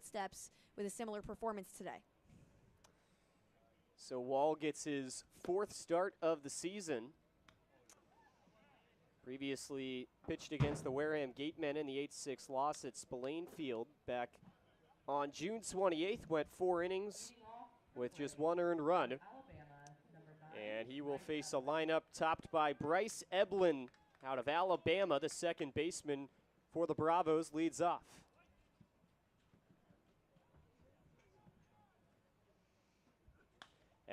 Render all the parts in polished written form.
footsteps with a similar performance today. So Wall gets his 4th start of the season. Previously pitched against the Wareham Gatemen in the 8-6 loss at Spillane Field back on June 28th. Went 4 innings with just 1 earned run. And he will face a lineup topped by Bryce Eblin out of Alabama, the second baseman for the Bravos, leads off.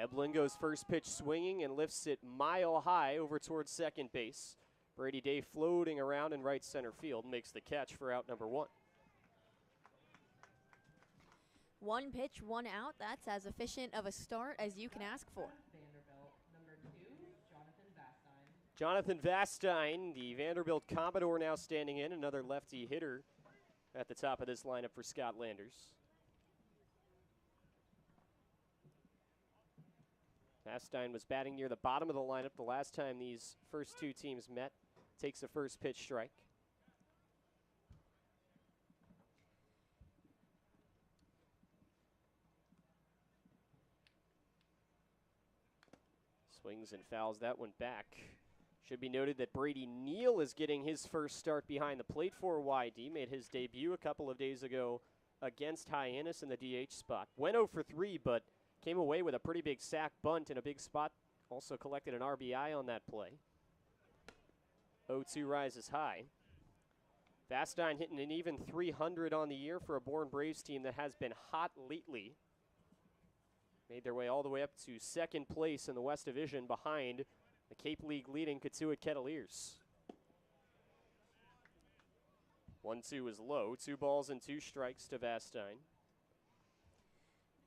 Eblin goes first pitch swinging and lifts it mile high over towards second base. Brady Day floating around in right center field makes the catch for out number 1. 1 pitch, 1 out. That's as efficient of a start as you can ask for. Jonathan Vastine, the Vanderbilt Commodore, now standing in, another lefty hitter at the top of this lineup for Scott Landers. Vastine was batting near the bottom of the lineup the last time these first 2 teams met. Takes a first pitch strike. Swings and fouls that one back. Should be noted that Brady Neal is getting his first start behind the plate for YD. Made his debut a couple of days ago against Hyannis in the DH spot. Went 0 for 3, but came away with a pretty big sac bunt in a big spot. Also collected an RBI on that play. 0-2 rises high. Vastine hitting an even 300 on the year for a Bourne Braves team that has been hot lately. Made their way all the way up to second place in the West Division behind the Cape League leading Kitui Kettleers. 1-2 is low. 2 balls and 2 strikes to Vastine.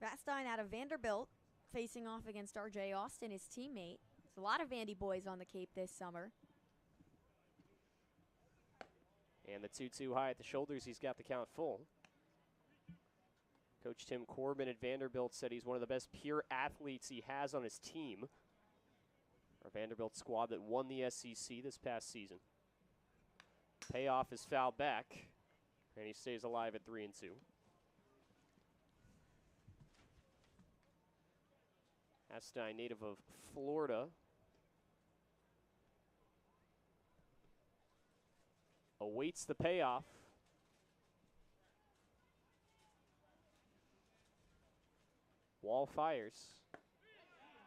Vastine out of Vanderbilt facing off against RJ Austin, his teammate. There's a lot of Vandy boys on the Cape this summer. And the 2-2 high at the shoulders, he's got the count full. Coach Tim Corbin at Vanderbilt said he's one of the best pure athletes he has on his team. Our Vanderbilt squad that won the SEC this past season. Payoff is fouled back, and he stays alive at 3-2. Vastine, native of Florida. Awaits the payoff. Wall fires.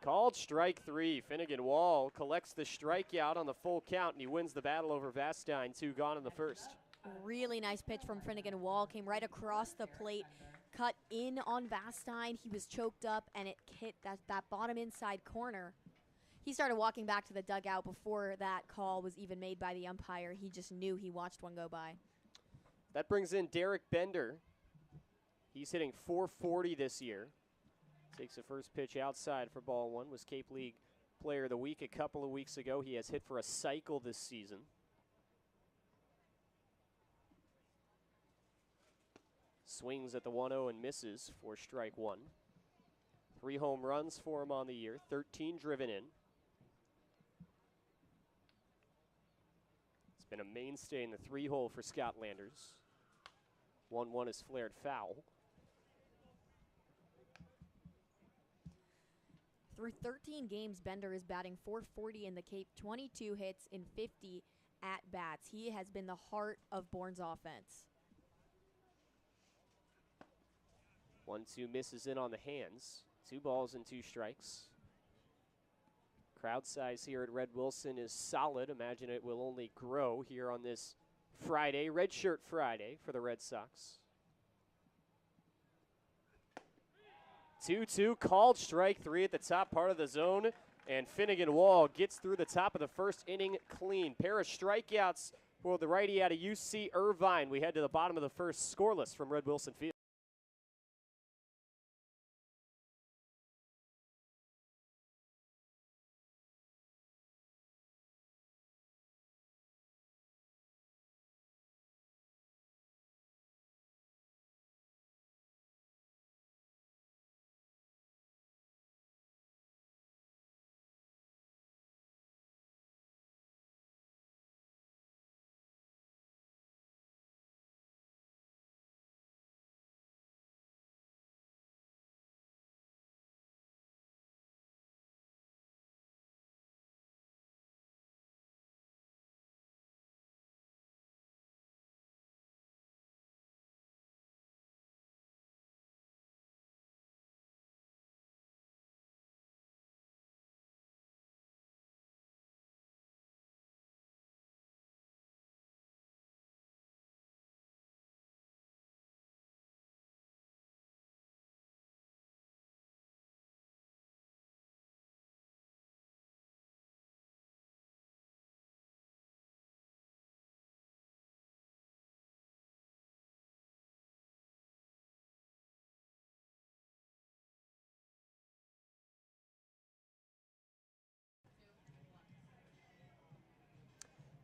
Called strike 3. Finnegan Wall collects the strikeout on the full count, and he wins the battle over Vastine. 2 gone in the first. Really nice pitch from Finnegan Wall. Came right across the plate, cut in on Vastine. He was choked up, and it hit that bottom inside corner. He started walking back to the dugout before that call was even made by the umpire. He just knew he watched one go by. That brings in Derek Bender. He's hitting .440 this year. Takes the first pitch outside for ball 1. Was Cape League Player of the Week a couple of weeks ago. He has hit for a cycle this season. Swings at the 1-0 and misses for strike 1. 3 home runs for him on the year. 13 driven in. It's been a mainstay in the 3-hole for Scott Landers. 1-1 is flared foul. Through 13 games, Bender is batting .440 in the Cape, 22 hits in 50 at-bats. He has been the heart of Bourne's offense. 1-2 misses in on the hands. 2 balls and 2 strikes. Crowd size here at Red Wilson is solid. Imagine it will only grow here on this Friday, Red Shirt Friday for the Red Sox. 2-2, called strike 3 at the top part of the zone, and Finnegan Wall gets through the top of the first inning clean. Pair of strikeouts for the righty out of UC Irvine. We head to the bottom of the first, scoreless from Red Wilson Field.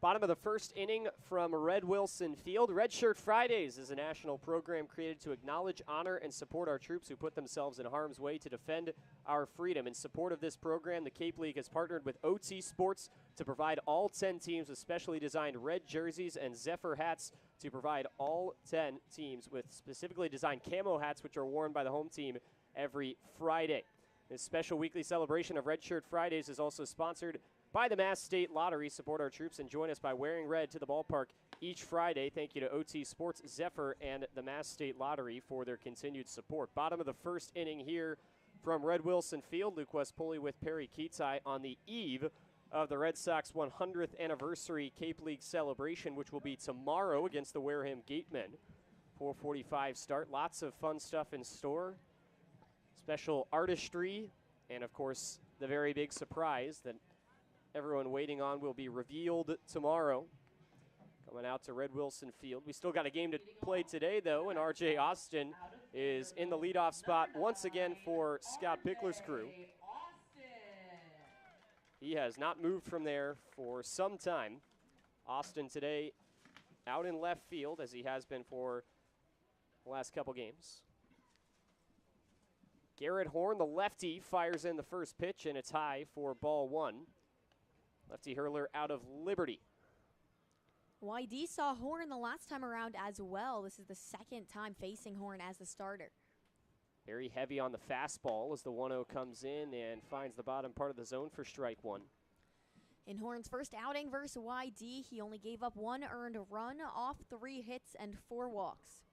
Bottom of the first inning from Red Wilson Field. Red Shirt Fridays is a national program created to acknowledge, honor, and support our troops who put themselves in harm's way to defend our freedom. In support of this program, the Cape League has partnered with OT Sports to provide all 10 teams with specially designed red jerseys and Zephyr hats to provide all 10 teams with specifically designed camo hats, which are worn by the home team every Friday. This special weekly celebration of Red Shirt Fridays is also sponsored by the Mass State Lottery. Support our troops and join us by wearing red to the ballpark each Friday. Thank you to OT Sports, Zephyr, and the Mass State Lottery for their continued support. Bottom of the first inning here from Red Wilson Field. Luke West Poley with Perri Kitei on the eve of the Red Sox 100th anniversary Cape League celebration, which will be tomorrow against the Wareham Gatemen. 4:45 start. Lots of fun stuff in store. Special artistry, and of course, the very big surprise that everyone waiting on will be revealed tomorrow. Coming out to Red Wilson Field. We still got a game to play today, though, and R.J. Austin is in the leadoff spot once again for Scott Pickler's crew. He has not moved from there for some time. Austin today out in left field, as he has been for the last couple games. Garrett Horn, the lefty, fires in the first pitch, and it's high for ball one. Lefty hurler out of Liberty. YD saw Horn the last time around as well. This is the second time facing Horn as the starter. Very heavy on the fastball as the 1-0 comes in and finds the bottom part of the zone for strike one. In Horn's first outing versus YD, he only gave up 1 earned run off 3 hits and 4 walks.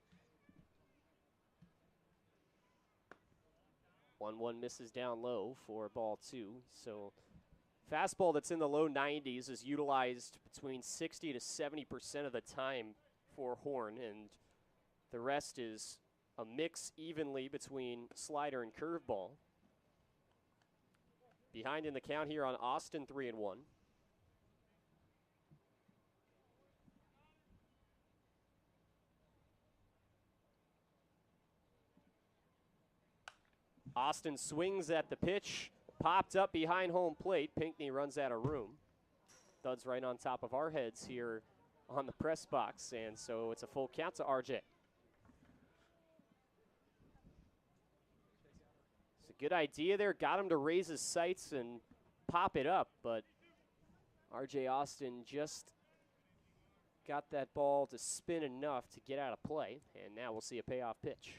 1-1 misses down low for ball 2. So fastball that's in the low 90s is utilized between 60 to 70% of the time for Horn, and the rest is a mix evenly between slider and curveball. Behind in the count here on Austin, 3-1. Austin swings at the pitch. Popped up behind home plate. Pinckney runs out of room. Thuds right on top of our heads here on the press box, and so it's a full count to RJ. It's a good idea there. Got him to raise his sights and pop it up, but RJ Austin just got that ball to spin enough to get out of play, and now we'll see a payoff pitch.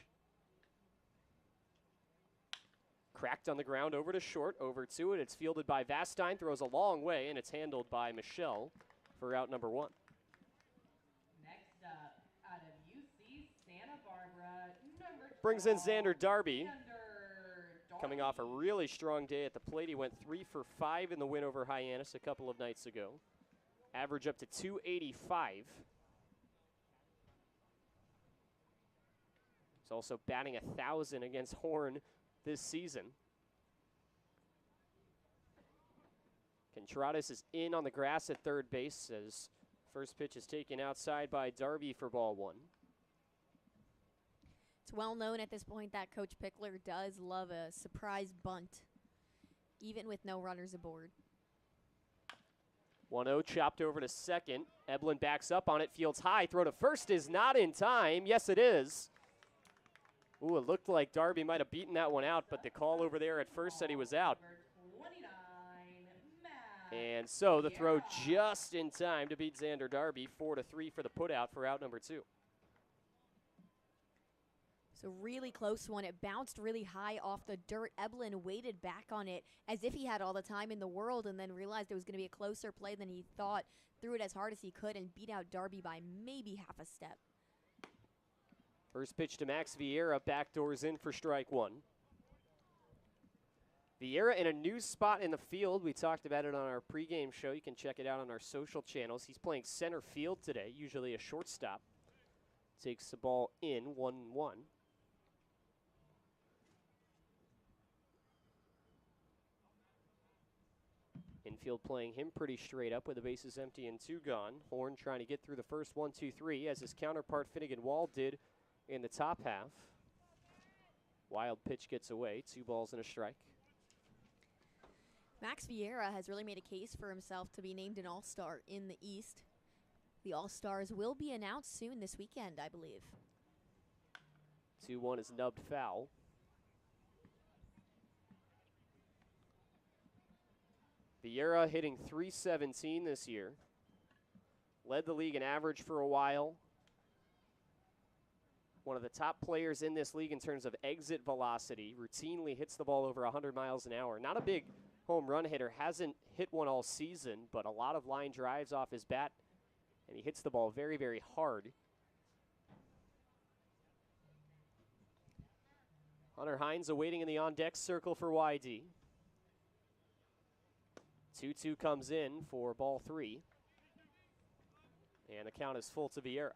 Cracked on the ground over to short, over to it. It's fielded by Vastine, throws a long way, and it's handled by Michelle for out number 1. Next up, out of UC Santa Barbara, number 12, brings in Xander Darby. Xander Coming off a really strong day at the plate. He went 3 for 5 in the win over Hyannis a couple of nights ago. Average up to 285. He's also batting 1,000 against Horn this season. Contreras is in on the grass at third base as first pitch is taken outside by Darby for ball 1. It's well known at this point that Coach Pickler does love a surprise bunt, even with no runners aboard. 1-0 chopped over to second. Eblin backs up on it, fields high. Throw to first is not in time. Yes, it is. Ooh, it looked like Darby might have beaten that one out, but the call over there at first said he was out. And so the throw just in time to beat Xander Darby. 4-3 for the putout for out number 2. So really close one. It bounced really high off the dirt. Eblin waited back on it as if he had all the time in the world and then realized it was going to be a closer play than he thought. Threw it as hard as he could and beat out Darby by maybe half a step. First pitch to Max Vieira, backdoors in for strike 1. Vieira in a new spot in the field. We talked about it on our pregame show. You can check it out on our social channels. He's playing center field today, usually a shortstop. Takes the ball in, 1-1. Infield playing him pretty straight up with the bases empty and 2 gone. Horn trying to get through the first 1-2-3 as his counterpart Finnegan Wall did in the top half. Wild pitch gets away. 2 balls and a strike. Max Vieira has really made a case for himself to be named an All-Star in the East. The All-Stars will be announced soon this weekend, I believe. 2-1 is nubbed foul. Vieira hitting .317 this year. Led the league in average for a while. One of the top players in this league in terms of exit velocity. Routinely hits the ball over 100 miles an hour. Not a big home run hitter. Hasn't hit one all season, but a lot of line drives off his bat. And he hits the ball very, very hard. Hunter Hines awaiting in the on-deck circle for YD. 2-2 comes in for ball 3. And the count is full to Vieira.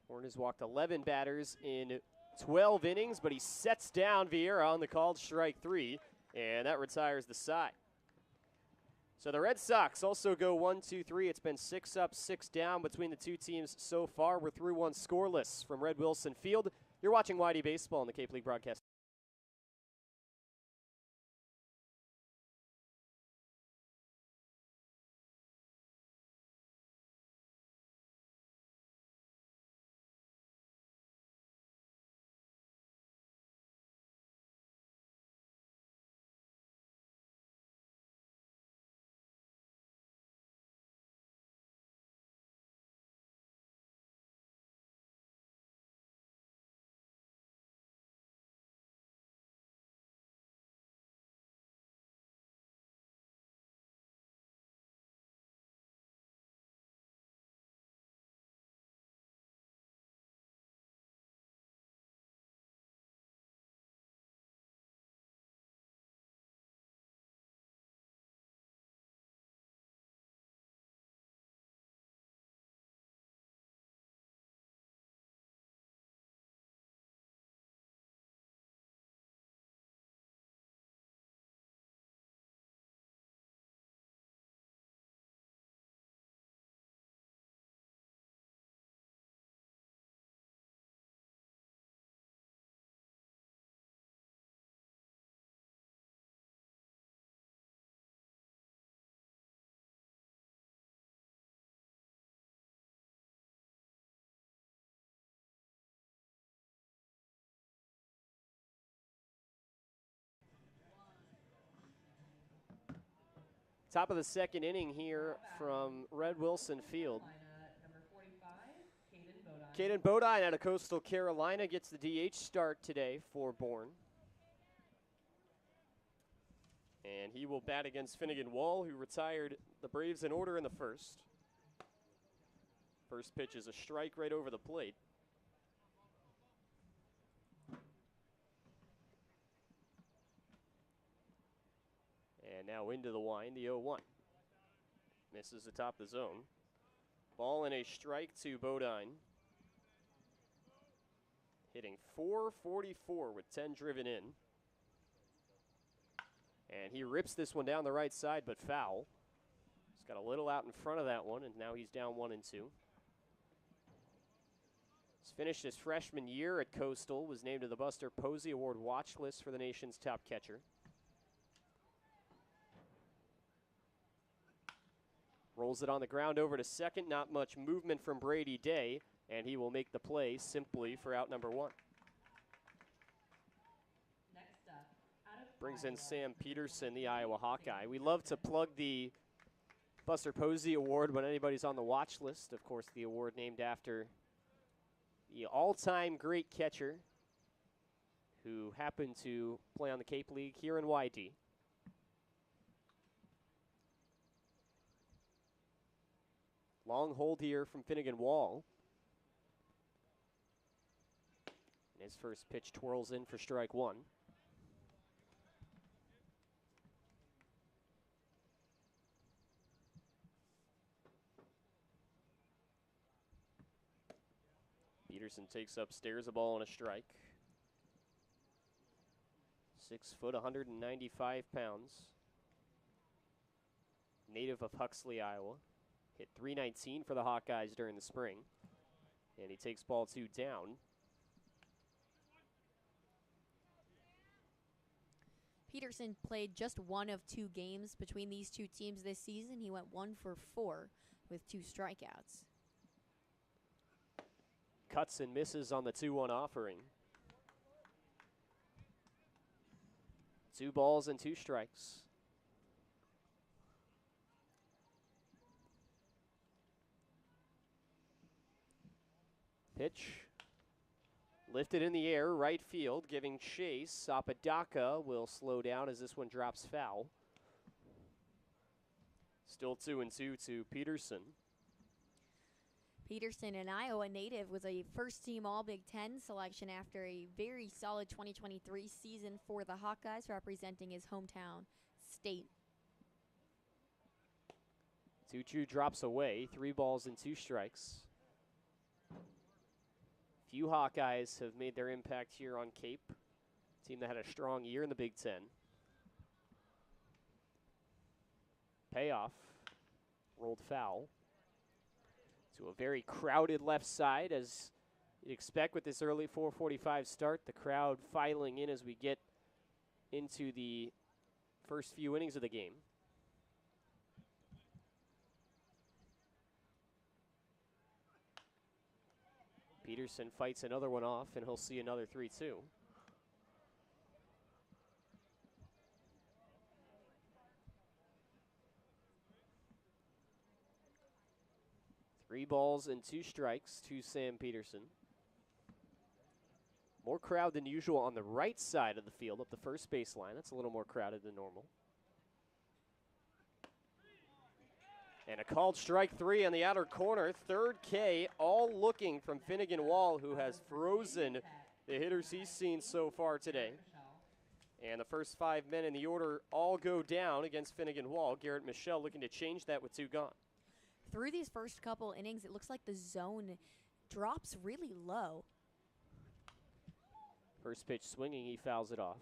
Bourne has walked 11 batters in 12 innings, but he sets down Vieira on the called strike 3, and that retires the side. So the Red Sox also go 1-2-3. It's been 6 up, 6 down between the two teams so far. We're through one scoreless from Red Wilson Field. You're watching YD Baseball on the Cape League broadcast. Top of the second inning here from Red Wilson Field. Caden Bodine out of Coastal Carolina gets the DH start today for Bourne. And he will bat against Finnegan Wall, who retired the Braves in order in the first. First pitch is a strike right over the plate. And now into the wind, the 0-1. Misses the top of the zone. Ball and a strike to Bodine. Hitting .444 with 10 driven in. And he rips this one down the right side, but foul. He's got a little out in front of that one, and now he's down 1-2. He's finished his freshman year at Coastal, was named to the Buster Posey Award watch list for the nation's top catcher. Rolls it on the ground over to second. Not much movement from Brady Day, and he will make the play simply for out number 1. Next up, out of Brings in Iowa, Sam Peterson, the Iowa Hawkeye. We love to plug the Buster Posey Award when anybody's on the watch list. Of course, the award named after the all-time great catcher who happened to play on the Cape League here in YD. Long hold here from Finnegan Wall. And his first pitch twirls in for strike 1. Peterson takes upstairs, a ball and a strike. 6 foot, 195 pounds. Native of Huxley, Iowa. Hit .319 for the Hawkeyes during the spring. And he takes ball 2 down. Peterson played just one of 2 games between these 2 teams this season. He went 1 for 4 with 2 strikeouts. Cuts and misses on the 2-1 offering. 2 balls and 2 strikes. Pitch lifted in the air, right field, giving chase. Apodaca will slow down as this one drops foul. Still 2-2 to Peterson. Peterson, an Iowa native, was a first-team All-Big Ten selection after a very solid 2023 season for the Hawkeyes, representing his hometown state. 2-2 drops away, 3 balls and 2 strikes. Few Hawkeyes have made their impact here on Cape. Team that had a strong year in the Big Ten. Payoff. Rolled foul. To a very crowded left side, as you'd expect with this early 4:45 start. The crowd filing in as we get into the first few innings of the game. Peterson fights another one off, and he'll see another 3-2. Three balls and 2 strikes to Sam Peterson. More crowd than usual on the right side of the field up the first baseline. That's a little more crowded than normal. And a called strike 3 on the outer corner. Third K, all looking from Finnegan Wall, who has frozen the hitters he's seen so far today. And the first 5 men in the order all go down against Finnegan Wall. Garrett Michelle looking to change that with 2 gone. Through these first couple innings, it looks like the zone drops really low. First pitch swinging, he fouls it off.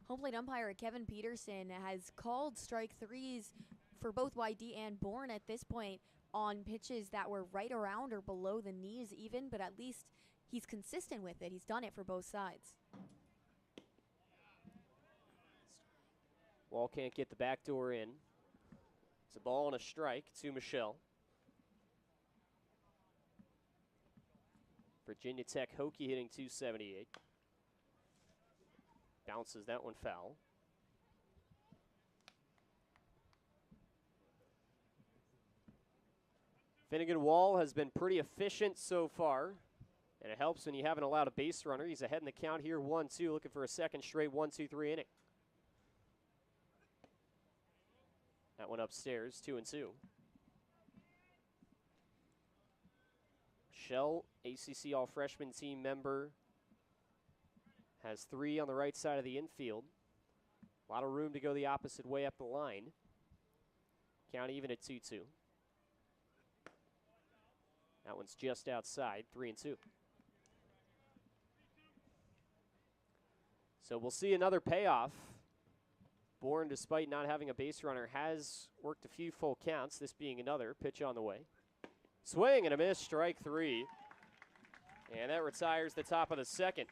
Home plate umpire Kevin Peterson has called strike 3s for both YD and Bourne at this point on pitches that were right around or below the knees even, but at least he's consistent with it. He's done it for both sides. Wall can't get the back door in. It's a ball and a strike to Michelle. Virginia Tech Hokie hitting .278. Bounces that one foul. Finnegan Wall has been pretty efficient so far, and it helps when you haven't allowed a base runner. He's ahead in the count here, 1-2, looking for a second straight 1-2-3 inning. That one upstairs, 2-2. Shell, ACC All-Freshman team member, has 3 on the right side of the infield. A lot of room to go the opposite way up the line. Count even at 2-2. That one's just outside, 3-2. So we'll see another payoff. Bourne, despite not having a base runner, has worked a few full counts, this being another. Pitch on the way. Swing and a miss, strike 3. And that retires the top of the second.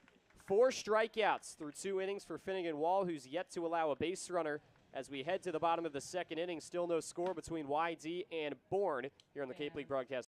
4 strikeouts through 2 innings for Finnegan Wall, who's yet to allow a base runner. As we head to the bottom of the second inning, still no score between YD and Bourne here on the Cape League broadcast.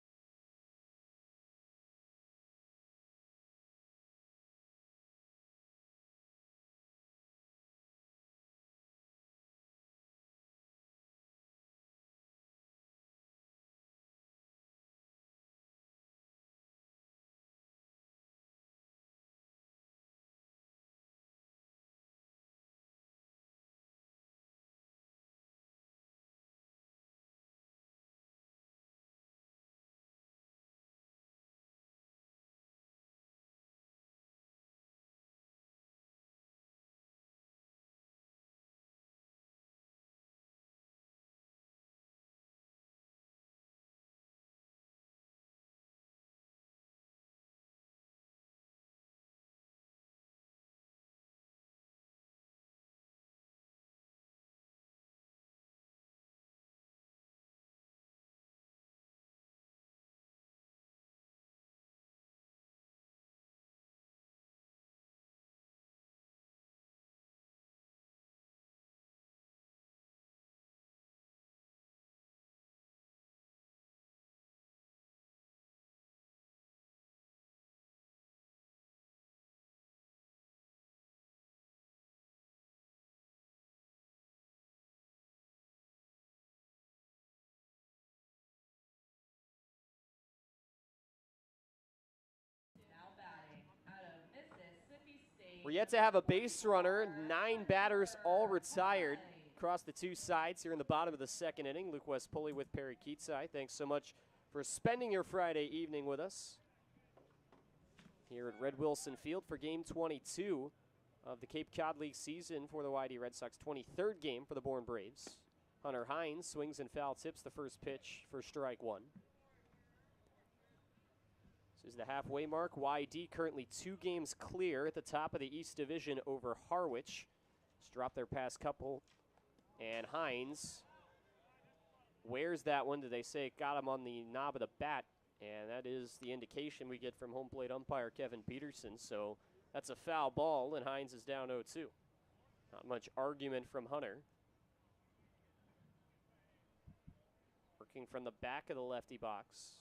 We're yet to have a base runner. 9 batters all retired across the 2 sides here in the bottom of the 2nd inning. Luke West Poley with Perri Kitei. Thanks so much for spending your Friday evening with us here at Red Wilson Field for game 22 of the Cape Cod League season for the YD Red Sox. 23rd game for the Bourne Braves. Hunter Hines swings and foul tips the first pitch for strike 1. This is the halfway mark. YD currently 2 games clear at the top of the East Division over Harwich. Just dropped their past couple. And Hines wears that one. Did they say it got him on the knob of the bat? And that is the indication we get from home plate umpire Kevin Peterson. So that's a foul ball, and Hines is down 0-2. Not much argument from Hunter. Working from the back of the lefty box.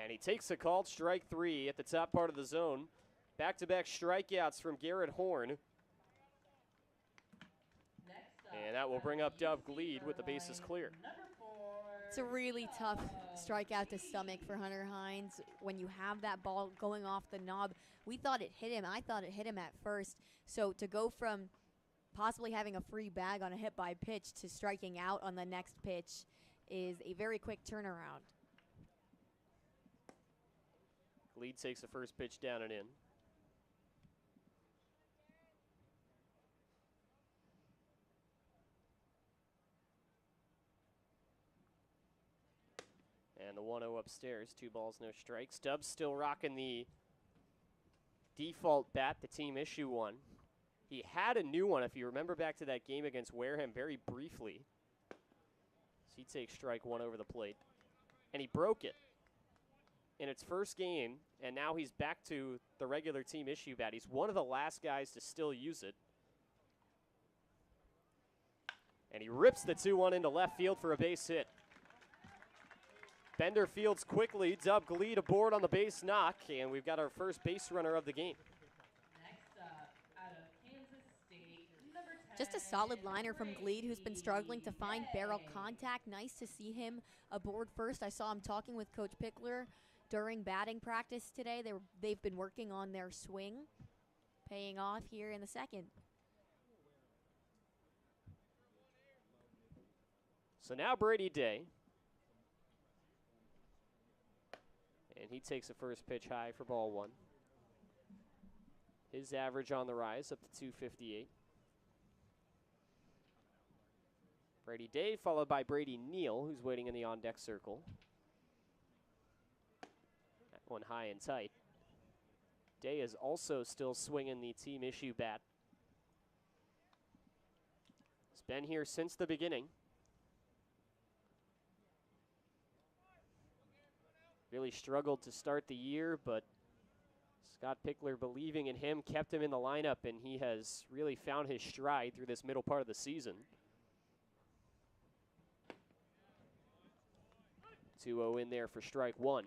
And he takes a called strike 3 at the top part of the zone. Back-to-back strikeouts from Garrett Horn. And that will bring up Dub Gleed with the bases clear. It's a really tough strikeout to stomach for Hunter Hines when you have that ball going off the knob. We thought it hit him. I thought it hit him at first. So to go from possibly having a free bag on a hit by pitch to striking out on the next pitch is a very quick turnaround. Gleed takes the first pitch down and in. And the 1-0 upstairs, 2 balls, no strikes. Dub's still rocking the default bat, the team issue one. He had a new one, if you remember back to that game against Wareham very briefly. So he takes strike 1 over the plate. And he broke it in its first game, and now he's back to the regular team issue bat. He's one of the last guys to still use it. And he rips the 2-1 into left field for a base hit. Bender fields quickly. Dub Gleed aboard on the base knock, and we've got our first base runner of the game. Next up, out of Kansas State, number 10. Just a solid liner from Gleed, who's been struggling to find barrel contact. Nice to see him aboard first. I saw him talking with Coach Pickler during batting practice today. They've been working on their swing, paying off here in the 2nd. So now Brady Day. And he takes the first pitch high for ball 1. His average on the rise up to 258. Brady Day followed by Brady Neal, who's waiting in the on-deck circle. That one high and tight. Day is also still swinging the team issue bat. He's been here since the beginning. Really struggled to start the year, but Scott Pickler, believing in him, kept him in the lineup, and he has really found his stride through this middle part of the season. 2-0 in there for strike 1.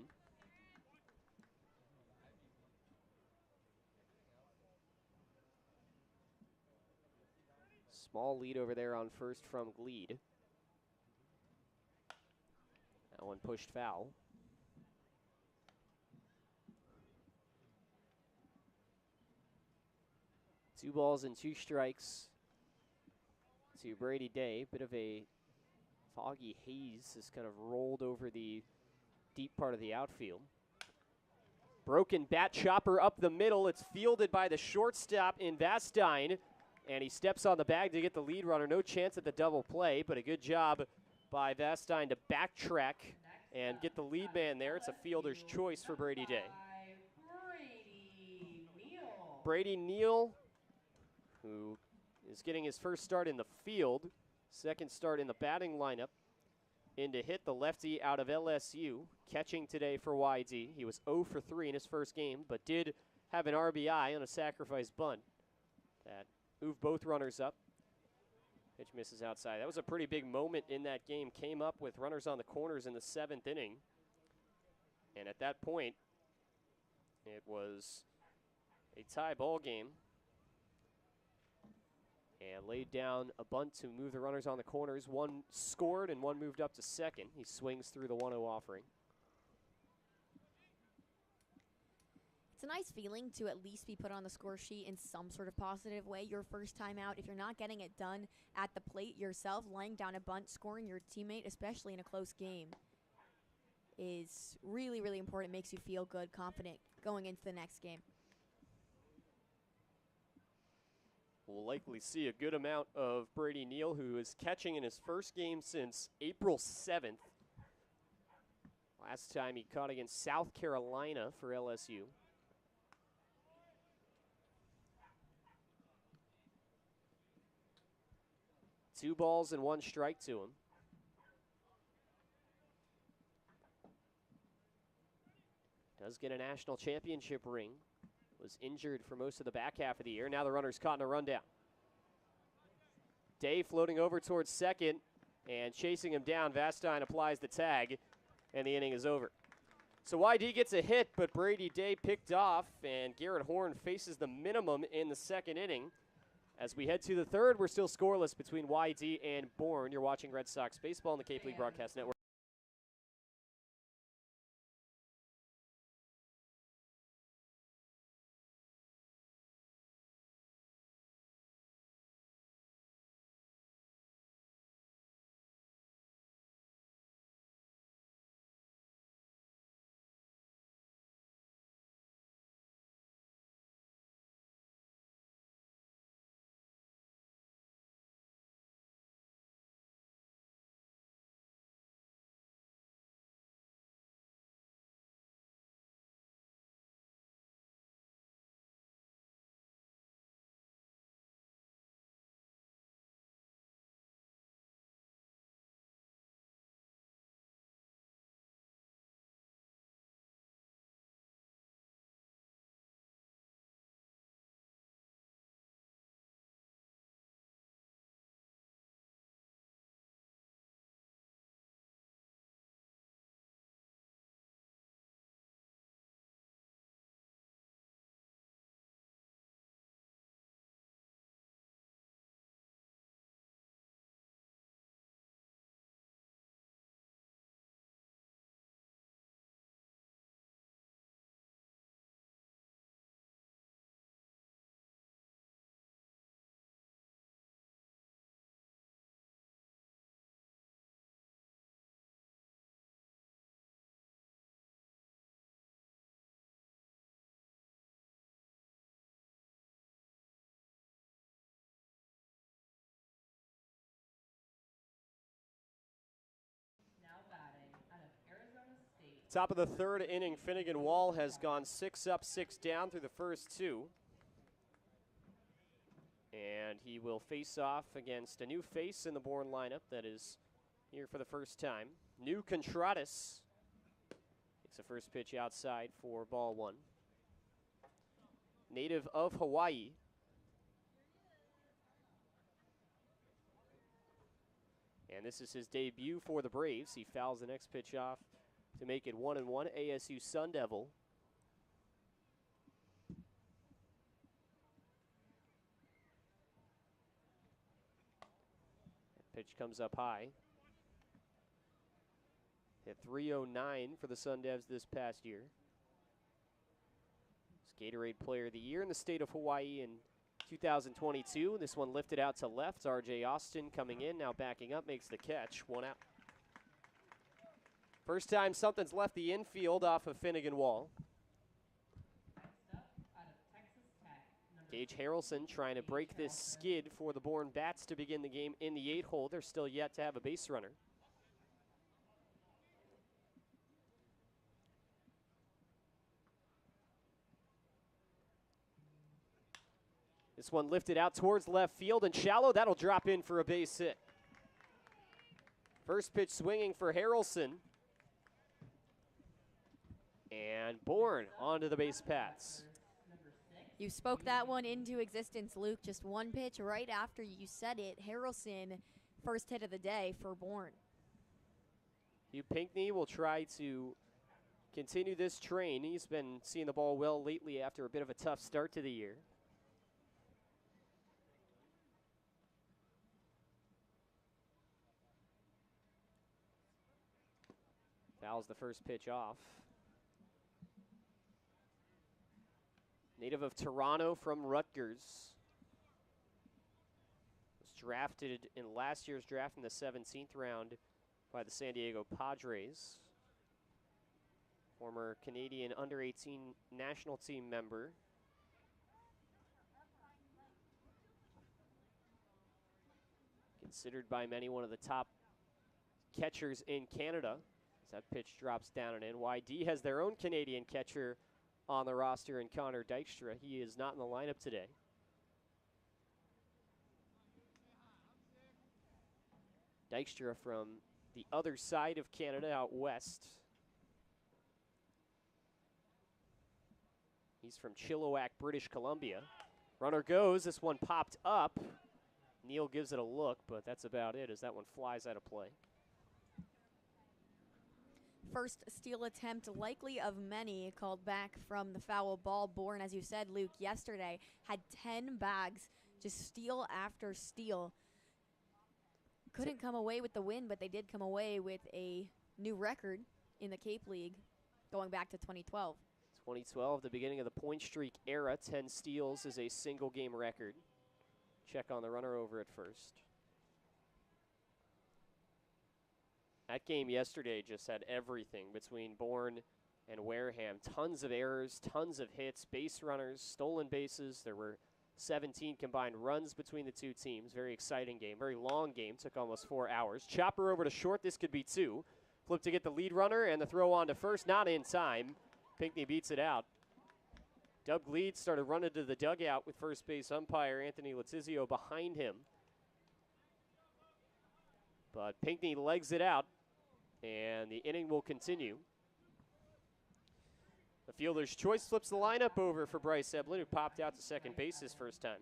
Small lead over there on first from Gleed. That one pushed foul. 2 balls and 2 strikes to Brady Day. Bit of a foggy haze has kind of rolled over the deep part of the outfield. Broken bat chopper up the middle. It's fielded by the shortstop in Vastine, and he steps on the bag to get the lead runner. No chance at the double play, but a good job by Vastine to backtrack and get the lead man there. It's a fielder's choice for Brady Day. Brady Neal, who is getting his first start in the field, second start in the batting lineup, in to hit the lefty out of LSU, catching today for YD. He was 0 for 3 in his first game, but did have an RBI on a sacrifice bunt that moved both runners up. Pitch misses outside. That was a pretty big moment in that game. Came up with runners on the corners in the 7th inning. And at that point, it was a tie ball game. And laid down a bunt to move the runners on the corners. One scored and one moved up to second. He swings through the 1-0 offering. It's a nice feeling to at least be put on the score sheet in some sort of positive way. Your first time out, if you're not getting it done at the plate yourself, laying down a bunt, scoring your teammate, especially in a close game, is really, really important. It makes you feel good, confident going into the next game. We'll likely see a good amount of Brady Neal, who is catching in his first game since April 7th. Last time he caught against South Carolina for LSU. Two balls and one strike to him. Does get a national championship ring. Was injured for most of the back half of the year. Now the runner's caught in a rundown. Day floating over towards second and chasing him down. Vastine applies the tag, and the inning is over. So YD gets a hit, but Brady Day picked off, and Garrett Horn faces the minimum in the second inning. As we head to the third, we're still scoreless between YD and Bourne. You're watching Red Sox baseball on the Cape League Broadcast Network. Top of the third inning, Finnegan Wall has gone 6 up, 6 down through the first two. And he will face off against a new face in the Bourne lineup that is here for the first time. New Contratus takes the first pitch outside for ball one. Native of Hawaii. And this is his debut for the Braves. He fouls the next pitch off to make it 1-1, ASU Sun Devil. That pitch comes up high. Hit .309 for the Sun Devs this past year. Gatorade Player of the Year in the state of Hawaii in 2022. This one lifted out to left. RJ Austin coming in, now backing up, makes the catch. 1 out. First time something's left the infield off of Finnegan Wall. Gage Harrelson trying to break this skid for the Bourne Bats to begin the game in the 8-hole. They're still yet to have a base runner. This one lifted out towards left field and shallow. That'll drop in for a base hit. First pitch swinging for Harrelson. And Bourne onto the base paths. You spoke that one into existence, Luke. Just one pitch right after you said it. Harrelson, first hit of the day for Bourne. Hugh Pinckney will try to continue this train. He's been seeing the ball well lately after a bit of a tough start to the year. Fouls the first pitch off. native of Toronto from Rutgers. Was drafted in last year's draft in the 17th round by the San Diego Padres. Former Canadian under-18 national team member. Considered by many one of the top catchers in Canada. As that pitch drops down and in. YD has their own Canadian catcher on the roster in Connor Dykstra. He is not in the lineup today. Dykstra from the other side of Canada out west. He's from Chilliwack, British Columbia. Runner goes. This one popped up. Neal gives it a look, but that's about it as that one flies out of play. First steal attempt, likely of many, called back from the foul ball. Bourne, as you said, Luke, yesterday had 10 bags, just steal after steal. Couldn't come away with the win, but they did come away with a new record in the Cape League going back to 2012. 2012, the beginning of the point streak era. 10 steals is a single game record. Check on the runner over at first. That game yesterday just had everything between Bourne and Wareham. Tons of errors, tons of hits, base runners, stolen bases. There were 17 combined runs between the two teams. Very exciting game, very long game. Took almost 4 hours. Chopper over to short. This could be 2. Flip to get the lead runner and the throw on to first. Not in time. Pinckney beats it out. Doug Leeds started running to the dugout with first base umpire Anthony Letizio behind him. But Pinckney legs it out, and the inning will continue. The fielder's choice flips the lineup over for Bryce Eblin, who popped out to second base his first time.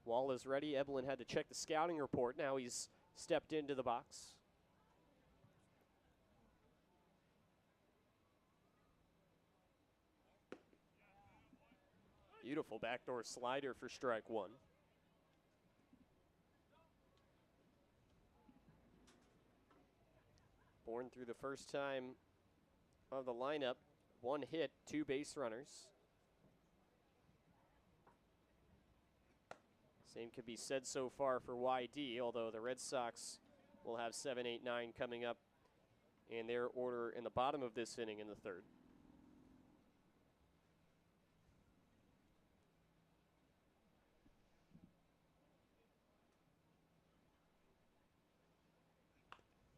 Wall is ready. Eblin had to check the scouting report. Now he's stepped into the box. Beautiful backdoor slider for strike 1. Bourne through the first time of the lineup. 1 hit, 2 base runners. Same could be said so far for YD, although the Red Sox will have 7, 8, 9 coming up in their order in the bottom of this inning in the third.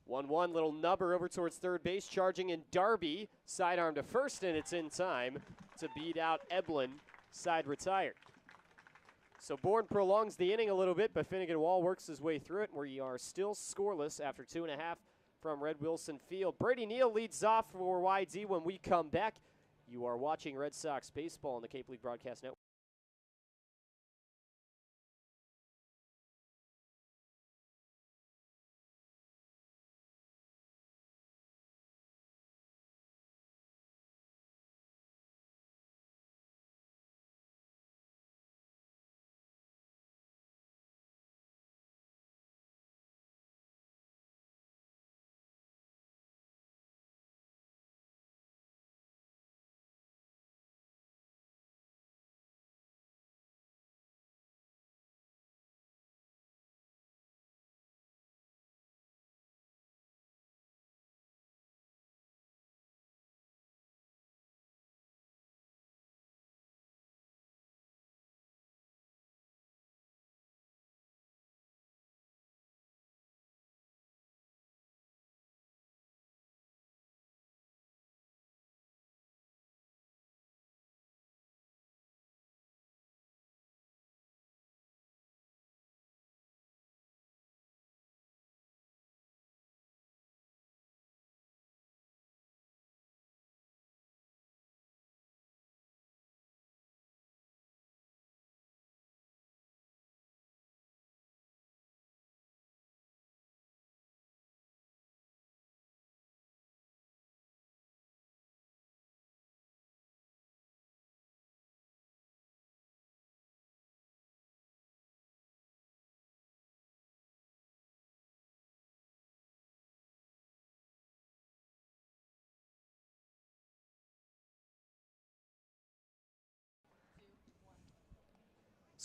One little nubber over towards third base, charging in Darby, sidearm to first, and it's in time to beat out Eblin, side retired. So Bourne prolongs the inning a little bit, but Finnegan Wall works his way through it. We are still scoreless after 2.5 from Red Wilson Field. Brady Neal leads off for YD when we come back. You are watching Red Sox baseball on the Cape League Broadcast Network.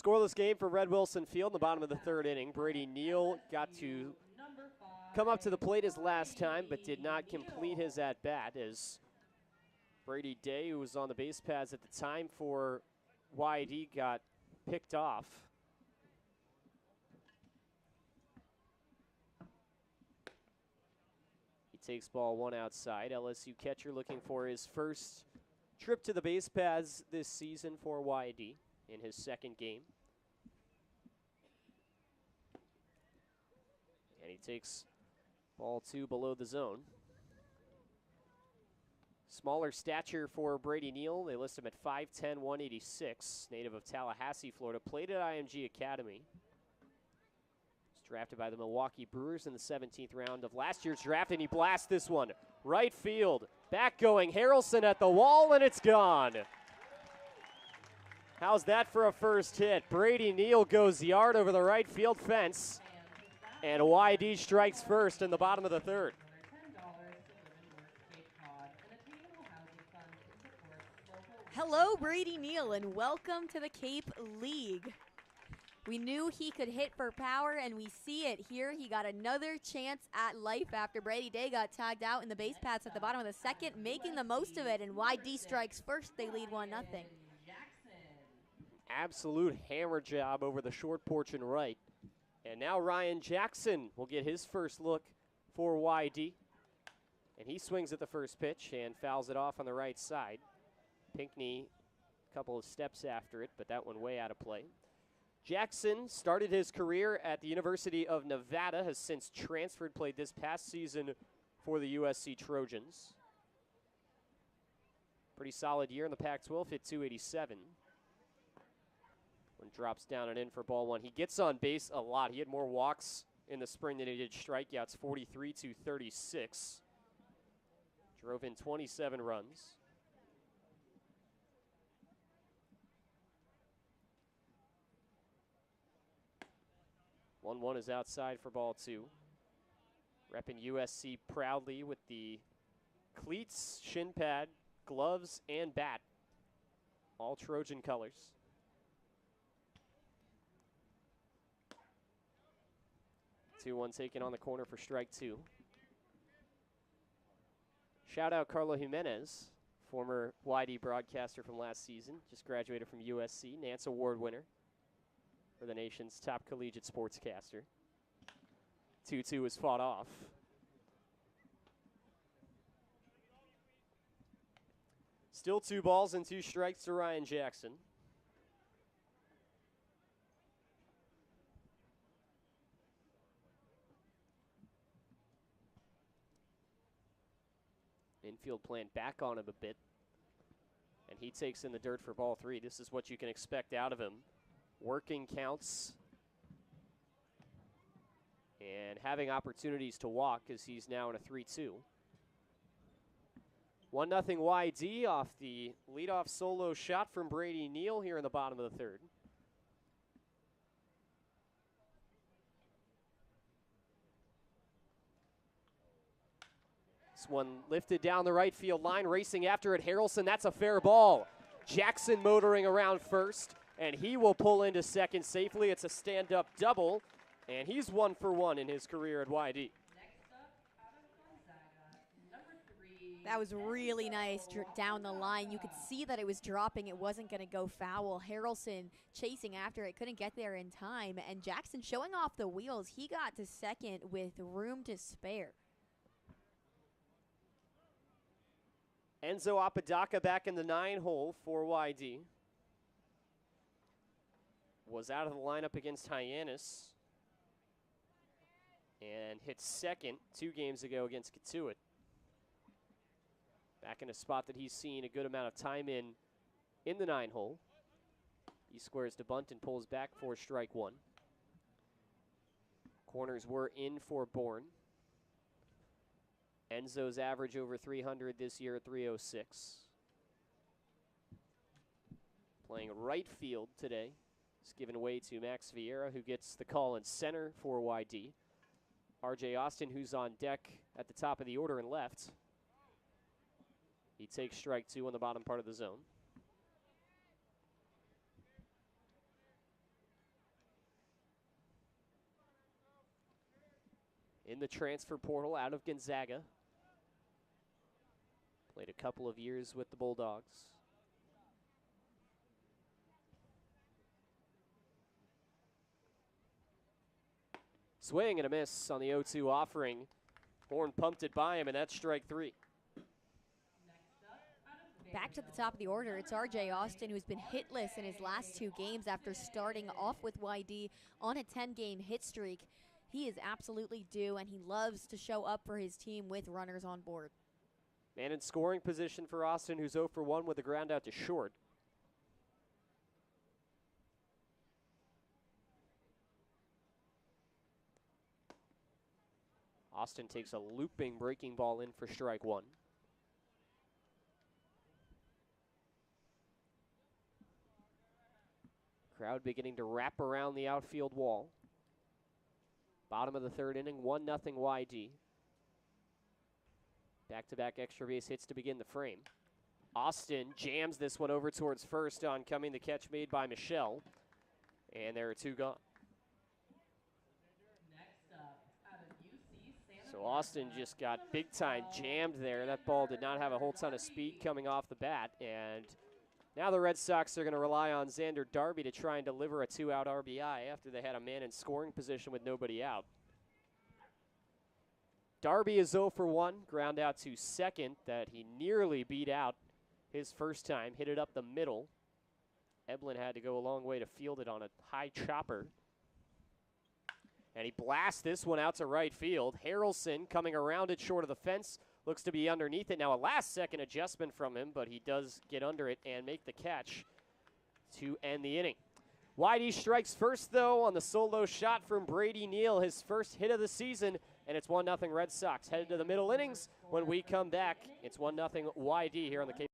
Scoreless game for Red Wilson Field in the bottom of the third inning. Brady Neal got to come up to the plate his last time, but did not complete his at-bat as Brady Day, who was on the base paths at the time for YD, got picked off. He takes ball one outside. LSU catcher looking for his first trip to the base paths this season for YD in his second game. And he takes ball two below the zone. Smaller stature for Brady Neal. They list him at 5'10", 186, native of Tallahassee, Florida. Played at IMG Academy. Was drafted by the Milwaukee Brewers in the 17th round of last year's draft, and he blasts this one. Right field. Back going. Harrelson at the wall, and it's gone. How's that for a first hit? Brady Neal goes yard over the right field fence, and YD strikes first in the bottom of the third. Hello, Brady Neal, and welcome to the Cape League. We knew he could hit for power, and we see it here. He got another chance at life after Brady Day got tagged out in the base paths at the bottom of the second, making the most of it, and YD strikes first. They lead 1-0. Absolute hammer job over the short porch and right. And now Ryan Jackson will get his first look for YD. And he swings at the first pitch and fouls it off on the right side. Pinckney a couple of steps after it, but that one way out of play. Jackson started his career at the University of Nevada, has since transferred, played this past season for the USC Trojans. Pretty solid year in the Pac-12, hit 287. One drops down and in for ball one. He gets on base a lot. He had more walks in the spring than he did strikeouts, 43 to 36. Drove in 27 runs. 1-1 is outside for ball two. Repping USC proudly with the cleats, shin pad, gloves, and bat. All Trojan colors. Two one taken on the corner for strike two. Shout out Carlo Jimenez, former YD broadcaster from last season. Just graduated from USC, Nance Award winner for the nation's top collegiate sportscaster. 2-2 is fought off. Still 2 balls and 2 strikes to Ryan Jackson. Infield playing back on him a bit. And he takes in the dirt for ball 3. This is what you can expect out of him. Working counts. And having opportunities to walk as he's now in a 3-2. 1-0 YD off the leadoff solo shot from Brady Neal here in the bottom of the third. This one lifted down the right field line, racing after it. Harrelson, that's a fair ball. Jackson motoring around first, and he will pull into second safely. It's a stand-up double, and he's 1 for 1 in his career at YD. That was really nice down the line. You could see that it was dropping. It wasn't going to go foul. Harrelson chasing after it, couldn't get there in time. And Jackson showing off the wheels. He got to second with room to spare. Enzo Apodaca back in the 9-hole for YD. Was out of the lineup against Hyannis. And hit second 2 games ago against Kitei. Back in a spot that he's seen a good amount of time in the 9-hole. He squares to bunt and pulls back for strike 1. Corners were in for Bourne. Enzo's average over 300 this year at 306. Playing right field today. It's given way to Max Vieira, who gets the call in center for YD. RJ Austin, who's on deck at the top of the order in left. He takes strike 2 on the bottom part of the zone. in the transfer portal out of Gonzaga. Played a couple of years with the Bulldogs. Swing and a miss on the 0-2 offering. Bourne pumped it by him, and that's strike 3. Back to the top of the order, it's RJ Austin, who's been hitless in his last 2 games after starting off with YD on a 10-game hit streak. He is absolutely due, and he loves to show up for his team with runners on board. Man in scoring position for Austin, who's 0 for 1 with a ground out to short. Austin takes a looping breaking ball in for strike 1. Crowd beginning to wrap around the outfield wall. Bottom of the 3rd inning, 1-0 YD. Back-to-back extra base hits to begin the frame. Austin jams this one over towards first. On coming the catch made by Michelle. And there are 2 gone. So Austin just got big time jammed there. That ball did not have a whole ton of speed coming off the bat. And now the Red Sox are going to rely on Xander Darby to try and deliver a 2-out RBI after they had a man in scoring position with nobody out. Darby is 0 for 1, ground out to second that he nearly beat out his first time. Hit it up the middle. Eblin had to go a long way to field it on a high chopper. And he blasts this one out to right field. Harrelson coming around it short of the fence. Looks to be underneath it. Now a last-second adjustment from him, but he does get under it and make the catch to end the inning. YD strikes first, though, on the solo shot from Brady Neal, his first hit of the season, and it's 1-0 Red Sox. Headed to the middle innings. When we come back, it's 1-0 YD here on the Cape.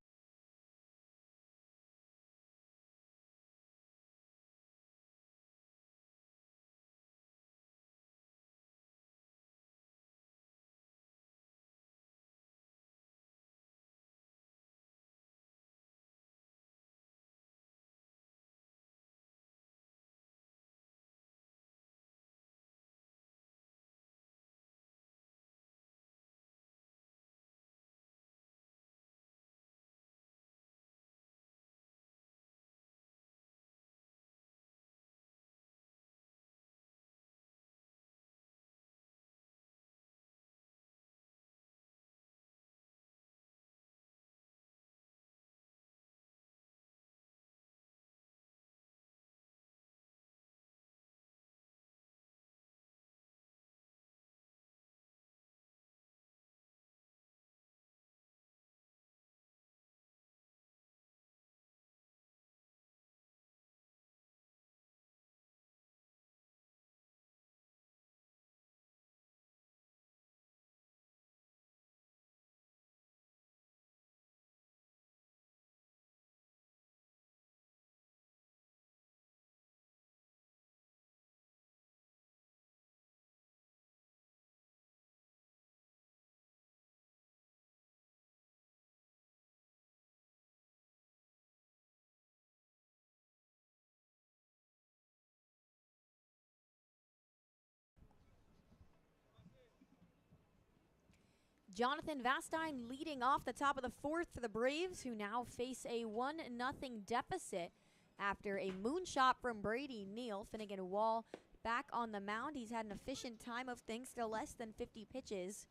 Jonathan Vastine leading off the top of the 4th for the Braves, who now face a 1-0 deficit after a moonshot from Brady Neal. Finnegan Wall back on the mound. He's had an efficient time of things, still less than 50 pitches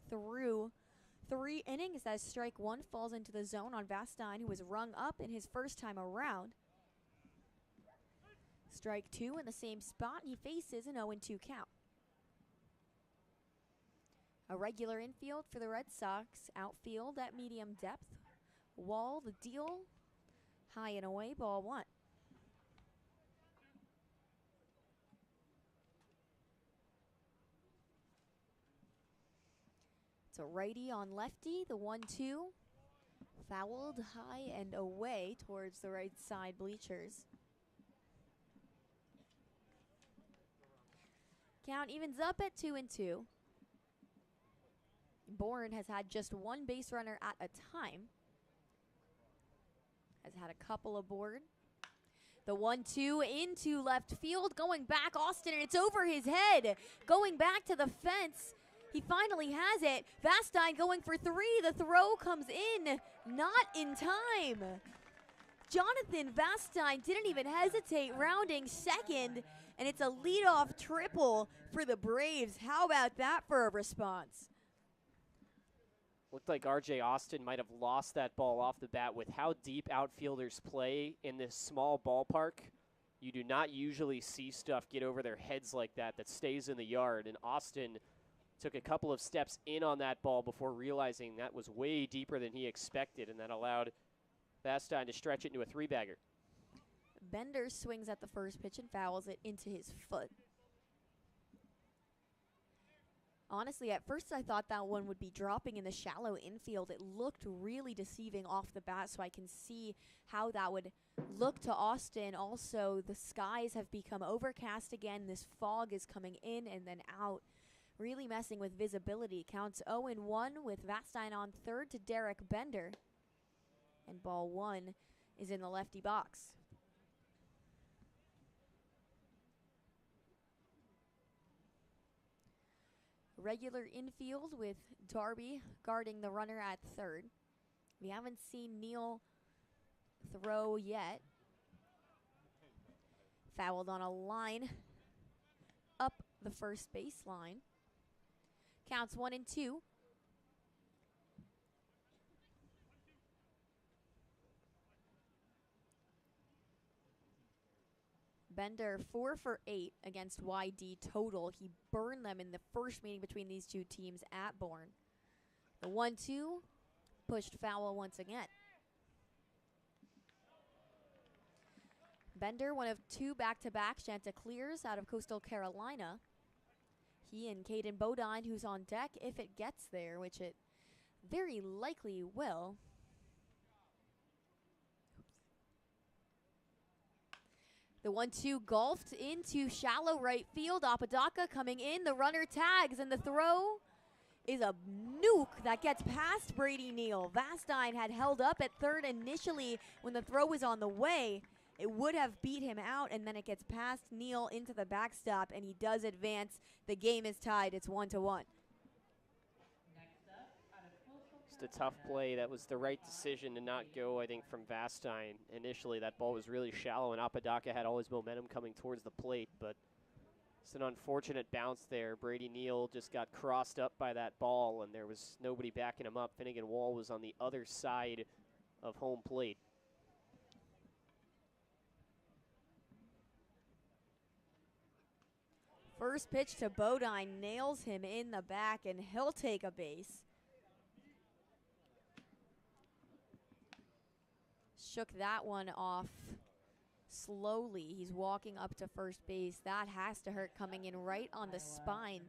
through 3 innings as strike 1 falls into the zone on Vastine, who was rung up in his first time around. Strike 2 in the same spot, and he faces an 0-2 count. A regular infield for the Red Sox. Outfield at medium depth. Wall, the deal. High and away, ball 1. It's a righty on lefty, the 1-2. Fouled high and away towards the right side bleachers. Count evens up at 2-2. Bourne has had just 1 base runner at a time. Has had a couple aboard. The 1-2 into left field, going back Austin, and it's over his head. Going back to the fence. He finally has it. Vastine going for 3. The throw comes in, not in time. Jonathan Vastine didn't even hesitate, rounding second, and it's a leadoff triple for the Braves. How about that for a response? Looked like RJ Austin might have lost that ball off the bat. With how deep outfielders play in this small ballpark, you do not usually see stuff get over their heads like that stays in the yard. And Austin took a couple of steps in on that ball before realizing that was way deeper than he expected, and that allowed Vastine to stretch it into a 3-bagger. Bender swings at the first pitch and fouls it into his foot. Honestly, at first I thought that one would be dropping in the shallow infield. It looked really deceiving off the bat, so I can see how that would look to Austin. Also, the skies have become overcast again. This fog is coming in and then out, really messing with visibility. Counts 0-1 with Vastine on third to Derek Bender. And ball 1 is in the lefty box. Regular infield with Darby guarding the runner at third. We haven't seen Neal throw yet. Fouled on a line up the first baseline. Counts 1-2. Bender 4 for 8 against YD total. He burned them in the first meeting between these two teams at Bourne. The 1-2 pushed foul once again. Bender, one of 2 back-to-back Chanticleers out of Coastal Carolina. He and Caden Bodine, who's on deck if it gets there, which it very likely will. The 1-2 golfed into shallow right field. Apodaca coming in. The runner tags, and the throw is a nuke that gets past Brady Neal. Vastine had held up at third initially when the throw was on the way. It would have beat him out, and then it gets past Neal into the backstop, and he does advance. The game is tied. It's 1-1. Just a tough play. That was the right decision to not go, I think, from Vastine. Initially, that ball was really shallow, and Apodaca had all his momentum coming towards the plate, but it's an unfortunate bounce there. Brady Neal just got crossed up by that ball, and there was nobody backing him up. Finnegan Wall was on the other side of home plate. First pitch to Bodine nails him in the back, and he'll take a base. Shook that one off slowly. He's walking up to first base. That has to hurt, coming in right on the spine.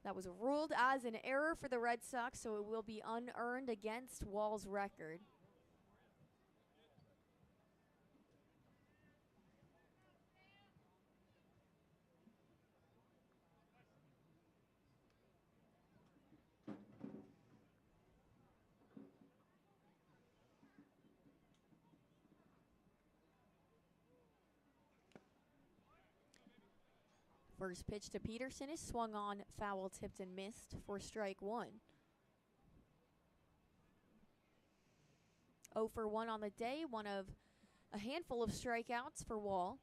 That was ruled as an error for the Red Sox, so it will be unearned against Wall's record. First pitch to Peterson is swung on, foul, tipped, and missed for strike 1. 0 for 1 on the day, one of a handful of strikeouts for Wall.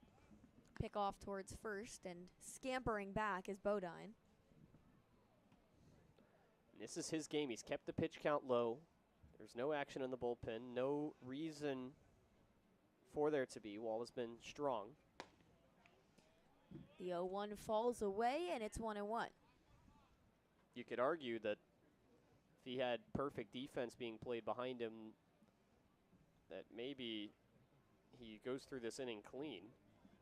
Pick off towards first, and scampering back is Bodine. This is his game. He's kept the pitch count low. There's no action in the bullpen, no reason for there to be. Wall has been strong. The 0-1 falls away, and it's 1-1. You could argue that if he had perfect defense being played behind him, that maybe he goes through this inning clean,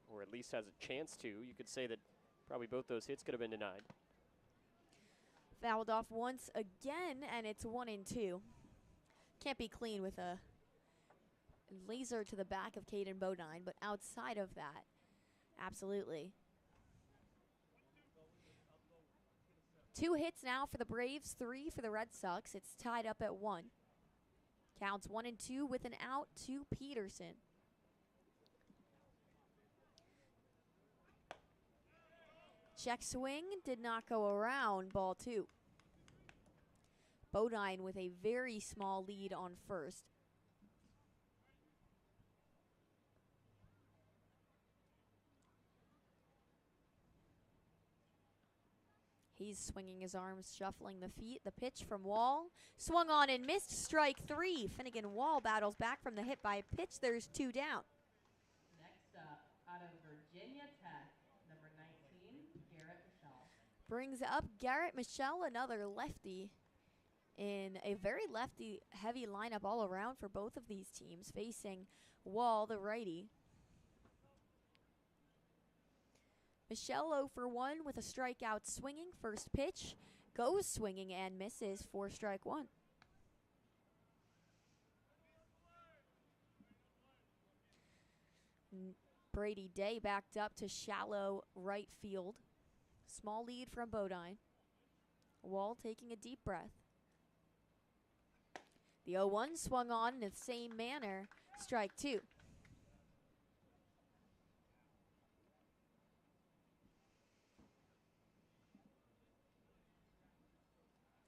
or at least has a chance to. You could say that probably both those hits could have been denied. Fouled off once again, and it's 1-2. Can't be clean with a laser to the back of Caden Bodine, but outside of that, absolutely. 2 hits now for the Braves, 3 for the Red Sox. It's tied up at 1. Counts 1-2 with an out to Peterson. Check swing did not go around, ball 2. Bodine with a very small lead on first. He's swinging his arms, shuffling the feet. The pitch from Wall. Swung on and missed. Strike 3. Finnegan Wall battles back from the hit by a pitch. There's 2 down. Next up, out of Virginia Tech, number 19, Garrett Michelle. Brings up Garrett Michelle, another lefty, in a very lefty-heavy lineup all around for both of these teams, facing Wall, the righty. Michelle 0 for 1 with a strikeout swinging. First pitch goes swinging and misses for strike 1. Brady Day backed up to shallow right field. Small lead from Bodine. Wall taking a deep breath. The 0-1 swung on in the same manner. Strike 2.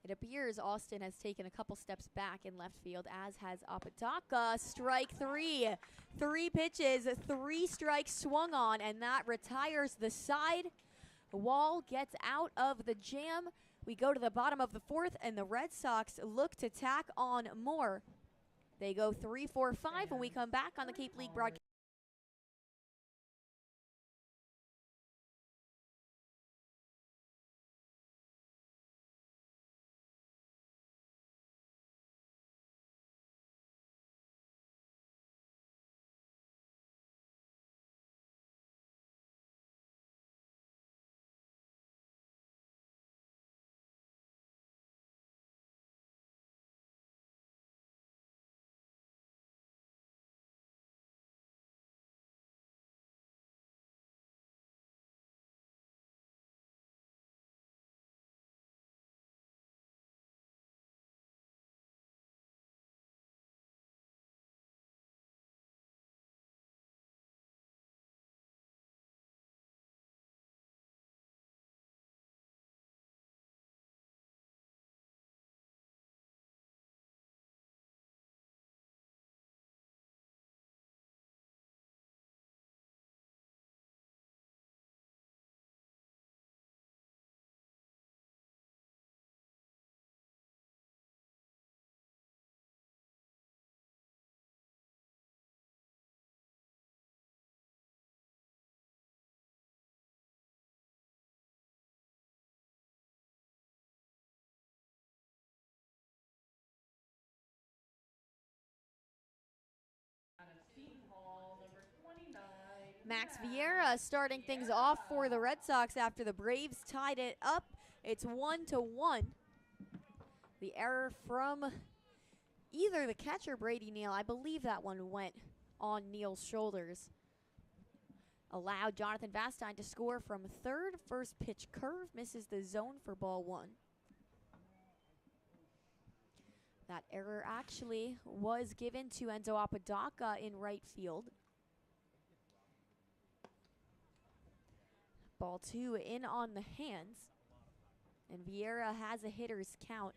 It appears Austin has taken a couple steps back in left field, as has Apodaca. Strike 3. 3 pitches, 3 strikes swung on, and that retires the side. Wall gets out of the jam. We go to the bottom of the 4th, and the Red Sox look to tack on more. They go 3-4-5 when we come back on the Cape League broadcast. Max Vieira starting things off for the Red Sox after the Braves tied it up. It's 1-1. The error from either the catcher, Brady Neal, I believe that one went on Neal's shoulders, allowed Jonathan Vastine to score from third. First pitch curve misses the zone for ball 1. That error actually was given to Enzo Apodaca in right field. Ball 2 in on the hands, and Vieira has a hitter's count.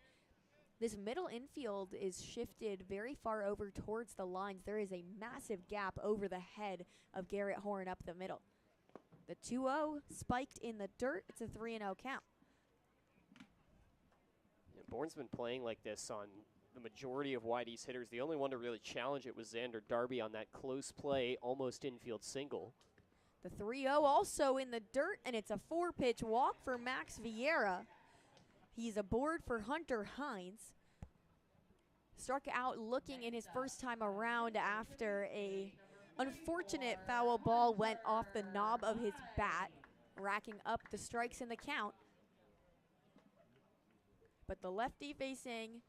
This middle infield is shifted very far over towards the lines. There is a massive gap over the head of Garrett Horn up the middle. The 2-0 spiked in the dirt. It's a 3-0 count. Yeah, Bourne's been playing like this on the majority of Whitey's hitters. The only one to really challenge it was Xander Darby on that close play, almost infield single. The 3-0 also in the dirt, and it's a 4-pitch walk for Max Vieira. He's aboard for Hunter Hines. Struck out looking in his first time around after a unfortunate foul ball went off the knob of his bat, racking up the strikes in the count. But the lefty facing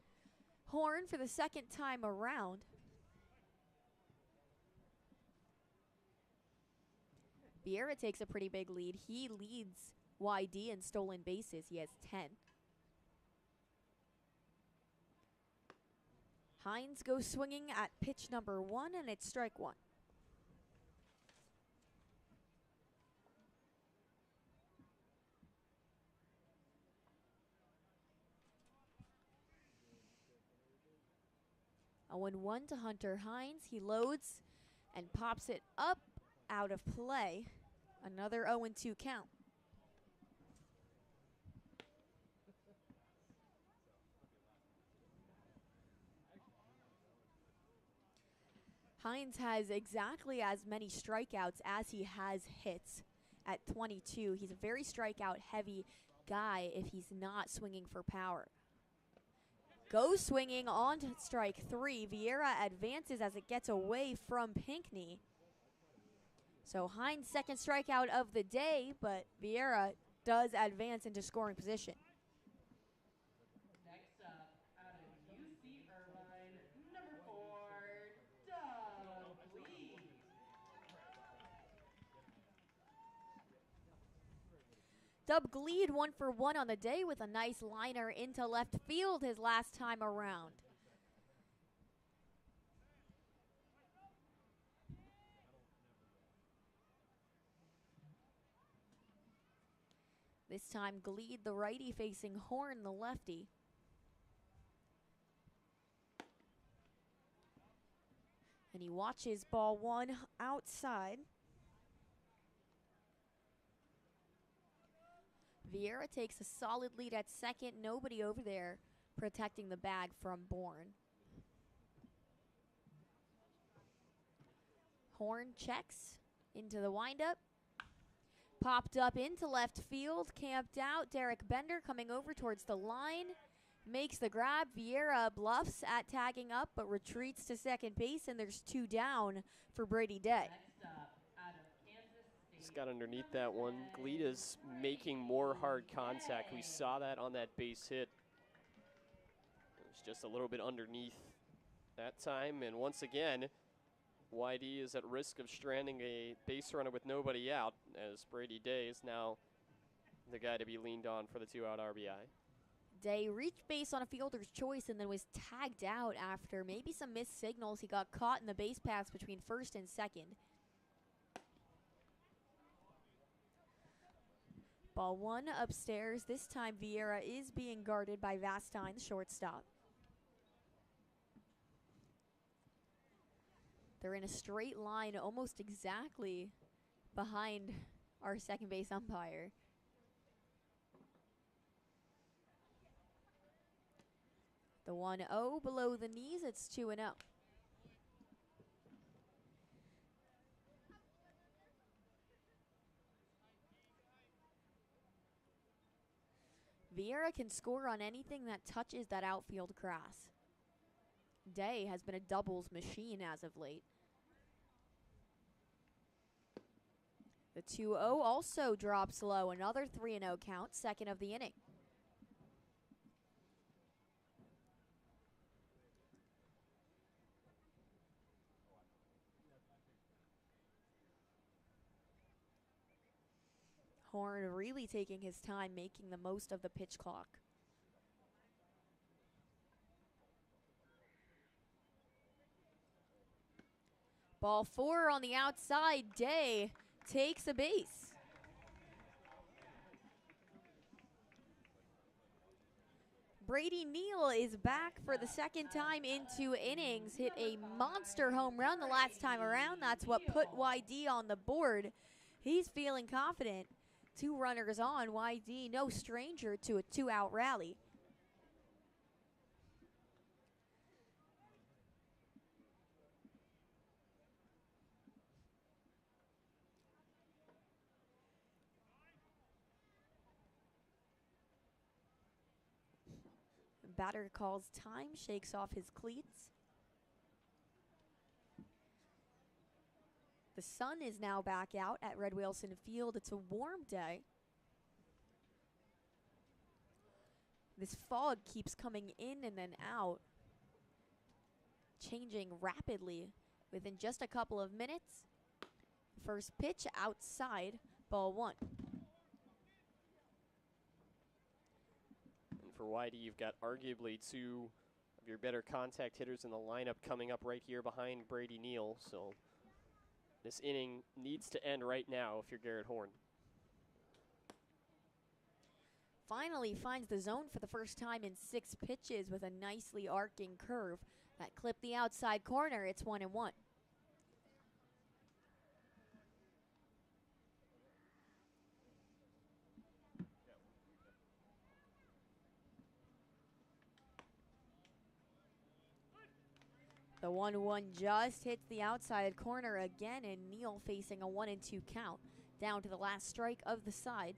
Horn for the second time around. Vieira takes a pretty big lead. He leads YD in stolen bases. He has 10. Hines goes swinging at pitch number 1, and it's strike 1. A 1-1 to Hunter Hines. He loads and pops it up, out of play. Another 0-2 count. Hines has exactly as many strikeouts as he has hits at 22. He's a very strikeout heavy guy if he's not swinging for power. Goes swinging on to strike 3. Vieira advances as it gets away from Pinckney. So Hines' second strikeout of the day, but Vieira does advance into scoring position. Next up, out of UC Irvine, number 4, Doug Lee. Dub Gleed 1 for 1 on the day with a nice liner into left field his last time around. This time Gleed the righty facing Horn the lefty. And he watches ball 1 outside. Vieira takes a solid lead at second. Nobody over there protecting the bag from Bourne. Horn checks into the windup. Popped up into left field, camped out. Derek Bender coming over towards the line. Makes the grab. Vieira bluffs at tagging up, but retreats to second base, and there's 2 down for Brady Day. Next up, out of Kansas State. Just got underneath that one. Gleeda's making more hard contact. We saw that on that base hit. It was just a little bit underneath that time, and once again, YD is at risk of stranding a base runner with nobody out, as Brady Day is now the guy to be leaned on for the 2-out RBI. Day reached base on a fielder's choice and then was tagged out after maybe some missed signals. He got caught in the base paths between first and second. Ball 1 upstairs. This time Vieira is being guarded by Vastine, the shortstop. They're in a straight line almost exactly behind our second base umpire. The 1-0 below the knees, it's 2-0. Vieira can score on anything that touches that outfield grass. Day has been a doubles machine as of late. The 2-0 also drops low. Another 3-0 count, second of the inning. Horn really taking his time, making the most of the pitch clock. Ball 4 on the outside. Day takes a base. Brady Neal is back for the second time in 2 innings. Hit a monster home run the last time around. That's what put YD on the board. He's feeling confident. 2 runners on. YD, no stranger to a 2-out rally. Batter calls time, shakes off his cleats. The sun is now back out at Red Wilson Field. It's a warm day. This fog keeps coming in and then out, changing rapidly within just a couple of minutes. First pitch outside, ball 1. And for YD, you've got arguably 2 of your better contact hitters in the lineup coming up right here behind Brady Neal. So this inning needs to end right now if you're Garrett Horn. Finally finds the zone for the first time in 6 pitches with a nicely arcing curve that clipped the outside corner. It's 1-1. The 1-1 just hits the outside corner again, and Neal facing a 1-2 count down to the last strike of the side.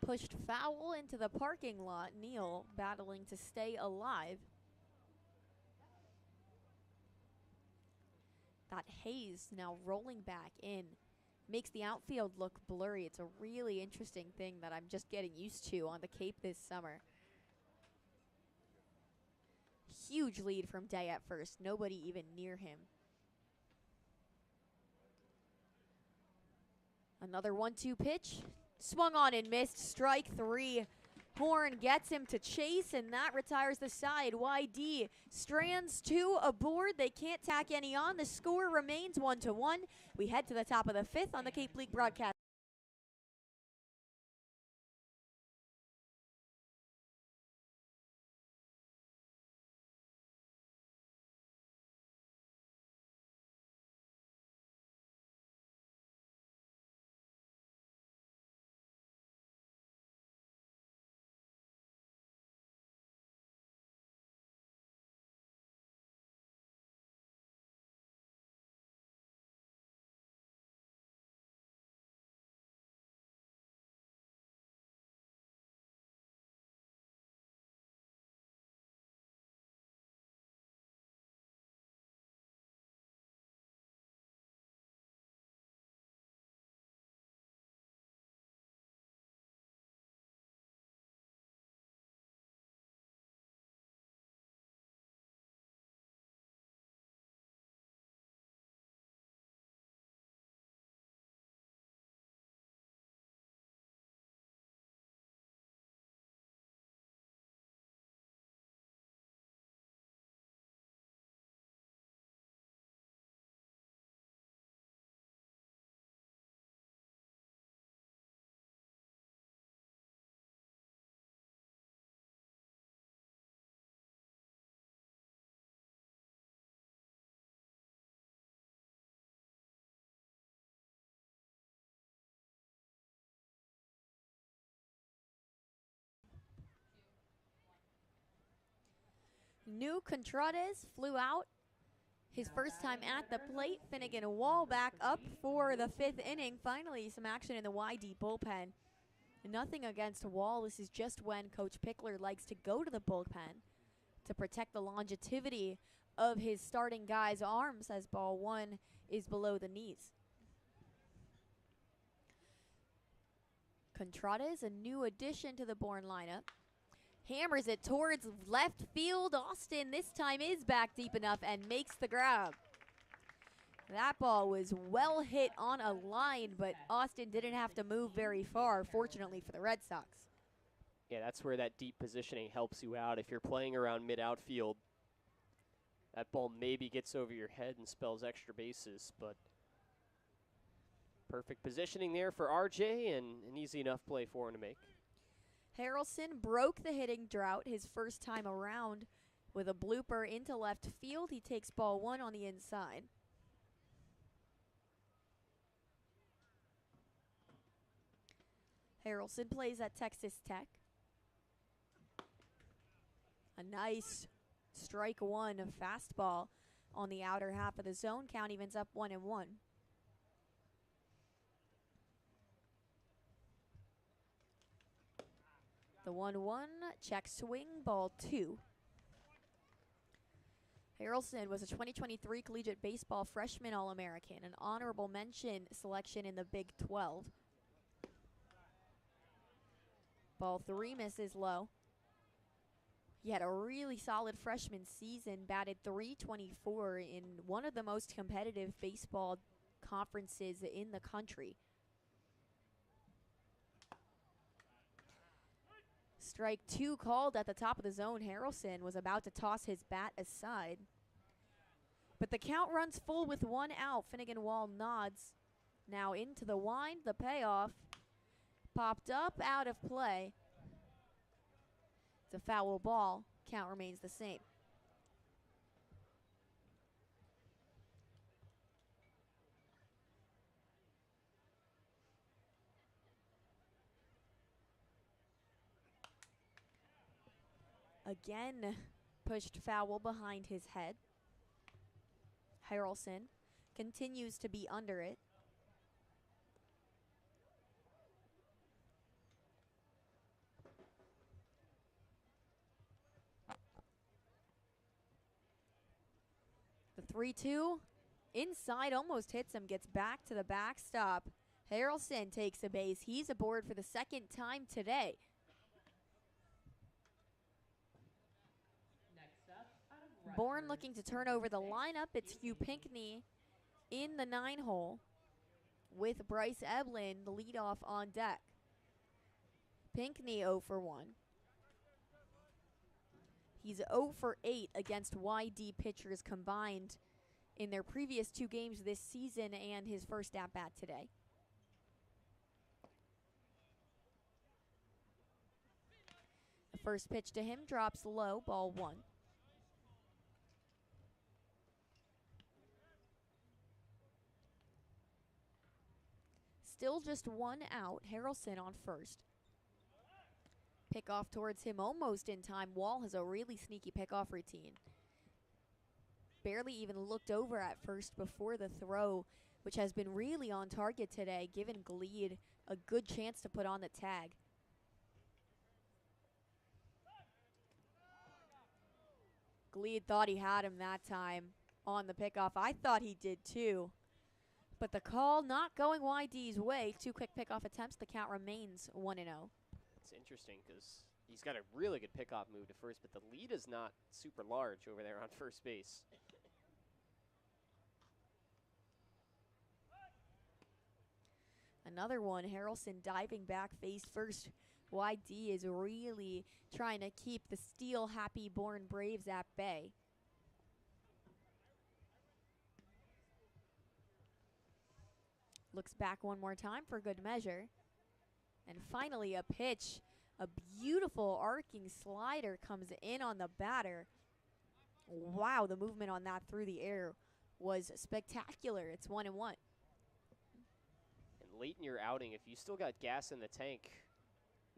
Pushed foul into the parking lot. Neal battling to stay alive. That haze now rolling back in. Makes the outfield look blurry. It's a really interesting thing that I'm just getting used to on the Cape this summer. Huge lead from Day at first. Nobody even near him. Another 1-2 pitch. Swung on and missed. Strike 3. Horn gets him to chase, and that retires the side. YD strands 2 aboard. They can't tack any on. The score remains 1-1. We head to the top of the 5th on the Cape League broadcast. New Contrades flew out his first time at the plate. Finnegan Wall back up for the 5th inning. Finally, some action in the YD bullpen. Nothing against Wall. This is just when Coach Pickler likes to go to the bullpen to protect the longevity of his starting guys' arms as ball 1 is below the knees. Contrades, a new addition to the Bourne lineup. Hammers it towards left field. Austin this time is back deep enough and makes the grab. That ball was well hit on a line, but Austin didn't have to move very far, fortunately for the Red Sox. Yeah, that's where that deep positioning helps you out. If you're playing around mid-outfield, that ball maybe gets over your head and spells extra bases, but perfect positioning there for RJ and an easy enough play for him to make. Harrelson broke the hitting drought his first time around with a blooper into left field. He takes ball 1 on the inside. Harrelson plays at Texas Tech. A nice strike 1 fastball on the outer half of the zone. Count evens up 1-1. The 1-1, check swing, ball 2. Harrelson was a 2023 collegiate baseball freshman All-American, an honorable mention selection in the Big 12. Ball 3 misses low. He had a really solid freshman season, batted .324 in one of the most competitive baseball conferences in the country. Strike 2 called at the top of the zone. Harrelson was about to toss his bat aside. But the count runs full with 1 out. Finnegan Wall nods. Now into the wind, the payoff. Popped up, out of play. It's a foul ball. Count remains the same. Again, pushed foul behind his head. Harrelson continues to be under it. The 3-2 inside almost hits him, gets back to the backstop. Harrelson takes a base. He's aboard for the second time today. Next up, out of Bourne Rutgers, looking to turn over the lineup. It's Hugh Pinckney in the 9-hole with Bryce Eblin, the leadoff on deck. Pinckney 0 for 1. He's 0 for 8 against YD pitchers combined in their previous 2 games this season and his first at-bat today. The first pitch to him drops low, ball 1. Still just 1 out. Harrelson on first. Pickoff towards him almost in time. Wall has a really sneaky pickoff routine. Barely even looked over at first before the throw, which has been really on target today, giving Gleed a good chance to put on the tag. Gleed thought he had him that time on the pickoff. I thought he did too. But the call not going YD's way. 2 quick pickoff attempts. The count remains 1-0. It's interesting because he's got a really good pickoff move to first, but the lead is not super large over there on first base. Another one, Harrelson diving back face first. YD is really trying to keep the steel-happy Bourne Braves at bay. Looks back one more time for good measure. And finally a pitch. A beautiful arcing slider comes in on the batter. Wow, the movement on that through the air was spectacular. It's 1-1. And late in your outing, if you still got gas in the tank,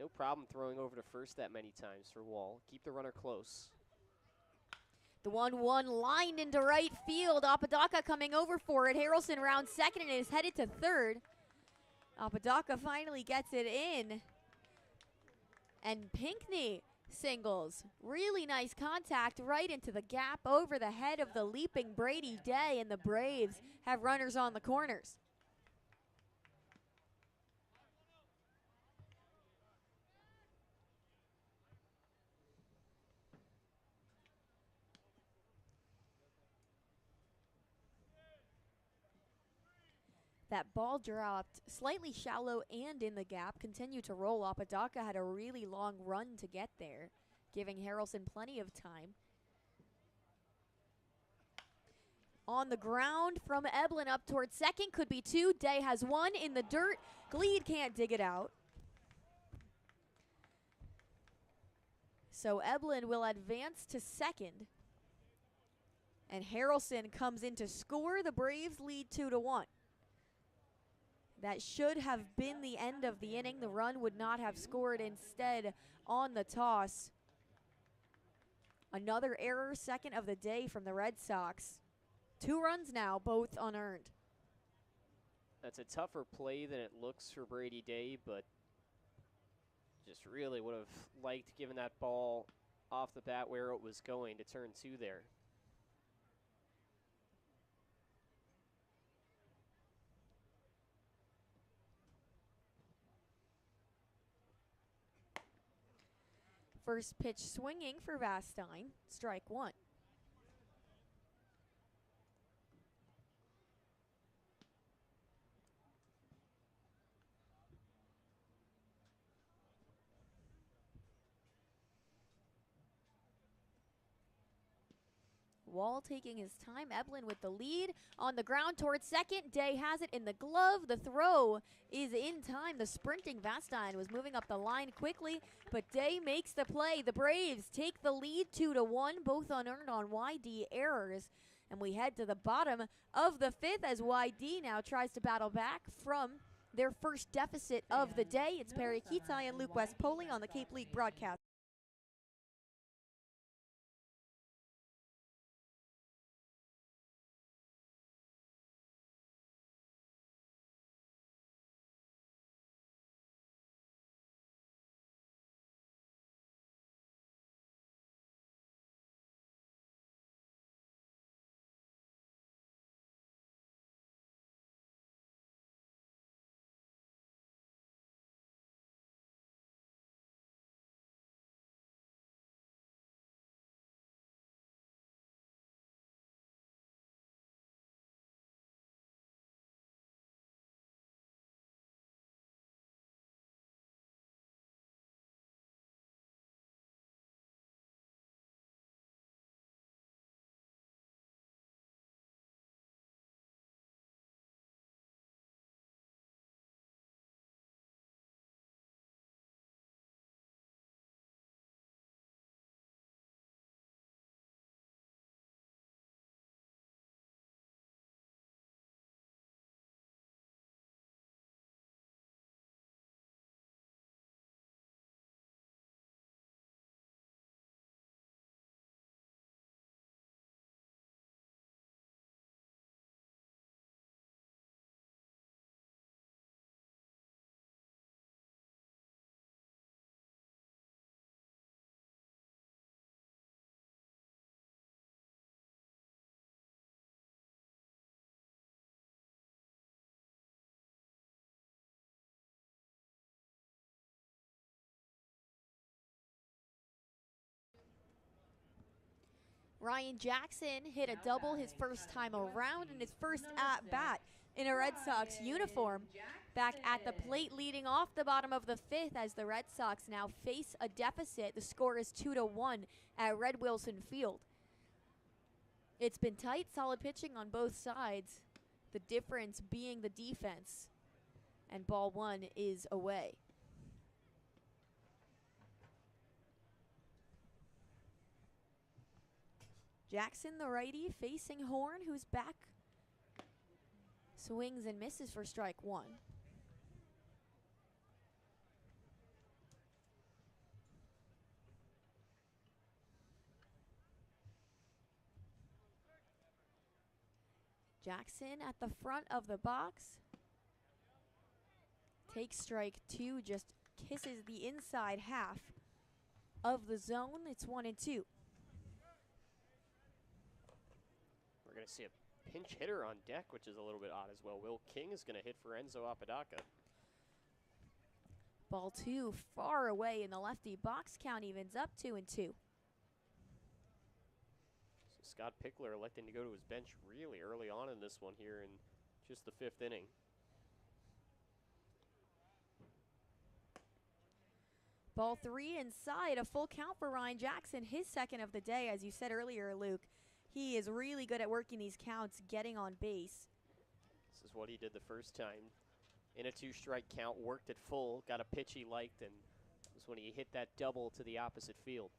no problem throwing over to first that many times for Wall. Keep the runner close. The 1-1 lined into right field. Apodaca coming over for it. Harrelson rounds second and is headed to third. Apodaca finally gets it in. And Pinckney singles. Really nice contact right into the gap over the head of the leaping Brady Day, and the Braves have runners on the corners. That ball dropped slightly shallow and in the gap. Continue to roll. Apodaca had a really long run to get there, giving Harrelson plenty of time. On the ground from Eblin up towards second. Could be 2. Day has 1 in the dirt. Gleed can't dig it out. So Eblin will advance to second. And Harrelson comes in to score. The Braves lead 2-1. That should have been the end of the inning. The run would not have scored. Instead, on the toss, another error, second of the day from the Red Sox. 2 runs now, both unearned. That's a tougher play than it looks for Brady Day, but just really would have liked giving that ball off the bat where it was going to turn 2 there. First pitch swinging for Vastine, strike one. Wall taking his time. Eblin with the lead on the ground towards second. Day has it in the glove. The throw is in time. The sprinting Vastine was moving up the line quickly, but Day makes the play. The Braves take the lead 2-1, both unearned on YD errors. And we head to the bottom of the fifth as YD now tries to battle back from their first deficit of the day. It's Perri, Kitei, and Luke West Poley on the Cape League broadcast. Ryan Jackson hit a double his first time around in his first at-bat in a Red Sox uniform. Back at the plate leading off the bottom of the fifth as the Red Sox now face a deficit. The score is 2-1 at Red Wilson Field. It's been tight, solid pitching on both sides. The difference being the defense. And ball one is away. Jackson, the righty, facing Horn, who's back. Swings and misses for strike one. Jackson at the front of the box. Takes strike two, just kisses the inside half of the zone. It's 1-2. We're going to see a pinch hitter on deck, which is a little bit odd as well. Will King is going to hit for Enzo Apodaca. Ball two far away in the lefty box. Count evens up 2-2. So Scott Pickler electing to go to his bench really early on in this one here in just the fifth inning. Ball three inside, a full count for Ryan Jackson, his second of the day. As you said earlier, Luke, he is really good at working these counts, getting on base. This is what he did the first time. In a two-strike count, worked it full, got a pitch he liked, and that was when he hit that double to the opposite field.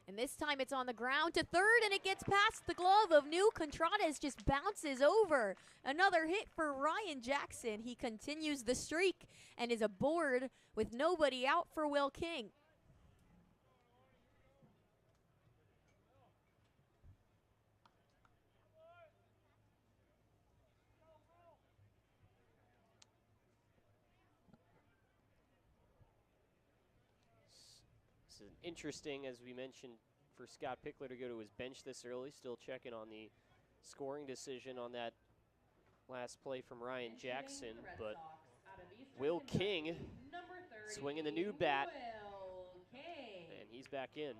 And this time it's on the ground to third, and it gets past the glove of New. Contradas just bounces over. Another hit for Ryan Jackson. He continues the streak and is aboard with nobody out for Will King. This is interesting, as we mentioned, for Scott Pickler to go to his bench this early. Still checking on the scoring decision on that last play from Ryan Jackson. But Will King swinging the new bat. back in.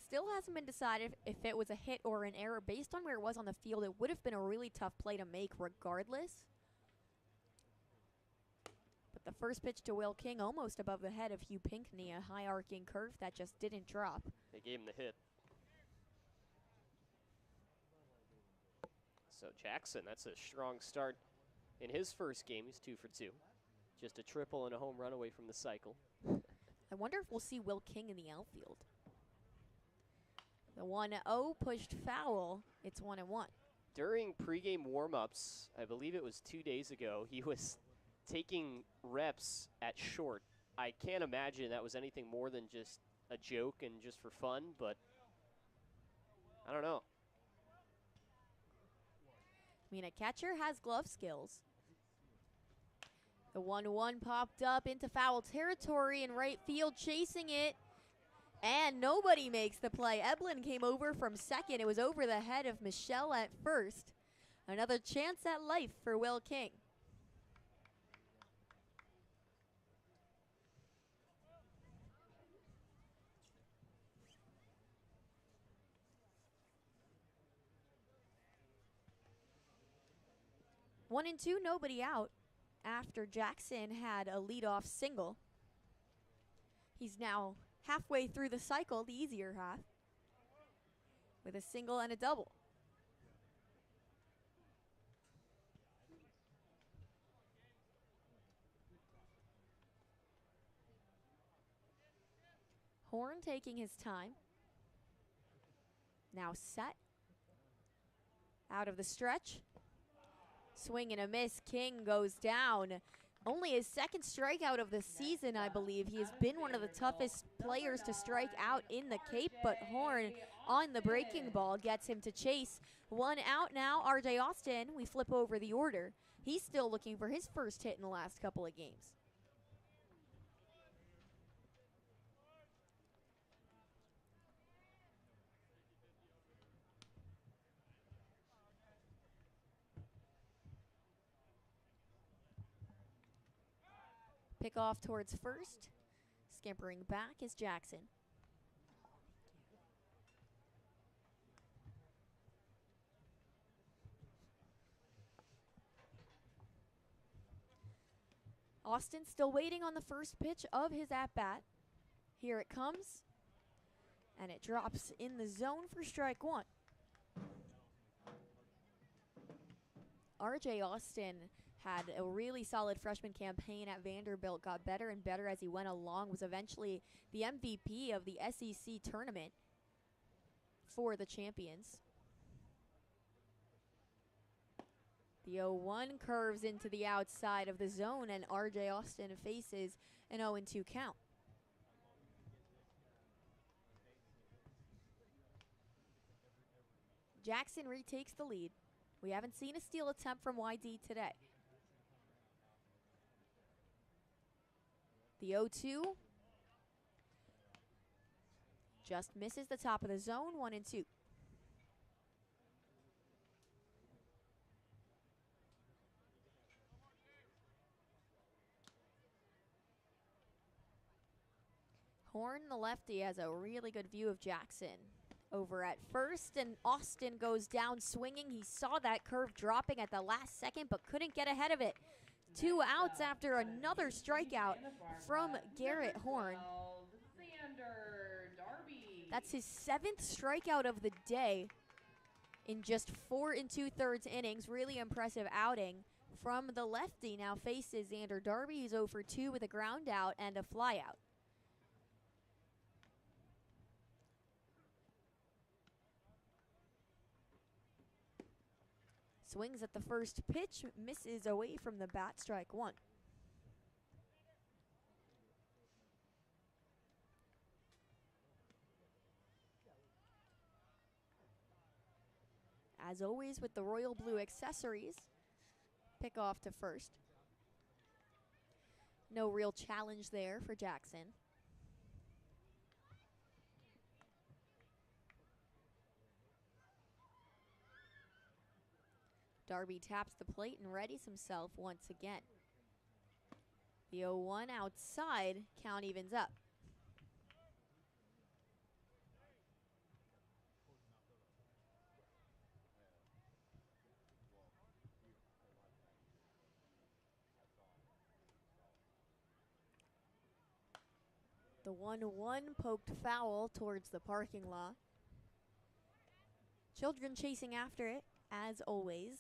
Still hasn't been decided if it was a hit or an error. Based on where it was on the field, it would have been a really tough play to make regardless. But the first pitch to Will King, almost above the head of Hugh Pinckney, a high arcing curve that just didn't drop. They gave him the hit. So Jackson, that's a strong start in his first game. He's 2 for 2. Just a triple and a home run away from the cycle. I wonder if we'll see Will King in the outfield. The 1-0 pushed foul. It's 1-1. During pregame warm-ups, I believe it was 2 days ago, he was taking reps at short. I can't imagine that was anything more than just a joke and just for fun, but I don't know. I mean, a catcher has glove skills. The 1-1 popped up into foul territory in right field, chasing it. And nobody makes the play. Eblin came over from second. It was over the head of Michelle at first. Another chance at life for Will King. One and two, nobody out after Jackson had a leadoff single. He's now halfway through the cycle, the easier half, with a single and a double. Horn taking his time. Now set. Out of the stretch. Swing and a miss. King goes down. Only his second strikeout of the season, I believe. He has been one of the toughest players to strike out in the Cape, but Horn on the breaking ball gets him to chase. One out now, RJ Austin. We flip over the order. He's still looking for his first hit in the last couple of games. Pick off towards first. Scampering back is Jackson. Austin still waiting on the first pitch of his at-bat. Here it comes. And it drops in the zone for strike one. RJ Austin had a really solid freshman campaign at Vanderbilt, got better and better as he went along, was eventually the MVP of the SEC tournament for the champions. The 0-1 curves into the outside of the zone, and RJ Austin faces an 0-2 count. Jackson retakes the lead. We haven't seen a steal attempt from YD today. The 0-2 just misses the top of the zone, 1-2. Horn, the lefty, has a really good view of Jackson over at first, and Austin goes down swinging. He saw that curve dropping at the last second, but couldn't get ahead of it. 2 outs after another strikeout from Garrett Horn. That's his 7th strikeout of the day in just 4 2/3 innings. Really impressive outing from the lefty. Now faces Xander Darby. He's 0 for 2 with a ground out and a flyout. Swings at the first pitch, misses away from the bat, strike one. As always with the royal blue accessories, pick off to first. No real challenge there for Jackson. Darby taps the plate and readies himself once again. The 0-1 outside, count evens up. The 1-1 poked foul towards the parking lot. Children chasing after it, as always.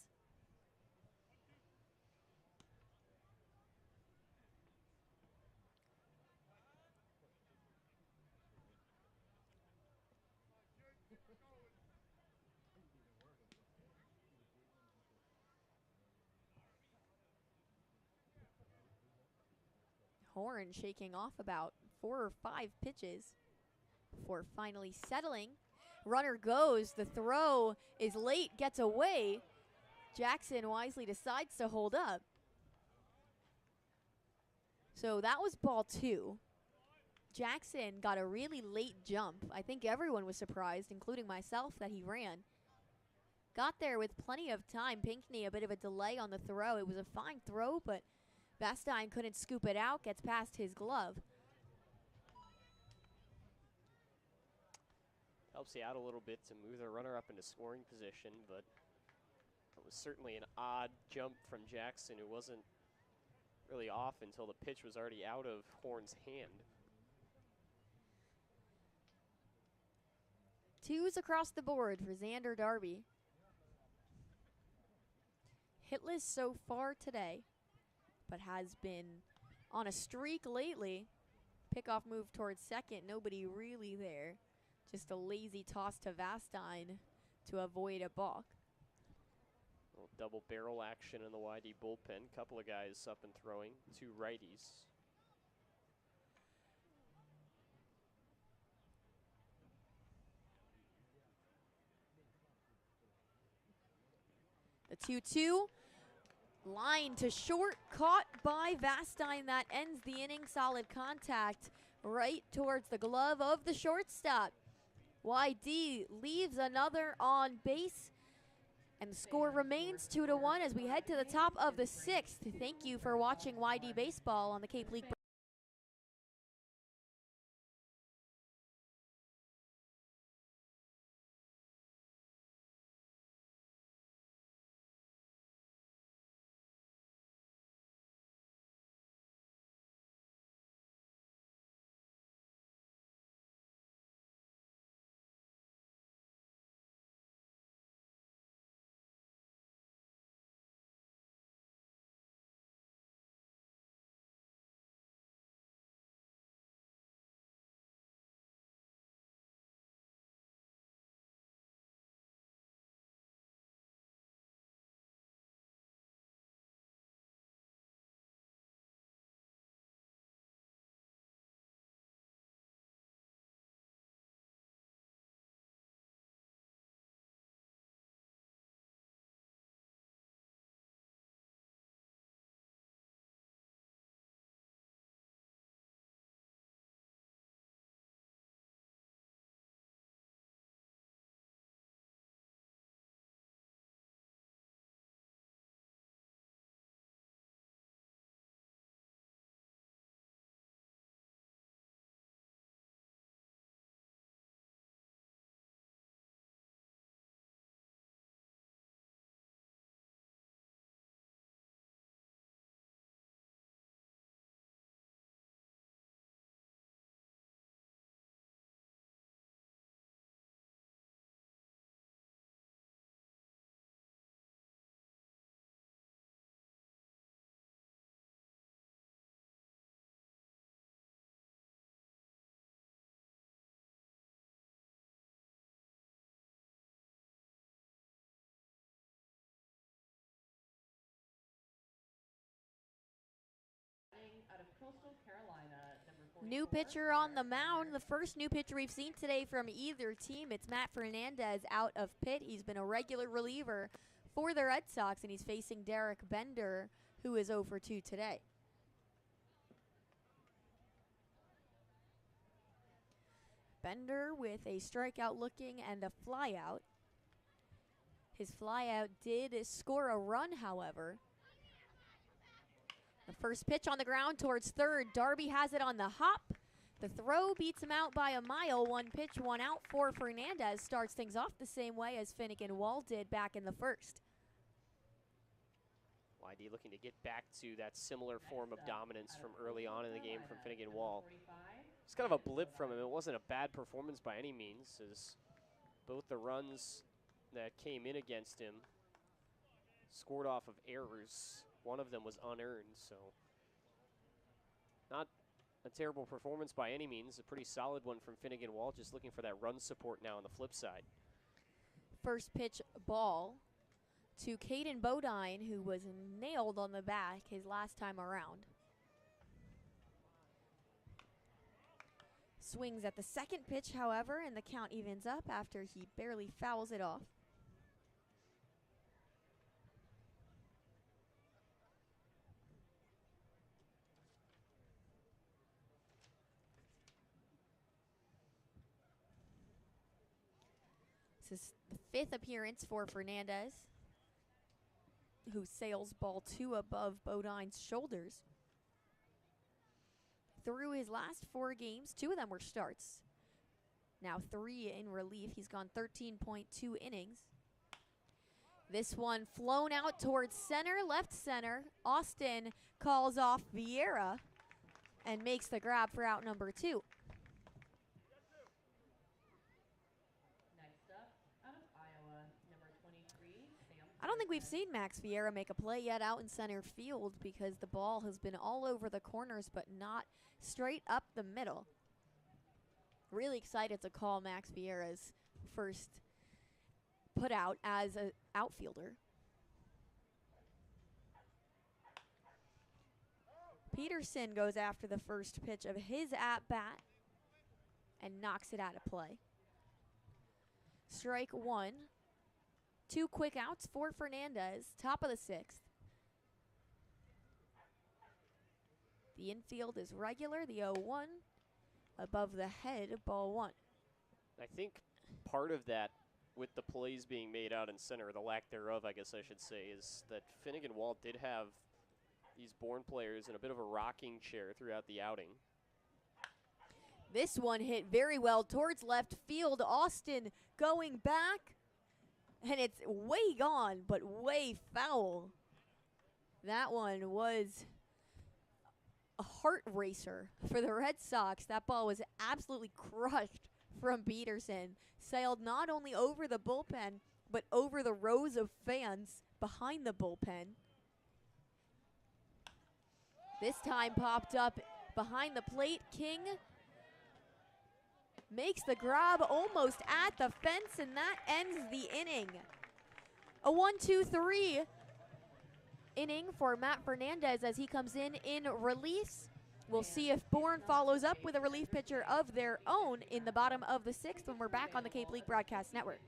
Horn shaking off about 4 or 5 pitches before finally settling. Runner goes, the throw is late, gets away. Jackson wisely decides to hold up. So that was ball 2. Jackson got a really late jump. I think everyone was surprised, including myself, that he ran. Got there with plenty of time. Pinckney, a bit of a delay on the throw. It was a fine throw, but Vastine couldn't scoop it out, gets past his glove. Helps you out a little bit to move the runner up into scoring position, but it was certainly an odd jump from Jackson, who wasn't really off until the pitch was already out of Horn's hand. 2s across the board for Xander Darby. Hitless so far today, but has been on a streak lately. Pickoff move towards second, nobody really there. Just a lazy toss to Vastine to avoid a balk. Little double barrel action in the YD bullpen. Couple of guys up and throwing, 2 righties. The 2-2. Line to short, caught by Vastine. That ends the inning. Solid contact right towards the glove of the shortstop. YD leaves another on base, and the score remains 2-1 as we head to the top of the 6th. Thank you for watching YD Baseball on the Cape League. Out of Coastal Carolina, number 44. New pitcher on the mound. The first new pitcher we've seen today from either team. It's Matt Fernandez out of Pitt. He's been a regular reliever for the Red Sox, and he's facing Derek Bender, who is 0 for 2 today. Bender with a strikeout looking and a flyout. His flyout did score a run, however. The first pitch on the ground towards third. Darby has it on the hop. The throw beats him out by a mile. 1 pitch, 1 out for Fernandez. Starts things off the same way as Finnegan Wall did back in the first. YD looking to get back to that similar form of dominance from early on in the game from Finnegan Wall. It's kind of a blip from him. It wasn't a bad performance by any means, as both the runs that came in against him scored off of errors. One of them was unearned, so not a terrible performance by any means. A pretty solid one from Finnegan Wall, just looking for that run support now on the flip side. First pitch ball to Caden Bodine, who was nailed on the back his last time around. Swings at the second pitch, however, and the count evens up after he barely fouls it off. This is the fifth appearance for Fernandez, who sails ball 2 above Bodine's shoulders. Through his last 4 games, 2 of them were starts. Now 3 in relief. He's gone 13.2 innings. This one flown out towards center, left center. Austin calls off Vieira and makes the grab for out number 2. Next up, out of Iowa, number 23, Sam. I don't think we've seen Max Vieira make a play yet out in center field because the ball has been all over the corners but not straight up the middle. Really excited to call Max Vieira's first put out as an outfielder. Peterson goes after the first pitch of his at-bat and knocks it out of play. Strike 1. 2 quick outs for Fernandez, top of the 6th. The infield is regular, the 0-1. Above the head, ball 1. I think part of that, with the plays being made out in center, or the lack thereof, I guess I should say, is that Finnegan Wall did have these Bourne players in a bit of a rocking chair throughout the outing. This one hit very well towards left field. Austin going back, and it's way gone, but way foul. That one was a heart racer for the Red Sox. That ball was absolutely crushed from Peterson. Sailed not only over the bullpen, but over the rows of fans behind the bullpen. This time popped up behind the plate. King makes the grab almost at the fence, and that ends the inning. A 1-2-3 inning for Matt Fernandez as he comes in release. We'll see if Bourne follows up with a relief pitcher of their own in the bottom of the 6th when we're back on the Cape League Broadcast Network.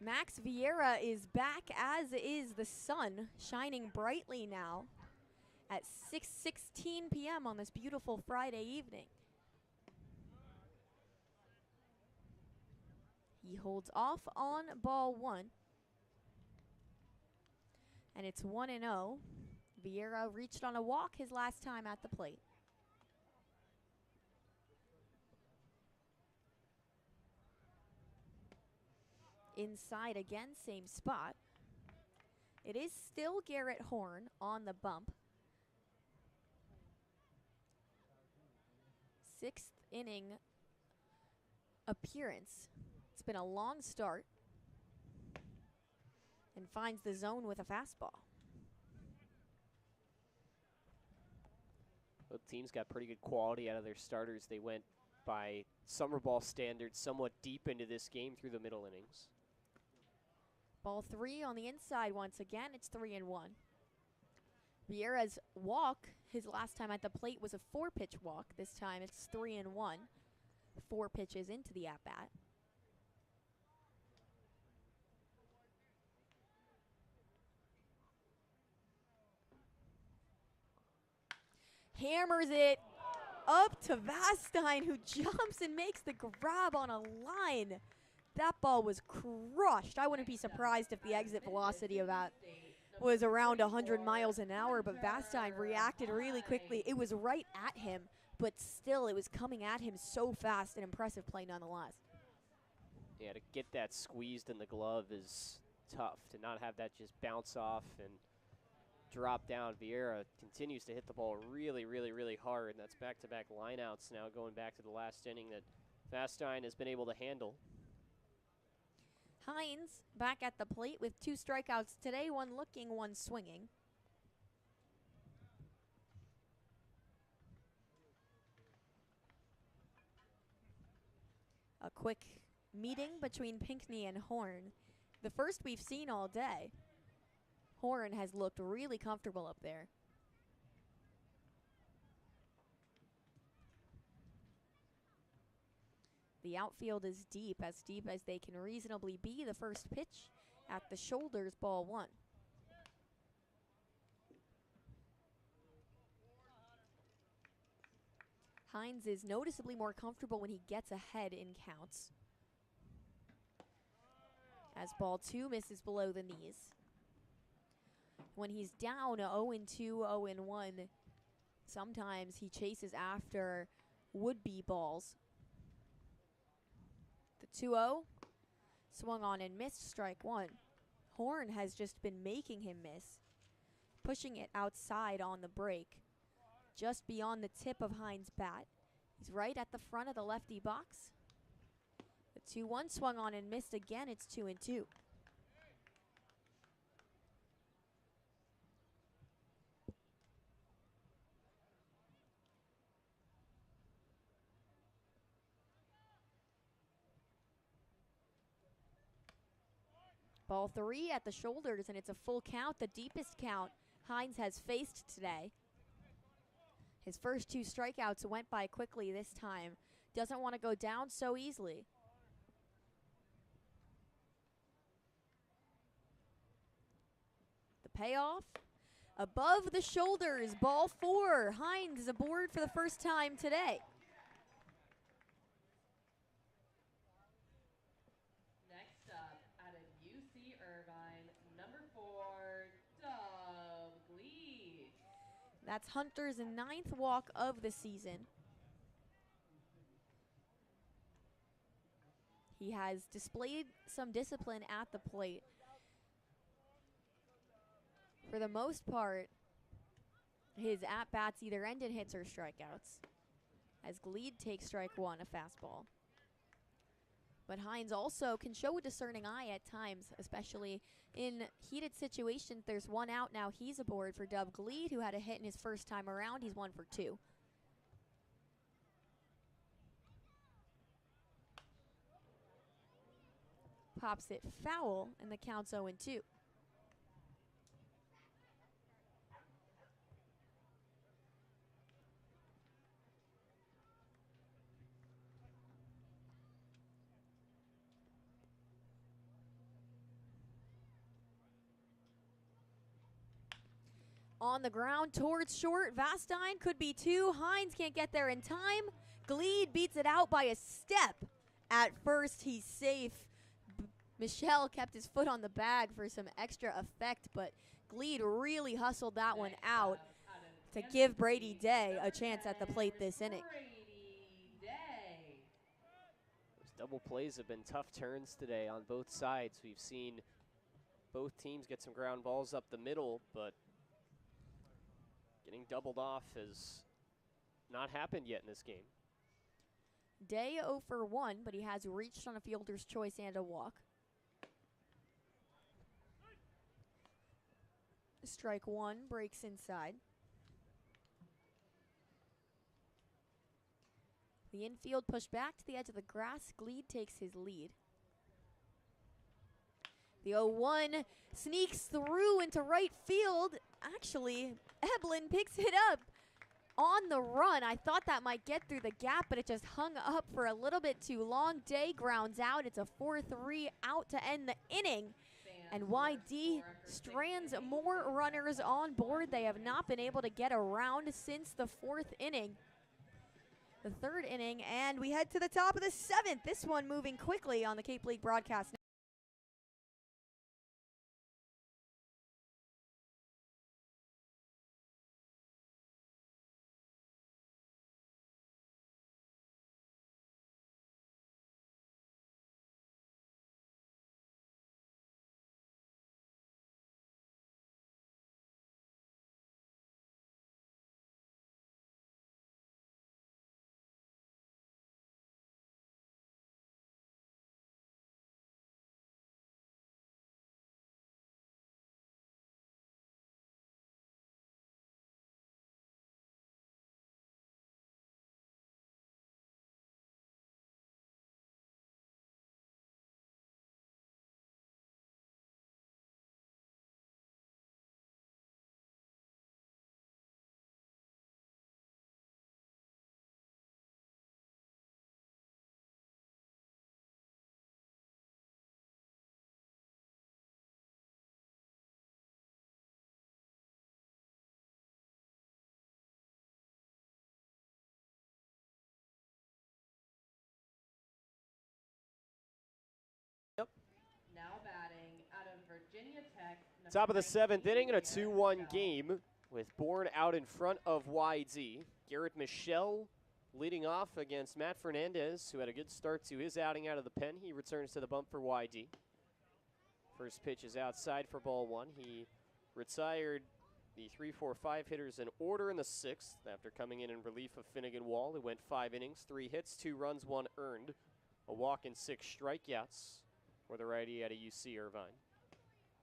Max Vieira is back, as is the sun, shining brightly now at 6:16 p.m. on this beautiful Friday evening. He holds off on ball 1. And it's 1-0. Vieira reached on a walk his last time at the plate. Inside again, same spot. It is still Garrett Horn on the bump. 6th inning appearance. It's been a long start. And finds the zone with a fastball. Both teams got pretty good quality out of their starters. They went by summer ball standards somewhat deep into this game through the middle innings. Ball 3 on the inside once again. It's 3-1. Vieira's walk, his last time at the plate, was a 4-pitch walk. This time it's 3-1. 4 pitches into the at-bat. Hammers it up to Vastine, who jumps and makes the grab on a line. That ball was crushed. I wouldn't be surprised if the exit velocity of that was around 100 miles an hour, but Vastine reacted really quickly. It was right at him, but still it was coming at him so fast. An impressive play nonetheless. Yeah, to get that squeezed in the glove is tough. To not have that just bounce off and drop down. Vieira continues to hit the ball really, really, really hard, and that's back-to-back lineouts now going back to the last inning that Vastine has been able to handle. Hines back at the plate with 2 strikeouts today, 1 looking, 1 swinging. A quick meeting between Pinckney and Horn. The first we've seen all day. Horn has looked really comfortable up there. The outfield is deep as they can reasonably be. The first pitch at the shoulders, ball 1. Hines is noticeably more comfortable when he gets ahead in counts. As ball 2 misses below the knees. When he's down 0-2, 0-1, sometimes he chases after would-be balls. The 2-0, swung on and missed, strike 1. Horn has just been making him miss, pushing it outside on the break, just beyond the tip of Hines' bat. He's right at the front of the lefty box. The 2-1 swung on and missed again. It's 2-2. Ball 3 at the shoulders, and it's a full count, the deepest count Hines has faced today. His first 2 strikeouts went by quickly this time. Doesn't want to go down so easily. The payoff, above the shoulders, ball 4. Hines is aboard for the first time today. Next up, out of UC Irvine, number 4, Doug Lee. That's Hunter's 9th walk of the season. He has displayed some discipline at the plate. For the most part, his at-bats either end in hits or strikeouts, as Gleed takes strike 1, a fastball. But Hines also can show a discerning eye at times, especially in heated situations. There's 1 out now. He's aboard for Dub Gleed, who had a hit in his first time around. He's 1 for 2. Pops it foul, and the count's 0-2. On the ground towards short. Vastine could be two. Hines can't get there in time. Gleed beats it out by a step. At first, he's safe. Michelle kept his foot on the bag for some extra effect, but Gleed really hustled that one out to give Brady Day a chance at the plate this inning. Those double plays have been tough turns today on both sides. We've seen both teams get some ground balls up the middle, but getting doubled off has not happened yet in this game. Day 0 for 1, but he has reached on a fielder's choice and a walk. Strike one, breaks inside. The infield pushed back to the edge of the grass. Gleed takes his lead. The 0-1 sneaks through into right field. Actually, Eblin picks it up on the run. I thought that might get through the gap, but it just hung up for a little bit too long. Day grounds out. It's a 4-3 out to end the inning. And YD strands more runners on board. They have not been able to get around since the fourth inning. The third inning, and we head to the top of the seventh. This one moving quickly on the Cape League broadcast. Yep. Now batting out of Virginia Tech. Top of the seventh inning in a 2-1 game with Bourne out in front of YD. Garrett Michelle leading off against Matt Fernandez, who had a good start to his outing out of the pen. He returns to the bump for YD. First pitch is outside for ball one. He retired the 3-4-5 hitters in order in the sixth after coming in relief of Finnegan Wall, who went 5 innings, 3 hits, 2 runs, 1 earned, a walk and 6 strikeouts for the righty out of UC Irvine.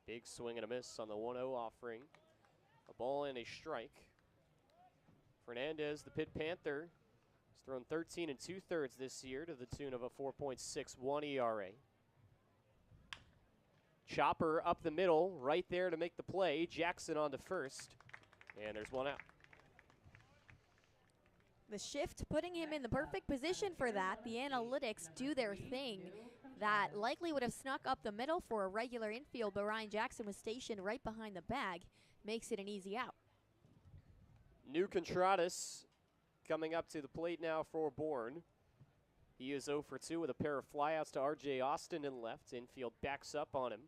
Big swing and a miss on the 1-0 offering. A ball and a strike. Fernandez, the Pitt Panther, has thrown 13 2/3 this year to the tune of a 4.61 ERA. Chopper up the middle, right there to make the play. Jackson on to first, and there's one out. The shift putting him in the perfect position for that. The analytics do their thing. That likely would have snuck up the middle for a regular infield, but Ryan Jackson was stationed right behind the bag. Makes it an easy out. New Contratus coming up to the plate now for Bourne. He is 0 for 2 with a pair of flyouts to R.J. Austin in left. Infield backs up on him.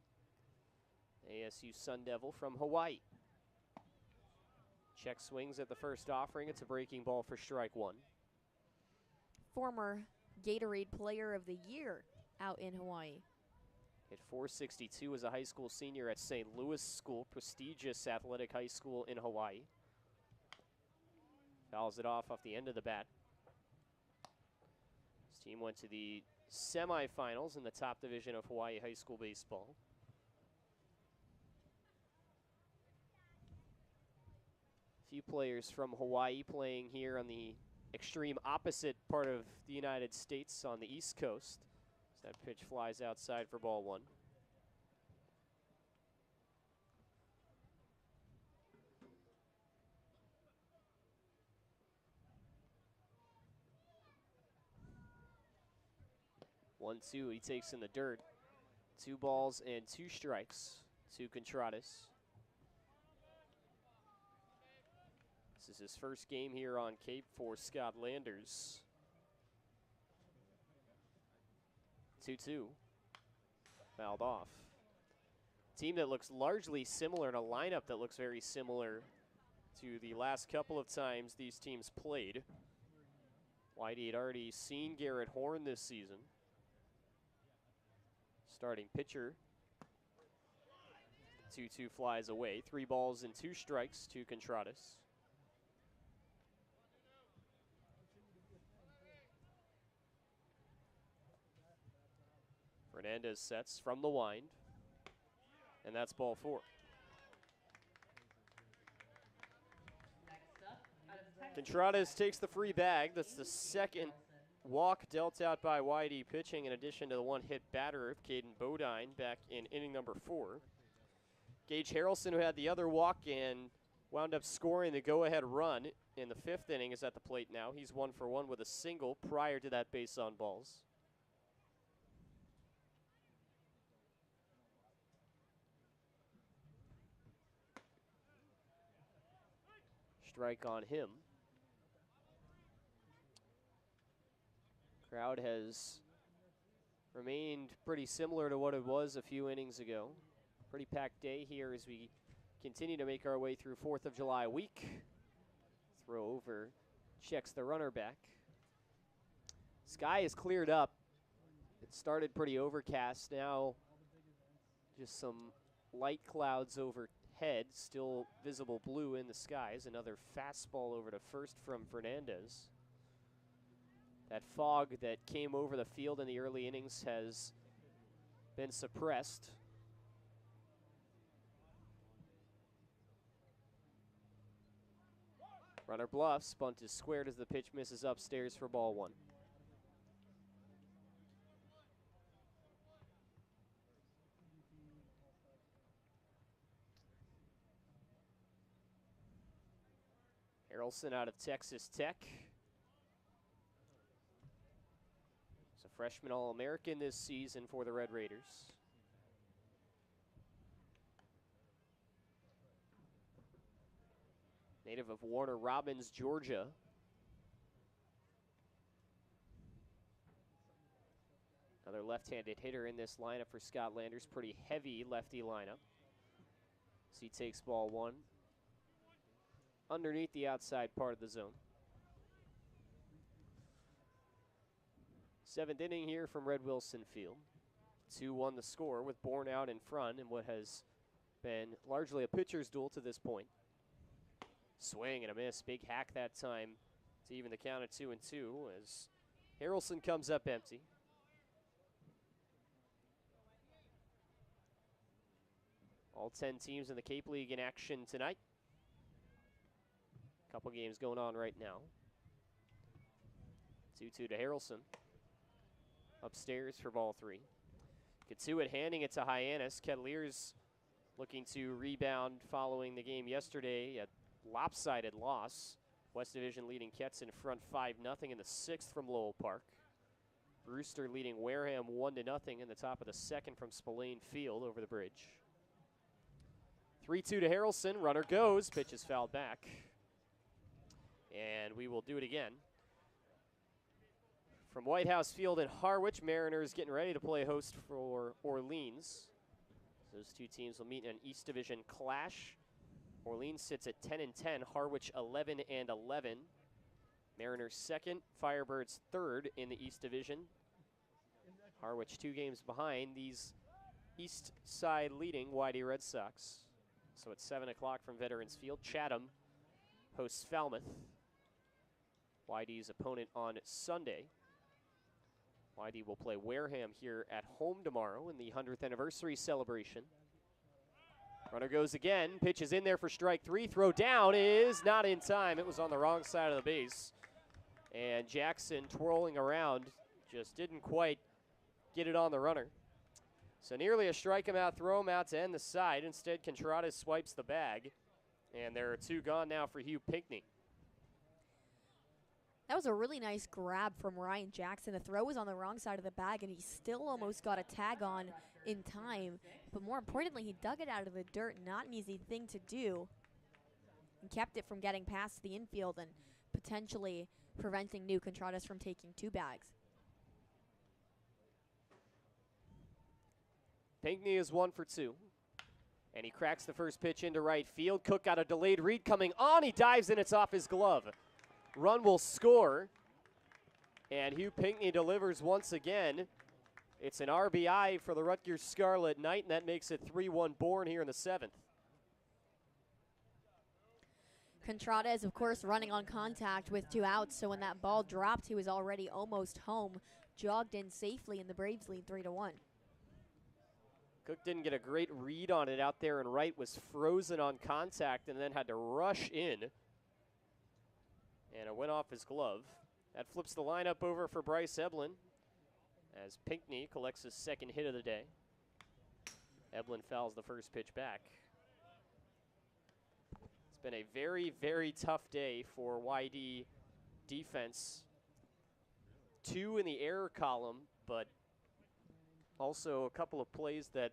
ASU Sun Devil from Hawaii. Check swings at the first offering. It's a breaking ball for strike one. Former Gatorade Player of the Year out in Hawaii. Hit .462 as a high school senior at St. Louis School, prestigious athletic high school in Hawaii. Fouls it off the end of the bat. His team went to the semifinals in the top division of Hawaii high school baseball. Few players from Hawaii playing here on the extreme opposite part of the United States on the East Coast. As that pitch flies outside for ball one. One, two, he takes in the dirt. 2 balls and 2 strikes to Contratus. This is his first game here on Cape for Scott Landers. 2-2. Fouled off. Team that looks largely similar in a lineup that looks very similar to the last couple of times these teams played. Whitey had already seen Garrett Horn this season. Starting pitcher. 2-2 flies away. 3 balls and 2 strikes to Contradas. Fernandez sets from the wind. And that's ball 4. Contradas takes the free bag. That's the second walk dealt out by Whitey pitching, in addition to the one hit batter of Caden Bodine back in inning number 4. Gage Harrelson, who had the other walk and wound up scoring the go-ahead run in the 5th inning, is at the plate now. He's 1 for 1 with a single prior to that base on balls. Strike on him. Crowd has remained pretty similar to what it was a few innings ago. Pretty packed day here as we continue to make our way through 4th of July week. Throw over, checks the runner back. Sky is cleared up. It started pretty overcast. Now just some light clouds overhead, still visible blue in the skies. Another fastball over to first from Fernandez. That fog that came over the field in the early innings has been suppressed. Runner bluffs, bunt is squared as the pitch misses upstairs for ball 1. Harrelson out of Texas Tech. He's a freshman All-American this season for the Red Raiders. Native of Warner Robins, Georgia. Another left-handed hitter in this lineup for Scott Landers. Pretty heavy lefty lineup. So he takes ball 1 underneath the outside part of the zone. 7th inning here from Red Wilson Field. 2-1 the score with Bourne out in front in what has been largely a pitcher's duel to this point. Swing and a miss. Big hack that time to even the count at 2-2 as Harrelson comes up empty. All 10 teams in the Cape League in action tonight. Couple games going on right now. 2-2 to Harrelson. Upstairs for ball 3. Kitei handing it to Hyannis. Kettleers looking to rebound following the game yesterday at lopsided loss. West Division leading Ketts in front 5-0 in the 6th from Lowell Park. Brewster leading Wareham 1-0 in the top of the 2nd from Spillane Field over the bridge. 3-2 to Harrelson. Runner goes. Pitch is fouled back. And we will do it again. From White House Field in Harwich, Mariners getting ready to play host for Orleans. Those two teams will meet in an East Division clash. Orleans sits at 10-10, Harwich 11-11. Mariners 2nd, Firebirds 3rd in the East Division. Harwich 2 games behind these East side leading Whitey Red Sox. So it's 7 o'clock from Veterans Field. Chatham hosts Falmouth. Whitey's opponent on Sunday. Whitey will play Wareham here at home tomorrow in the 100th anniversary celebration. Runner goes again. Pitch is in there for strike 3. Throw down is not in time. It was on the wrong side of the base. And Jackson twirling around just didn't quite get it on the runner. So nearly a strike him out, throw him out to end the side. Instead, Contradas swipes the bag. And there are 2 gone now for Hugh Pinckney. That was a really nice grab from Ryan Jackson. The throw was on the wrong side of the bag, and he still almost got a tag on in time. But more importantly, he dug it out of the dirt. Not an easy thing to do. and kept it from getting past the infield and potentially preventing New Contradas from taking 2 bags. Pinckney is 1 for 2. And he cracks the first pitch into right field. Cook got a delayed read coming on. He dives and it's off his glove. Run will score. And Hugh Pinckney delivers once again. It's an RBI for the Rutgers Scarlet Knight, and that makes it 3-1 Bourne here in the 7th. Contrada is, of course, running on contact with 2 outs, so when that ball dropped, he was already almost home, jogged in safely, and the Braves lead 3-1. Cook didn't get a great read on it out there, and right was frozen on contact and then had to rush in. And it went off his glove. That flips the lineup over for Bryce Eblin as Pinckney collects his 2nd hit of the day. Eblin fouls the first pitch back. It's been a very, very tough day for YD defense. 2 in the error column, but also a couple of plays that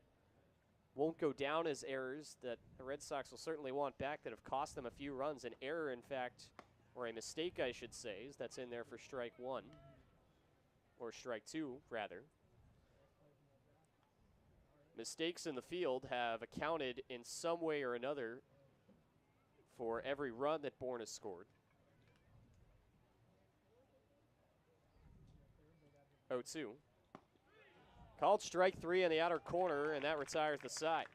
won't go down as errors that the Red Sox will certainly want back that have cost them a few runs. An error, in fact, or a mistake, I should say, is that's in there for strike 1, or strike 2, rather. Mistakes in the field have accounted in some way or another for every run that Bourne has scored. 0-2. Called strike 3 in the outer corner, and that retires the side.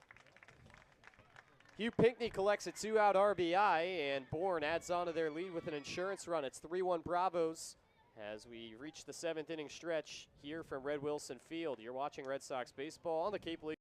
Hugh Pinckney collects a 2-out RBI, and Bourne adds on to their lead with an insurance run. It's 3-1 Bravos as we reach the 7th inning stretch here from Red Wilson Field. You're watching Red Sox baseball on the Cape League.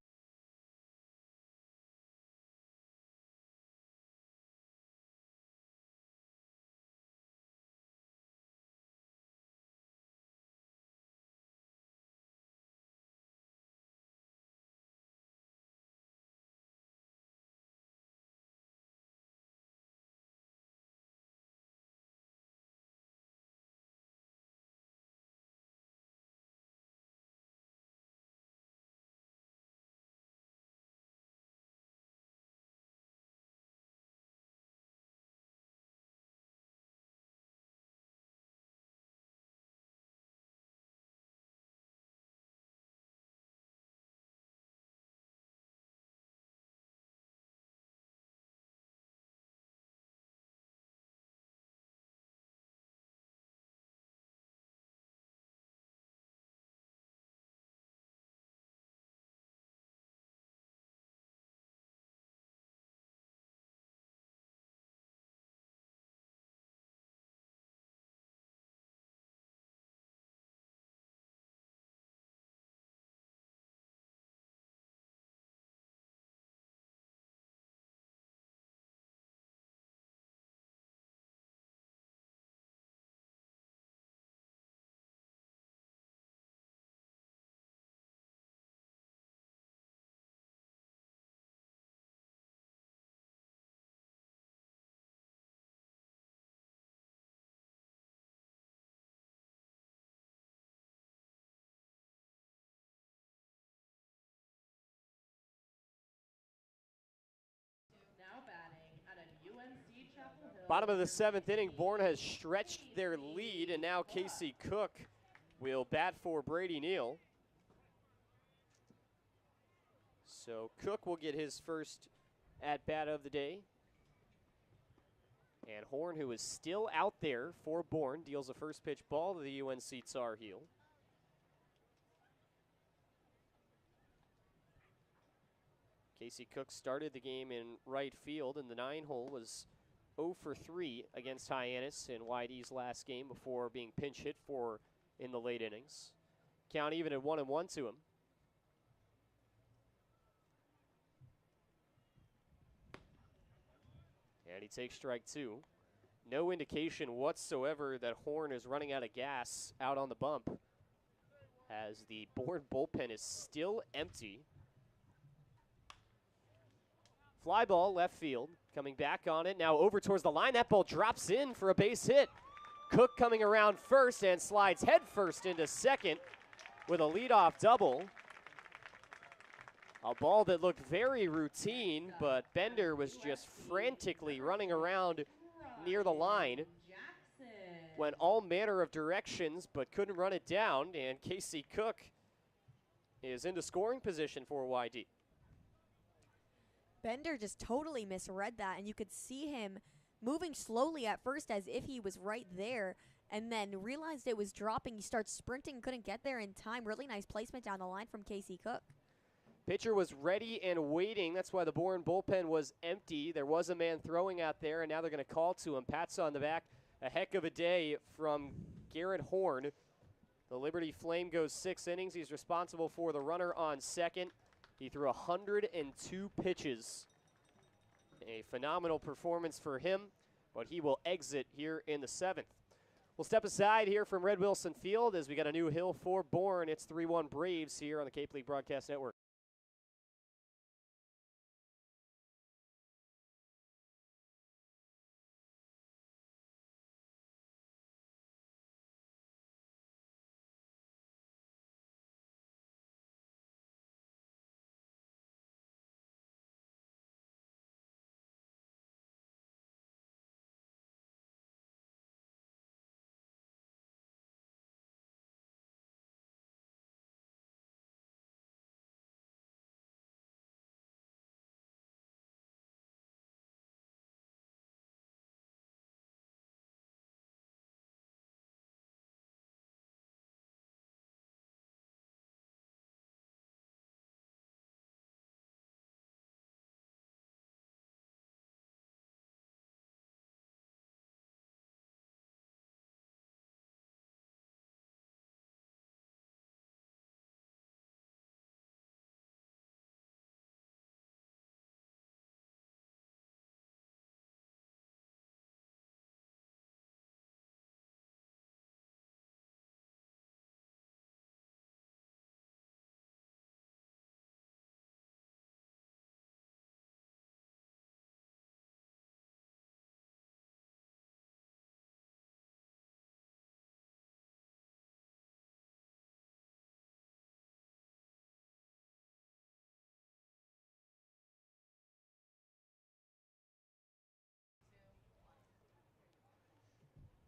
Now batting out of UNC Chapel Hill. Bottom of the 7th inning, Bourne has stretched their lead, and now Casey Cook will bat for Brady Neal. So Cook will get his first at-bat of the day. And Horn, who is still out there for Bourne, deals a first pitch ball to the UNC Tar Heel. Casey Cook started the game in right field, and the 9-hole was 0 for 3 against Hyannis in YD's last game before being pinch hit for in the late innings. Count even at 1-1 to him. And he takes strike 2. No indication whatsoever that Horn is running out of gas out on the bump, as the Bourne bullpen is still empty. Fly ball left field, coming back on it, now over towards the line. That ball drops in for a base hit. Cook coming around first and slides head first into second with a leadoff double. A ball that looked very routine, but Bender was just frantically running around near the line. Went all manner of directions, but couldn't run it down, and Casey Cook is into scoring position for YD. Bender just totally misread that, and you could see him moving slowly at first as if he was right there, and then realized it was dropping. He starts sprinting, couldn't get there in time. Really nice placement down the line from Casey Cook. Pitcher was ready and waiting. That's why the Bourne bullpen was empty. There was a man throwing out there, and now they're going to call to him. Pats on the back. A heck of a day from Garrett Horn. The Liberty Flame goes 6 innings. He's responsible for the runner on second. He threw 102 pitches. A phenomenal performance for him, but he will exit here in the 7th. We'll step aside here from Red Wilson Field as we got a new hill for Bourne. It's 3-1 Braves here on the Cape League Broadcast Network.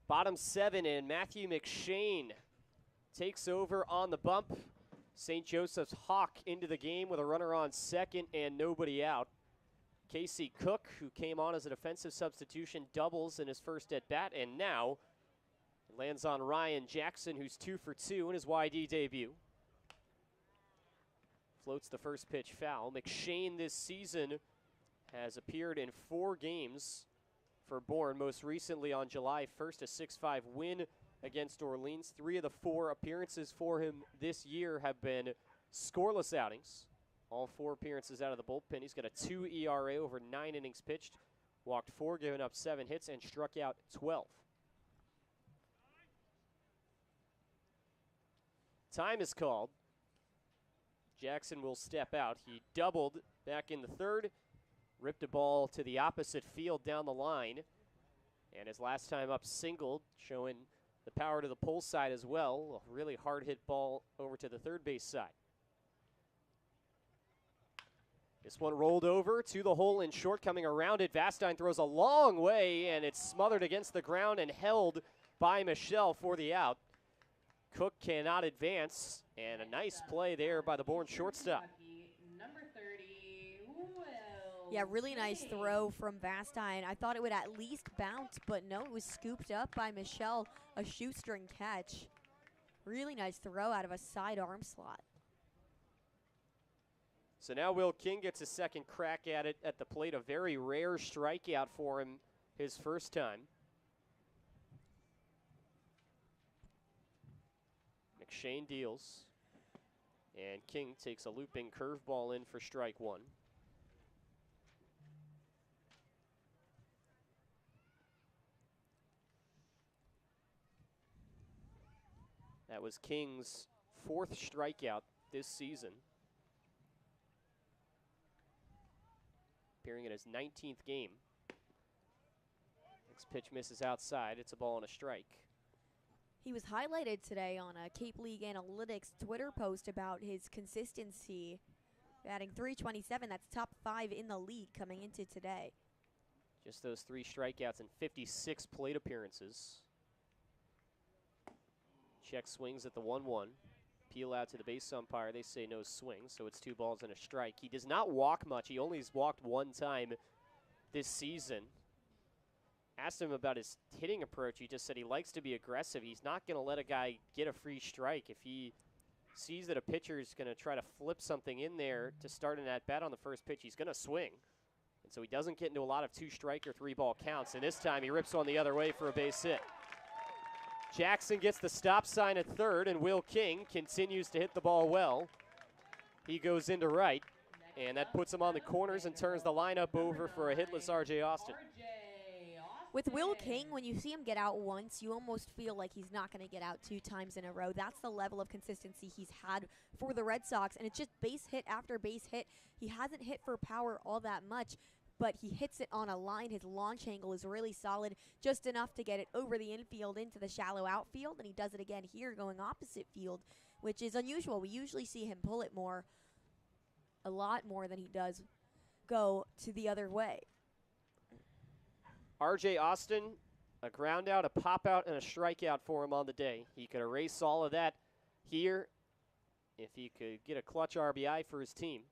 Bottom 7, and Matthew McShane takes over on the bump. St. Joseph's Hawk into the game with a runner on second and nobody out. Casey Cook, who came on as a defensive substitution, doubles in his first at-bat, and now lands on Ryan Jackson, who's 2 for 2 in his YD debut. Floats the first pitch foul. McShane this season has appeared in 4 games for Bourne, most recently on July 1st, a 6-5 win against Orleans. 3 of the 4 appearances for him this year have been scoreless outings. All 4 appearances out of the bullpen. He's got a 2 ERA over 9 innings pitched, walked 4, given up 7 hits, and struck out 12. Time is called. Jackson will step out. He doubled back in the 3rd. Ripped a ball to the opposite field down the line. And his last time up singled, showing the power to the pull side as well. A really hard hit ball over to the third base side. This one rolled over to the hole in short, coming around it. Vastine throws a long way, and it's smothered against the ground and held by Michelle for the out. Cook cannot advance, and a nice play there by the Bourne shortstop. Yeah, really nice throw from Vastine. I thought it would at least bounce, but no, it was scooped up by Michelle, a shoestring catch. Really nice throw out of a side arm slot. So now Will King gets a second crack at it at the plate. A very rare strikeout for him his first time. McShane deals. And King takes a looping curveball in for strike 1. That was King's 4th strikeout this season. Appearing in his 19th game. Next pitch misses outside. It's a ball and a strike. He was highlighted today on a Cape League Analytics Twitter post about his consistency. batting .327. That's top 5 in the league coming into today. Just those 3 strikeouts and 56 plate appearances. Check swings at the 1-1. Peel out to the base umpire. They say no swing, so it's 2 balls and a strike. He does not walk much. He only has walked 1 time this season. Asked him about his hitting approach. He just said he likes to be aggressive. He's not going to let a guy get a free strike. If he sees that a pitcher is going to try to flip something in there to start an at-bat on the first pitch, he's going to swing. And so he doesn't get into a lot of 2-strike or 3-ball counts. And this time he rips one the other way for a base hit. Jackson gets the stop sign at third, and Will King continues to hit the ball well. He goes into right, and that puts him on the corners and turns the lineup over for a hitless R.J. Austin. With Will King, when you see him get out once, you almost feel like he's not going to get out 2 times in a row. That's the level of consistency he's had for the Red Sox, and it's just base hit after base hit. He hasn't hit for power all that much, but he hits it on a line. His launch angle is really solid, just enough to get it over the infield into the shallow outfield, and he does it again here going opposite field, which is unusual. We usually see him pull it more, a lot more than he does go to the other way. R.J. Austin, a ground out, a pop out, and a strikeout for him on the day. He could erase all of that here if he could get a clutch RBI for his team.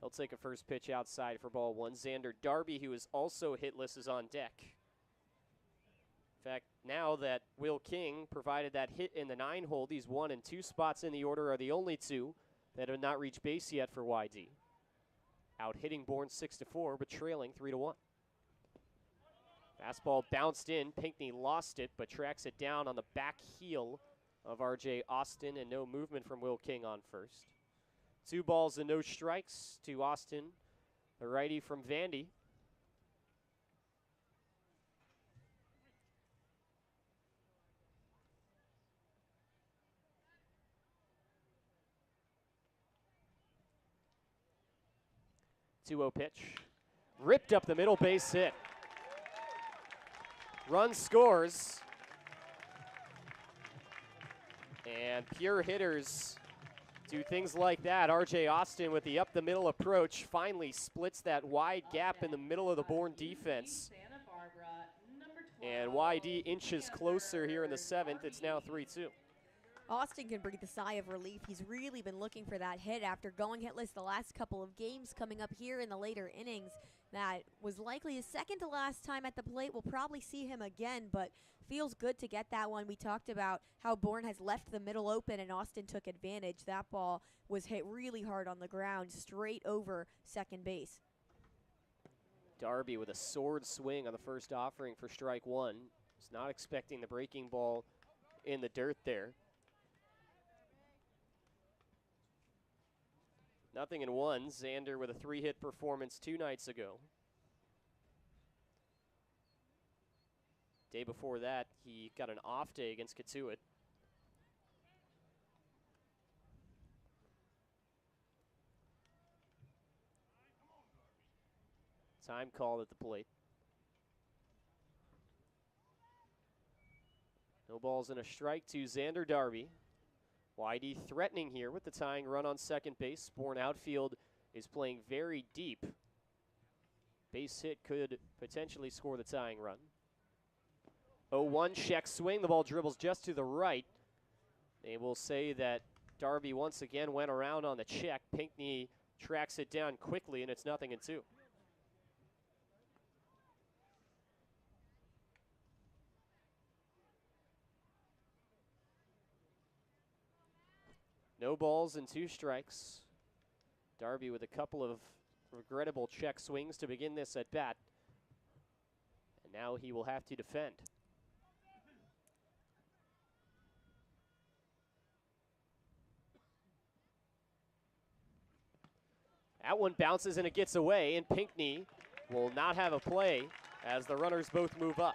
He'll take a first pitch outside for ball 1. Xander Darby, who is also hitless, is on deck. In fact, now that Will King provided that hit in the 9-hole, these 1 and 2 spots in the order are the only 2 that have not reached base yet for YD. Out hitting Bourne 6-4, but trailing 3-1. Fastball bounced in. Pinckney lost it, but tracks it down on the back heel of R.J. Austin, and no movement from Will King on first. 2 balls and no strikes to Austin, the righty from Vandy. Two-0 pitch. Ripped up the middle, base hit. Run scores. And pure hitters do things like that. R.J. Austin with the up-the-middle approach finally splits that wide gap in the middle of the Bourne defense. And YD inches closer here in the 7th. It's now 3-2. Austin can breathe a sigh of relief. He's really been looking for that hit after going hitless the last couple of games coming up here in the later innings. That was likely his second to last time at the plate. We'll probably see him again, but feels good to get that one. We talked about how Bourne has left the middle open and Austin took advantage. That ball was hit really hard on the ground, straight over second base. Darby with a sword swing on the first offering for strike 1. Was not expecting the breaking ball in the dirt there. 0-1. Xander with a 3-hit performance 2 nights ago. Day before that, he got an off day against Kitei. Time called at the plate. No balls and a strike to Xander Darby. YD threatening here with the tying run on second base. Bourne outfield is playing very deep. Base hit could potentially score the tying run. 0-1 check swing. The ball dribbles just to the right. They will say that Darby once again went around on the check. Pinckney tracks it down quickly, and it's 0-2. No balls and 2 strikes. Darby with a couple of regrettable check swings to begin this at bat. And now he will have to defend. That one bounces and it gets away, and Pinckney will not have a play as the runners both move up.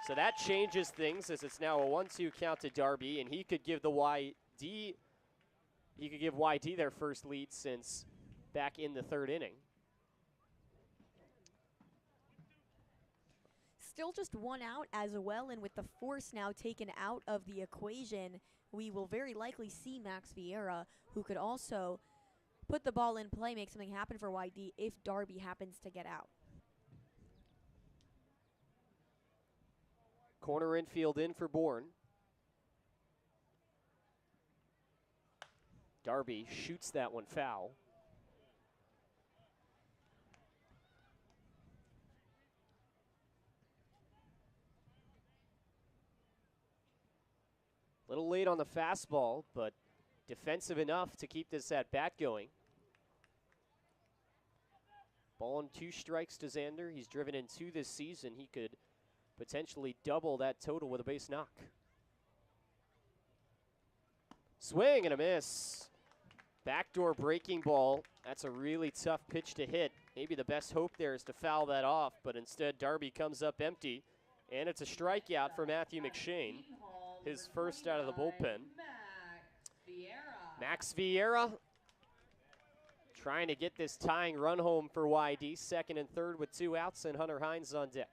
So that changes things as it's now a 1-2 count to Darby, and he could give the YD their first lead since back in the 3rd inning. Still just 1 out as well, and with the force now taken out of the equation, we will very likely see Max Vieira, who could also put the ball in play, make something happen for YD if Darby happens to get out. Corner infield in for Bourne. Darby shoots that one foul. Little late on the fastball, but defensive enough to keep this at bat going. Ball and 2 strikes to Xander. He's driven in 2 this season. He could potentially double that total with a base knock. Swing and a miss. Backdoor breaking ball. That's a really tough pitch to hit. Maybe the best hope there is to foul that off, but instead Darby comes up empty, and it's a strikeout for Matthew McShane. His first out of the bullpen. Max Vieira trying to get this tying run home for YD. Second and third with 2 outs, and Hunter Hines on deck.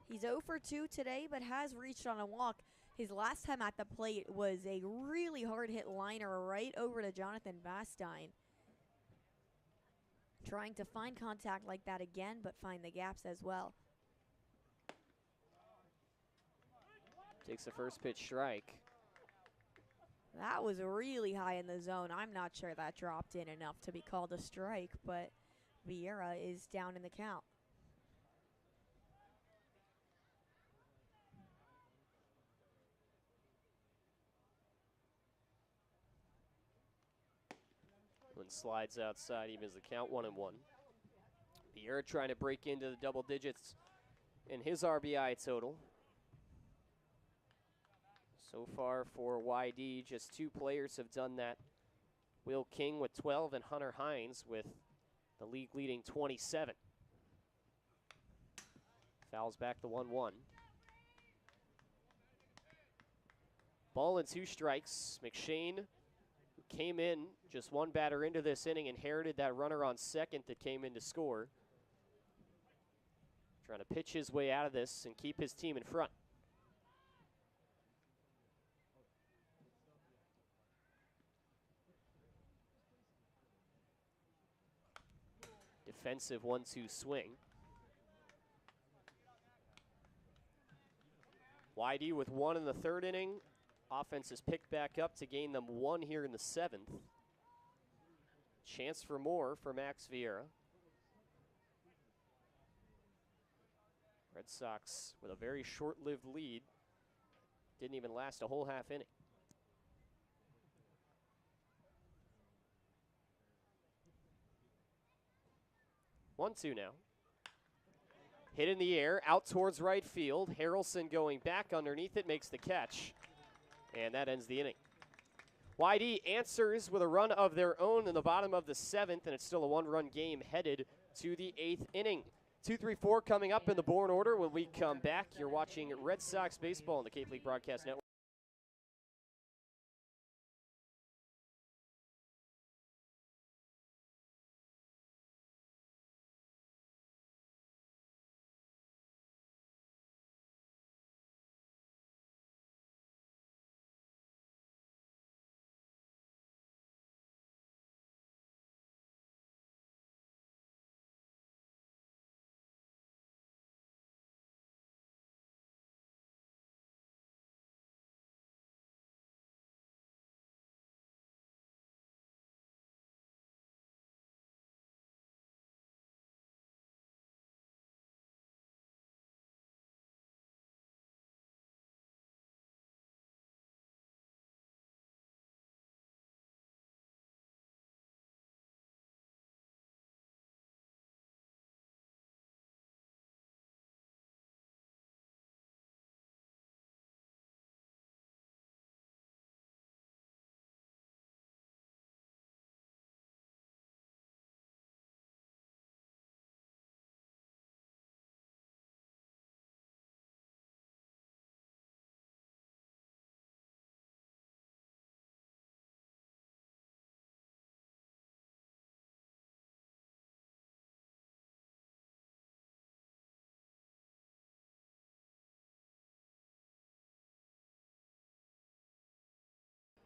He's 0 for 2 today, but has reached on a walk. His last time at the plate was a really hard hit liner right over to Jonathan Vastine. Trying to find contact like that again, but find the gaps as well. Takes the first pitch strike. That was really high in the zone. I'm not sure that dropped in enough to be called a strike, but Vieira is down in the count. When slides outside, even as the count 1-1. Vieira trying to break into the double digits in his RBI total. So far for YD, just 2 players have done that. Will King with 12 and Hunter Hines with the league leading 27. Fouls back the 1-1. Ball and 2 strikes. McShane, who came in just 1 batter into this inning, inherited that runner on second that came in to score. Trying to pitch his way out of this and keep his team in front. Defensive 1-2 swing. YD with 1 in the 3rd inning. Offense is picked back up to gain them 1 here in the 7th. Chance for more for Max Vieira. Red Sox with a very short-lived lead. Didn't even last a whole half inning. 1-2 now. Hit in the air, out towards right field. Harrelson going back underneath it, makes the catch. And that ends the inning. YD answers with a run of their own in the bottom of the 7th, and it's still a 1-run game headed to the 8th inning. 2-3-4 coming up in the Bourne order when we come back. You're watching Red Sox baseball on the Cape League Broadcast Network.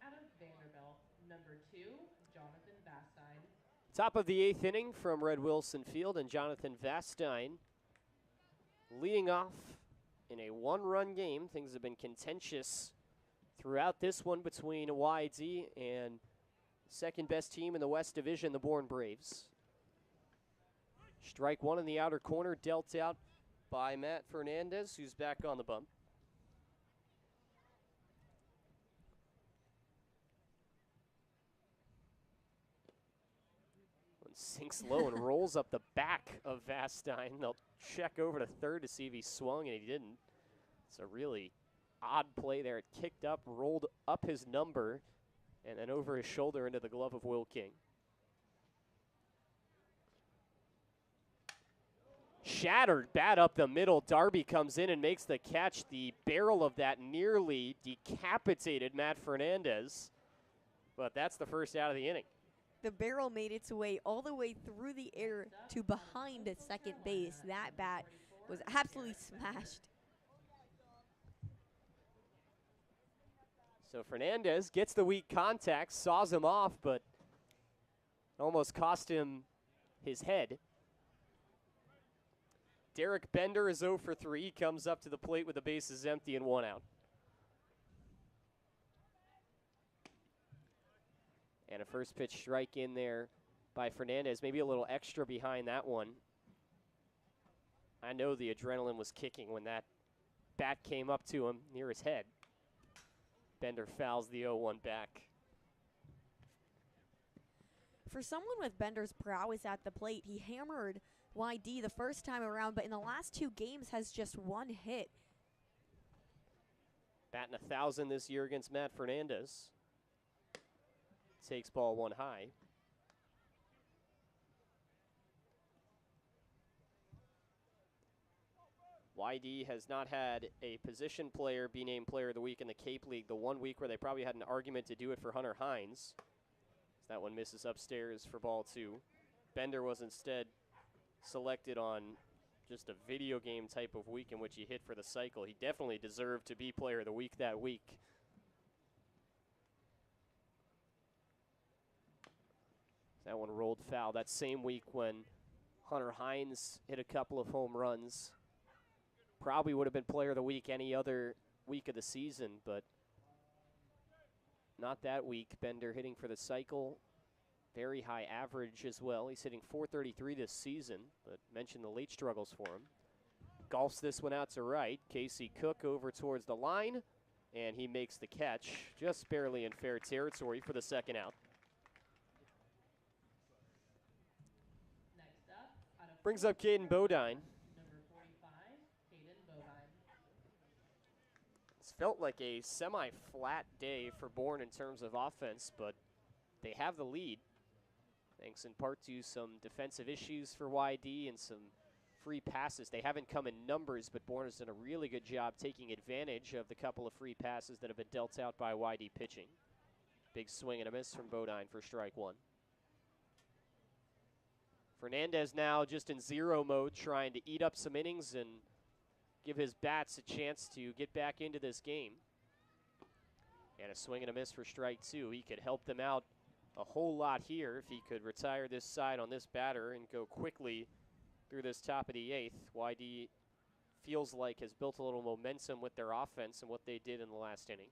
Out of Vanderbilt, number 2, Top of the 8th inning from Red Wilson Field, and Jonathan Vastine leading off in a one-run game. Things have been contentious throughout this one between YD and second best team in the West Division, the Bourne Braves. Strike one in the outer corner, dealt out by Matt Fernandez, who's back on the bump. Sinks low and rolls up the back of Vastine. They'll check over to third to see if he swung, and he didn't. It's a really odd play there. It kicked up, rolled up his number, and then over his shoulder into the glove of Will King. Shattered, bat up the middle. Darby comes in and makes the catch. The barrel of that nearly decapitated Matt Fernandez, but that's the first out of the inning. The barrel made its way all the way through the air to behind at second base. That bat was absolutely smashed. So Fernandez gets the weak contact, saws him off, but almost cost him his head. Derek Bender is 0 for 3. He comes up to the plate with the bases empty and 1 out. And a first pitch strike in there by Fernandez, maybe a little extra behind that one. I know the adrenaline was kicking when that bat came up to him near his head. Bender fouls the 0-1 back. For someone with Bender's prowess at the plate, he hammered YD the first time around, but in the last 2 games has just 1 hit. Batting 1,000 this year against Matt Fernandez. Takes ball 1 high. YD has not had a position player be named Player of the Week in the Cape League. The 1 week where they probably had an argument to do it for Hunter Hines. That one misses upstairs for ball 2. Bender was instead selected on just a video game type of week in which he hit for the cycle. He definitely deserved to be Player of the Week that week. That one rolled foul. That same week when Hunter Hines hit a couple of home runs. Probably would have been Player of the Week any other week of the season, but not that week. Bender hitting for the cycle. Very high average as well. He's hitting .433 this season, but mentioned the late struggles for him. Golfs this one out to right. Casey Cook over towards the line, and he makes the catch. Just barely in fair territory for the second out. Brings up Caden Bodine. Number 45, Caden Bodine. It's felt like a semi-flat day for Bourne in terms of offense, but they have the lead, thanks in part to some defensive issues for YD and some free passes. They haven't come in numbers, but Bourne has done a really good job taking advantage of the couple of free passes that have been dealt out by YD pitching. Big swing and a miss from Bodine for strike 1. Fernandez now just in 0 mode, trying to eat up some innings and give his bats a chance to get back into this game. And a swing and a miss for strike 2. He could help them out a whole lot here if he could retire this side on this batter and go quickly through this top of the 8th. YD feels like has built a little momentum with their offense and what they did in the last inning.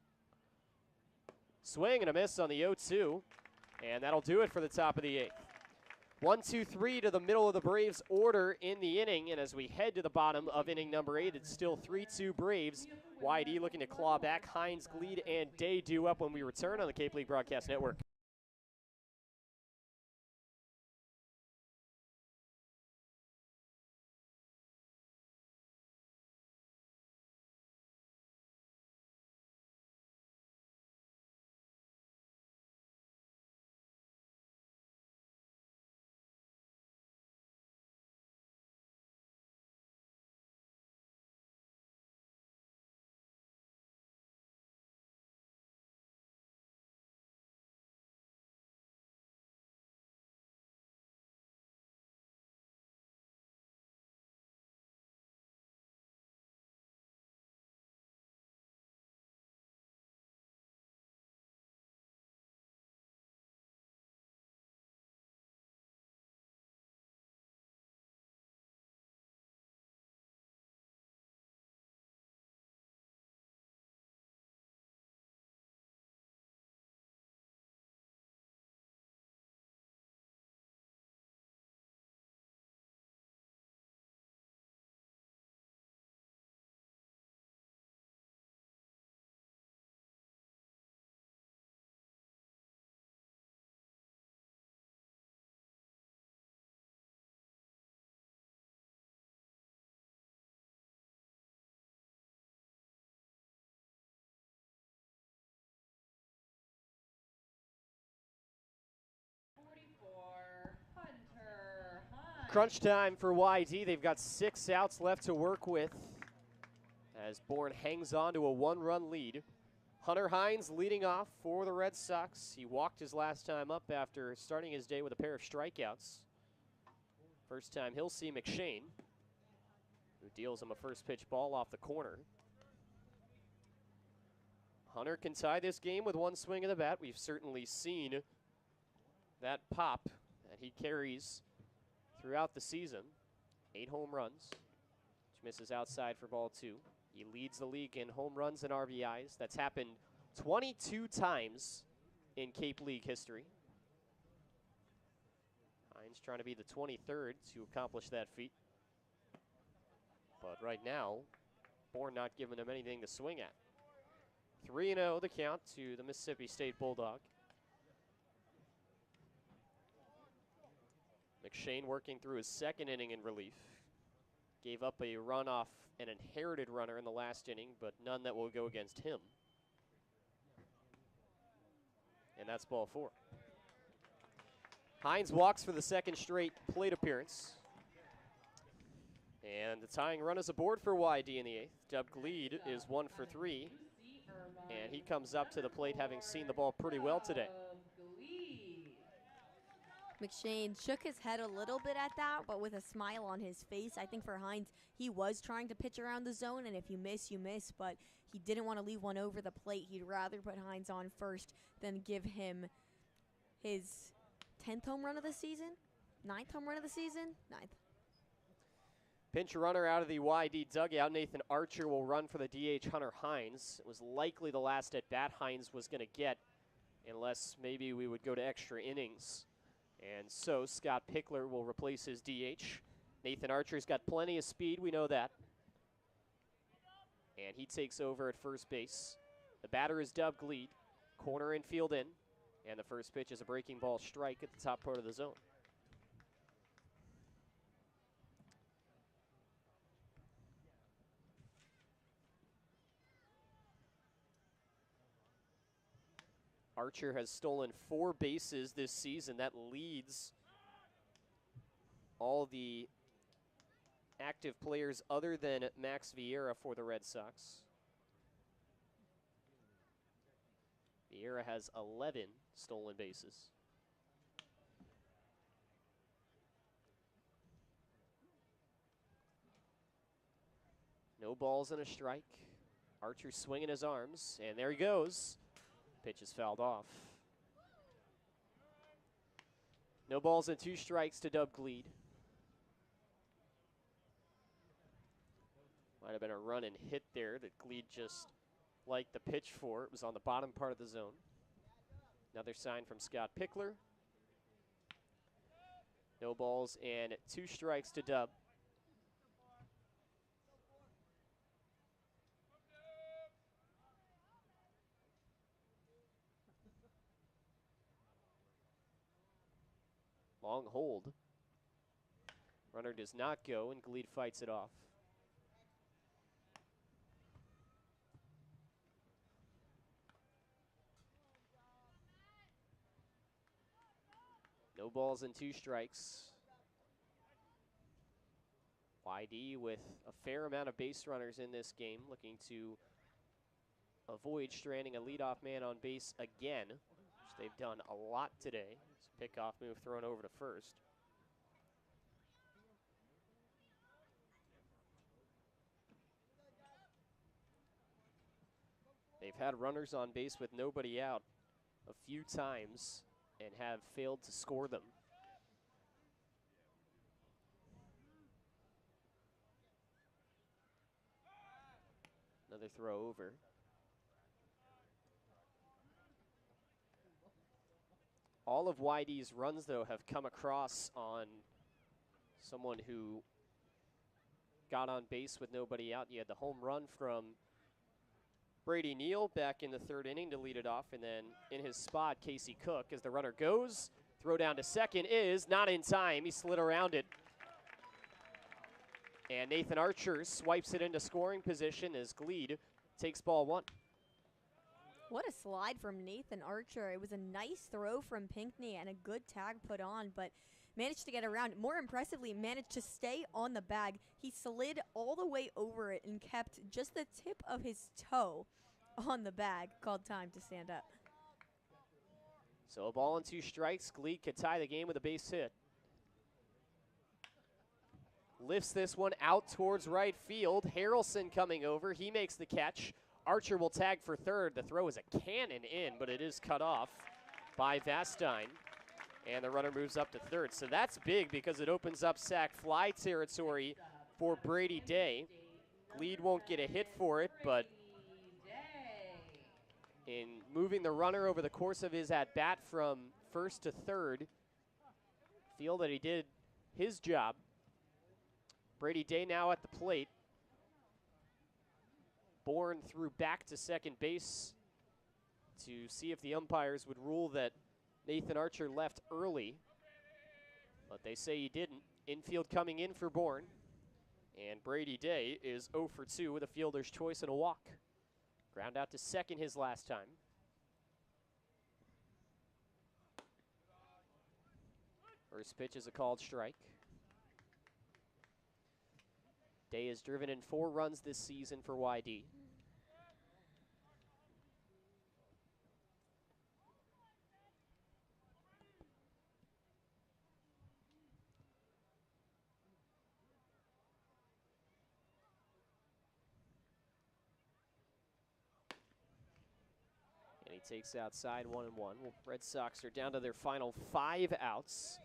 Swing and a miss on the 0-2, and that'll do it for the top of the 8th. 1-2-3 to the middle of the Braves order in the inning, and as we head to the bottom of inning number 8, it's still 3-2 Braves. YD looking to claw back. Hines, Gleed, and Day due up when we return on the Cape League Broadcast Network. Crunch time for YD. They've got 6 outs left to work with as Bourne hangs on to a 1-run lead. Hunter Hines leading off for the Red Sox. He walked his last time up after starting his day with a pair of strikeouts. First time he'll see McShane, who deals him a first pitch ball off the corner. Hunter can tie this game with one swing of the bat. We've certainly seen that pop that he carries throughout the season. 8 home runs, which misses outside for ball 2. He leads the league in home runs and RBIs. That's happened 22 times in Cape League history. Hines trying to be the 23rd to accomplish that feat. But right now, Bourne not giving him anything to swing at. 3-0 the count to the Mississippi State Bulldog. McShane working through his second inning in relief. Gave up a run off an inherited runner in the last inning, but none that will go against him. And that's ball 4. Hines walks for the second straight plate appearance. And the tying run is aboard for YD in the 8th. Dub Gleed is 1 for 3. And he comes up to the plate having seen the ball pretty well today. McShane shook his head a little bit at that, but with a smile on his face. I think for Hines, he was trying to pitch around the zone, and if you miss, you miss, but he didn't want to leave one over the plate. He'd rather put Hines on first than give him his 10th home run of the season, 9th home run of the season, 9th. Pinch runner out of the YD dugout. Nathan Archer will run for the DH Hunter Hines. It was likely the last at bat Hines was going to get, unless maybe we would go to extra innings. And so Scott Pickler will replace his DH. Nathan Archer's got plenty of speed, we know that. And he takes over at first base. The batter is Dub Gleed, corner infield in, and the first pitch is a breaking ball strike at the top part of the zone. Archer has stolen 4 bases this season. That leads all the active players other than Max Vieira for the Red Sox. Vieira has 11 stolen bases. No balls and a strike. Archer swinging his arms, and there he goes. Pitch is fouled off. No balls and 2 strikes to Dub Gleed. Might have been a run and hit there that Gleed just liked the pitch for. It was on the bottom part of the zone. Another sign from Scott Pickler. No balls and 2 strikes to Dub. Long hold. Runner does not go, and Gleed fights it off. No balls and 2 strikes. YD with a fair amount of base runners in this game, looking to avoid stranding a leadoff man on base again, which they've done a lot today. Pickoff move thrown over to first. They've had runners on base with nobody out a few times and have failed to score them. Another throw over. All of YD's runs, though, have come across on someone who got on base with nobody out. You had the home run from Brady Neal back in the 3rd inning to lead it off, and then in his spot, Casey Cook, as the runner goes. Throw down to second is not in time. He slid around it. And Nathan Archer swipes it into scoring position as Gleed takes ball 1. What a slide from Nathan Archer. It was a nice throw from Pinckney and a good tag put on, but managed to get around. More impressively, managed to stay on the bag. He slid all the way over it and kept just the tip of his toe on the bag. Called time to stand up. So a ball and 2 strikes. Gleed could tie the game with a base hit. Lifts this one out towards right field. Harrelson coming over. He makes the catch. Archer will tag for third. The throw is a cannon in, but it is cut off by Vastine. And the runner moves up to third. So that's big because it opens up sac fly territory for Brady Day. Gleed won't get a hit for it, but in moving the runner over the course of his at-bat from first to third, feel that he did his job. Brady Day now at the plate. Bourne threw back to second base to see if the umpires would rule that Nathan Archer left early, but they say he didn't. Infield coming in for Bourne, and Brady Day is 0 for 2 with a fielder's choice and a walk. Ground out to second his last time. First pitch is a called strike. Day has driven in 4 runs this season for YD. And he takes outside 1-1. Well, Red Sox are down to their final 5 outs.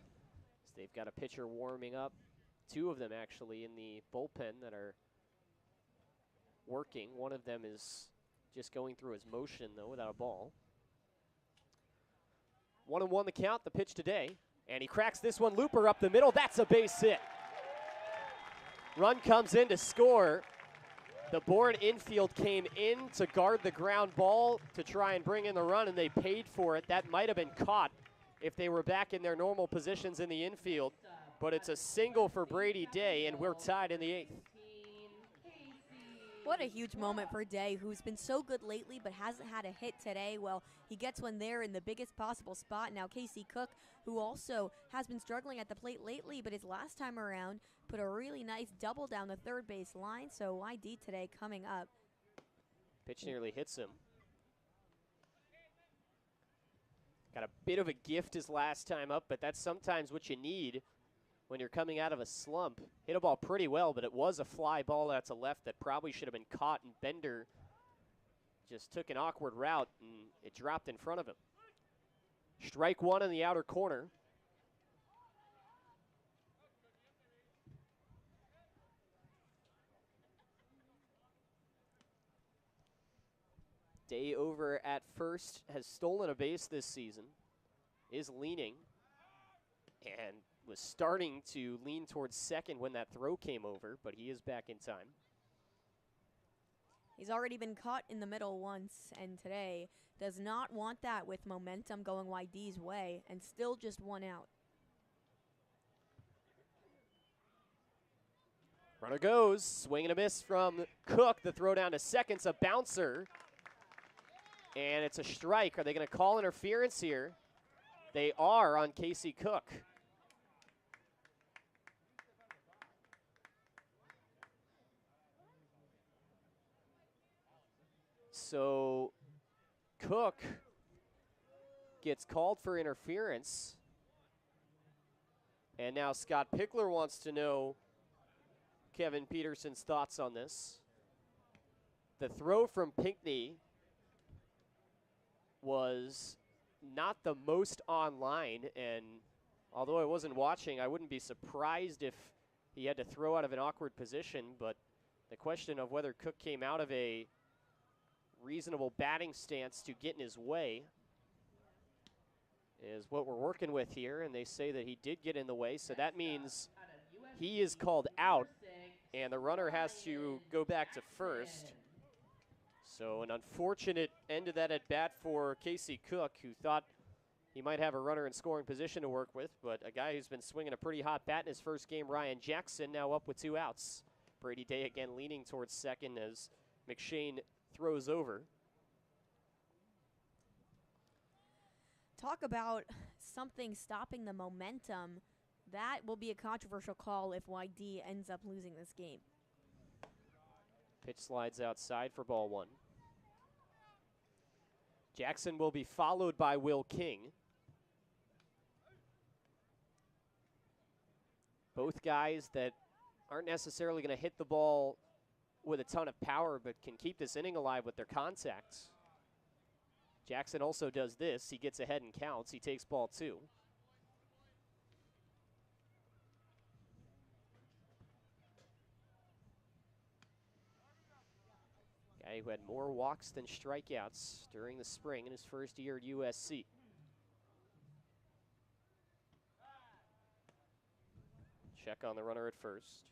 So they've got a pitcher warming up. 2 of them actually in the bullpen that are working. One of them is just going through his motion though without a ball. 1-1 the count, the pitch today. And he cracks this one, looper up the middle. That's a base hit. Run comes in to score. The Bourne infield came in to guard the ground ball to try and bring in the run, and they paid for it. That might have been caught if they were back in their normal positions in the infield. But it's a single for Brady Day, and we're tied in the 8th. What a huge moment for Day, who's been so good lately but hasn't had a hit today. Well, he gets one there in the biggest possible spot. Now Casey Cook, who also has been struggling at the plate lately, but his last time around put a really nice double down the third base line. So YD today coming up. Pitch nearly hits him. Got a bit of a gift his last time up, but that's sometimes what you need when you're coming out of a slump. Hit a ball pretty well, but it was a fly ball out to left that probably should have been caught, and Bender just took an awkward route, and it dropped in front of him. Strike 1 in the outer corner. Day over at first, has stolen a base this season, is leaning, and was starting to lean towards second when that throw came over, but he is back in time. He's already been caught in the middle once, and today does not want that with momentum going YD's way, and still just 1 out. Runner goes, swing and a miss from Cook. The throw down to second's a bouncer, and it's a strike. Are they going to call interference here? They are on Casey Cook. So Cook gets called for interference. And now Scott Pickler wants to know Kevin Peterson's thoughts on this. The throw from Pinckney was not the most online, and although I wasn't watching, I wouldn't be surprised if he had to throw out of an awkward position, but the question of whether Cook came out of a reasonable batting stance to get in his way is what we're working with here, and they say that he did get in the way, so that means he is called out, and the runner has to go back to first. So an unfortunate end of that at bat for Casey Cook, who thought he might have a runner in scoring position to work with, but a guy who's been swinging a pretty hot bat in his first game, Ryan Jackson, now up with 2 outs. Brady Day again leaning towards second as McShane throws over. Talk about something stopping the momentum That will be a controversial call if YD ends up losing this game. Pitch slides outside for ball 1. Jackson will be followed by Will King. Both guys that aren't necessarily going to hit the ball with a ton of power, but can keep this inning alive with their contacts. Jackson also does this. He gets ahead and counts. He takes ball 2. Guy who had more walks than strikeouts during the spring in his first year at USC. Check on the runner at first.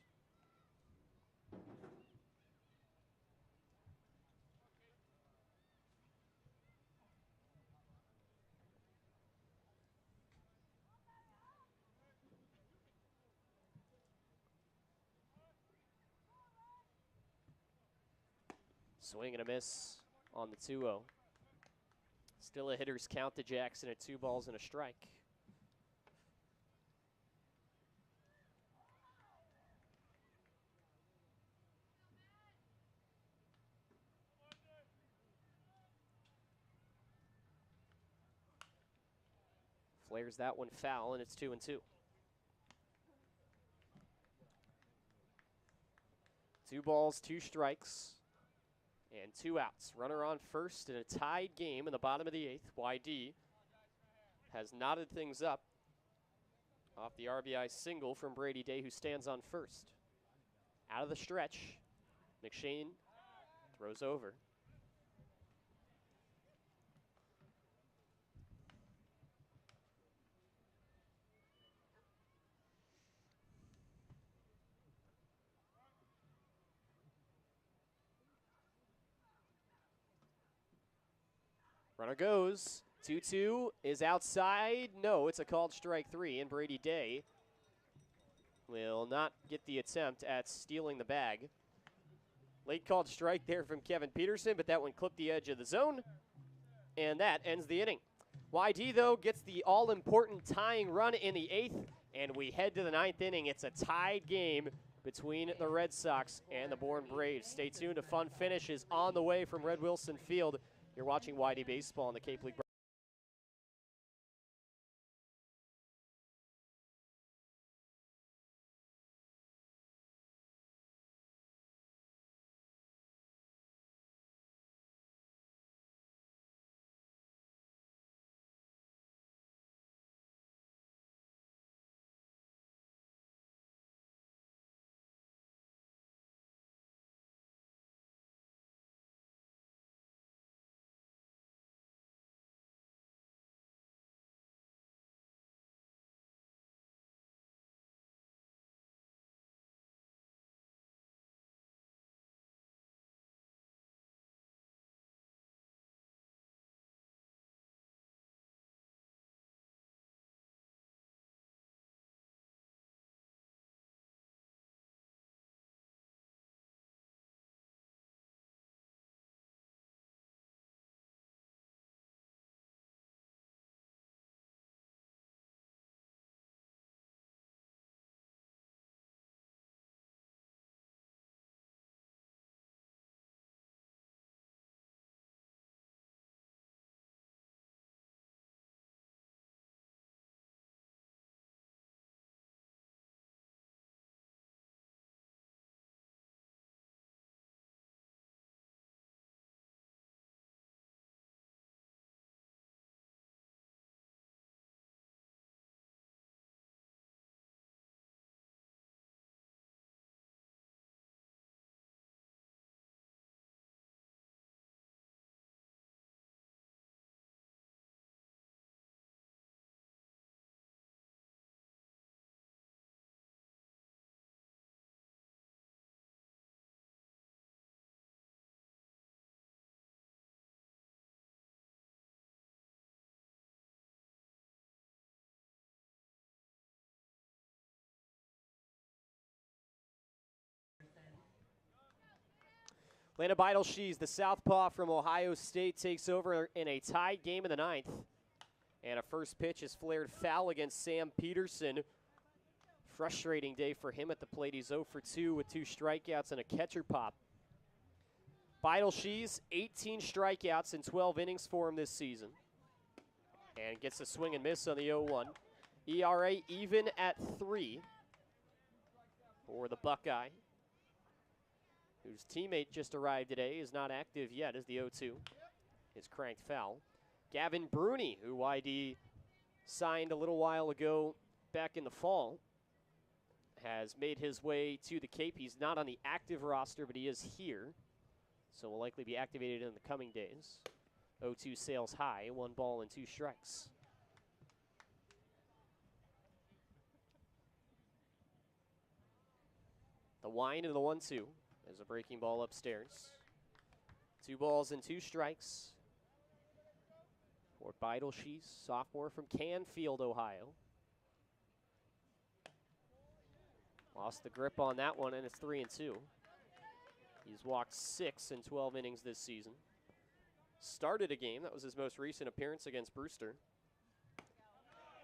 Swing and a miss on the 2-0. Still a hitter's count to Jackson at 2 balls and a strike. Flares that one foul, and it's 2-2. 2 balls, 2 strikes, and 2 outs. Runner on first in a tied game in the bottom of the 8th. YD has knotted things up off the RBI single from Brady Day, who stands on first. Out of the stretch, McShane throws over. Runner goes. 2-2 is outside. No, it's a called strike 3, and Brady Day will not get the attempt at stealing the bag. Late called strike there from Kevin Peterson, but that one clipped the edge of the zone, and that ends the inning. YD, though, gets the all-important tying run in the 8th, and we head to the 9th inning. It's a tied game between the Red Sox and the Bourne Braves. Stay tuned. A fun finish is on the way from Red Wilson Field. You're watching YD Baseball on the Cape League. Landon Beidelshees, the southpaw from Ohio State, takes over in a tied game in the 9th. And a first pitch is flared foul against Sam Peterson, Frustrating day for him at the plate. He's 0 for 2 with 2 strikeouts and a catcher pop. Beidelshees, 18 strikeouts in 12 innings for him this season. And gets a swing and miss on the 0-1. ERA even at 3 for the Buckeye, whose teammate just arrived today, is not active yet as the 0-2 is cranked foul. Gavin Bruni, who YD signed a little while ago back in the fall, has made his way to the Cape. He's not on the active roster, but he is here, so will likely be activated in the coming days. 0-2 sails high, 1 ball and 2 strikes. The wind and the 1-2 as a breaking ball upstairs. 2 balls and 2 strikes for Beidelshees, sophomore from Canfield, Ohio. Lost the grip on that one, and it's 3-2. He's walked 6 in 12 innings this season. Started a game. That was his most recent appearance against Brewster.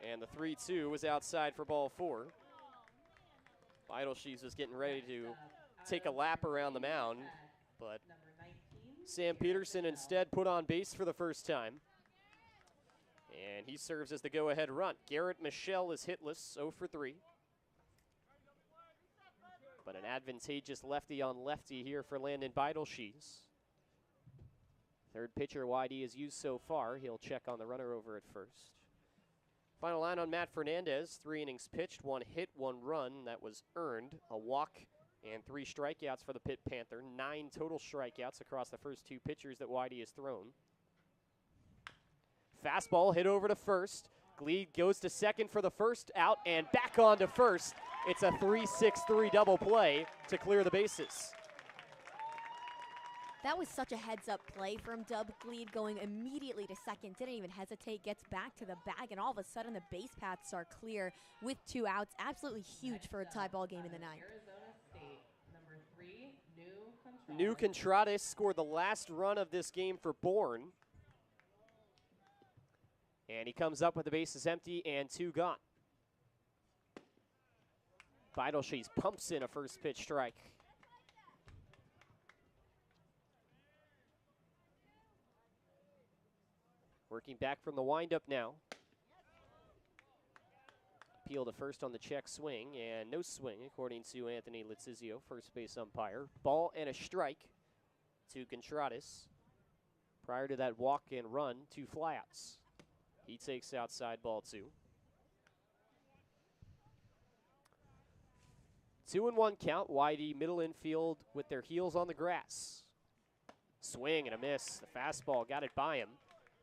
And the 3-2 was outside for ball 4. Beidelshees was getting ready to take a lap around the mound, but Sam Peterson instead put on base for the first time. And he serves as the go-ahead run. Garrett Michelle is hitless, 0 for 3. But an advantageous lefty on lefty here for Landon Beidelshees. Third pitcher YD has used so far. He'll check on the runner over at first. Final line on Matt Fernandez. 3 innings pitched, 1 hit, 1 run. That was earned. A walk and 3 strikeouts for the Pitt Panther. 9 total strikeouts across the first 2 pitchers that YD has thrown. Fastball hit over to first. Gleed goes to second for the first out and back on to first. It's a 3-6-3 double play to clear the bases. That was such a heads-up play from Dub Gleed, going immediately to second. Didn't even hesitate, gets back to the bag, and all of a sudden the base paths are clear with 2 outs. Absolutely huge for a tie ball game in the 9th. Arizona State, number 3, New Contradas scored the last run of this game for Bourne. And he comes up with the bases empty and 2 gone. Beidelshees pumps in a first pitch strike. Working back from the windup now. Appeal to first on the check swing, and no swing according to Anthony Litzizio, first base umpire. Ball and a strike to Contradas. Prior to that walk and run, 2 flyouts. He takes outside ball 2. 2-1 count. YD middle infield with their heels on the grass. Swing and a miss. The fastball got it by him.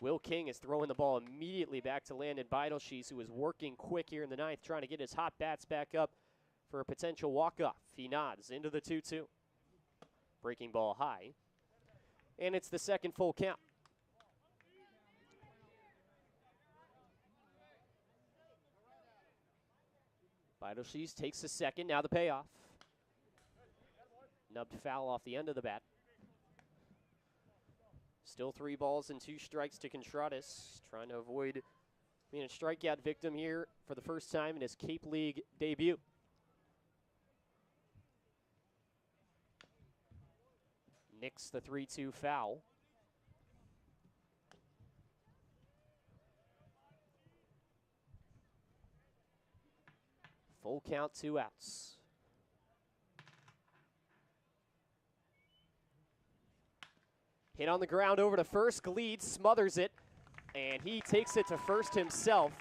Will King is throwing the ball immediately back to Landon Beidelshees, who is working quick here in the 9th, trying to get his hot bats back up for a potential walk-off. He nods into the 2-2. Breaking ball high. And it's the second full count. Beidelshees takes the second, now the payoff. Nubbed foul off the end of the bat. Still 3 balls and 2 strikes to Contradas, trying to avoid being a strikeout victim here for the first time in his Cape League debut. Nicks the 3-2 foul. Full count, 2 outs. Hit on the ground over to first. Gleed smothers it, and he takes it to first himself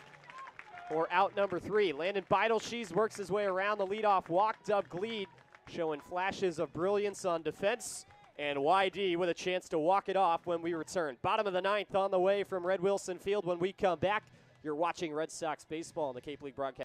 for out number 3. Landon Beidelshees works his way around the leadoff walk. Dub Gleed showing flashes of brilliance on defense, and YD with a chance to walk it off when we return. Bottom of the 9th on the way from Red Wilson Field. When we come back, you're watching Red Sox baseball on the Cape League broadcast.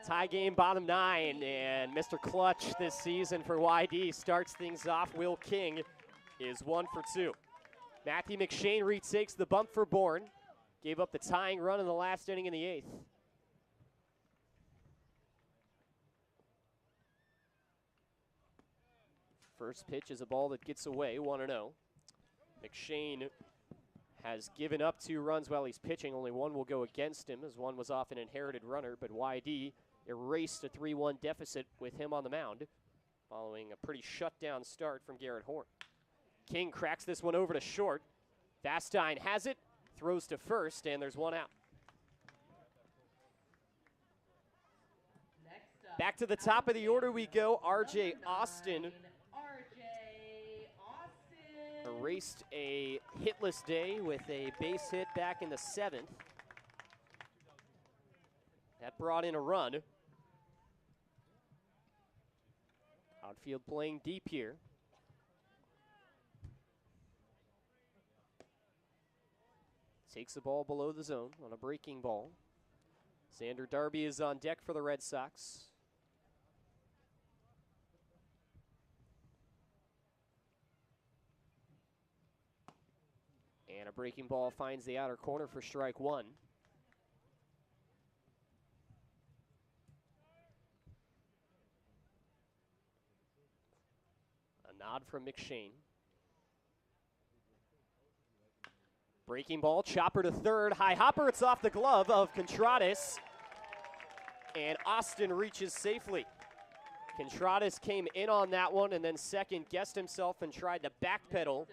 Tie game, bottom 9, and Mr. Clutch this season for YD starts things off. Will King is 1 for 2. Matthew McShane retakes the bump for Bourne. Gave up the tying run in the last inning in the 8th. First pitch is a ball that gets away, 1-0. McShane has given up 2 runs while he's pitching. Only one will go against him, as one was off an inherited runner, but YD erased a 3-1 deficit with him on the mound, following a pretty shutdown start from Garrett Horn. King cracks this one over to short. Vastine has it, throws to first, and there's one out. Back to the top of the order we go. RJ Austin erased a hitless day with a base hit back in the 7th. That brought in a run. Outfield playing deep here. Takes the ball below the zone on a breaking ball. Xander Darby is on deck for the Red Sox. And a breaking ball finds the outer corner for strike 1. A nod from McShane. Breaking ball, chopper to third, high hopper, it's off the glove of Contreras. And Austin reaches safely. Contreras came in on that one and then second guessed himself and tried to backpedal,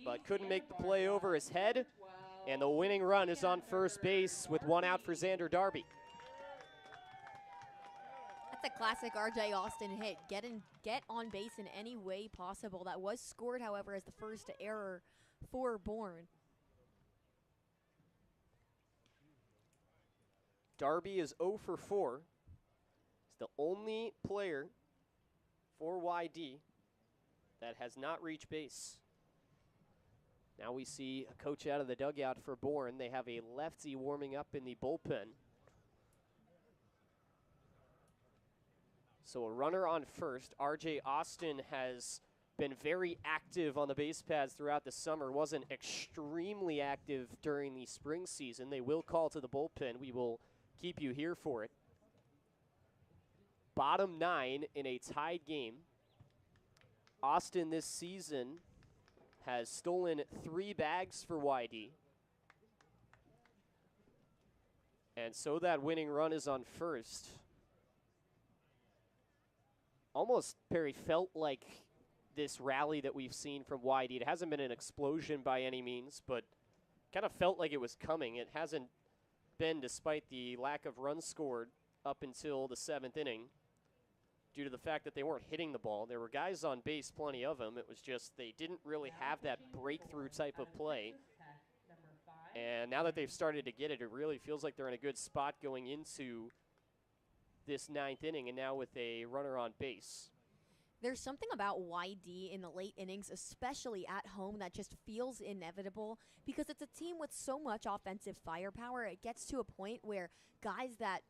but couldn't make the play over his head. And the winning run is on first base with 1 out for Xander Darby. That's a classic RJ Austin hit. Get on base in any way possible. That was scored, however, as the first error for Bourne. Darby is 0 for 4. He's the only player for YD that has not reached base. Now we see a coach out of the dugout for Bourne. They have a lefty warming up in the bullpen. So a runner on first. RJ Austin has been very active on the base paths throughout the summer. Wasn't extremely active during the spring season. They will call to the bullpen. We will keep you here for it. Bottom 9 in a tied game. Austin this season has stolen 3 bags for YD. And so that winning run is on first. Almost, Perri, felt like this rally that we've seen from YD. It hasn't been an explosion by any means, but kind of felt like it was coming. It hasn't been, despite the lack of runs scored up until the 7th inning, due to the fact that they weren't hitting the ball. There were guys on base, plenty of them. It was just they didn't really have that breakthrough type of play. And now that they've started to get it, it really feels like they're in a good spot going into this 9th inning, and now with a runner on base. There's something about YD in the late innings, especially at home, that just feels inevitable because it's a team with so much offensive firepower. It gets to a point where guys that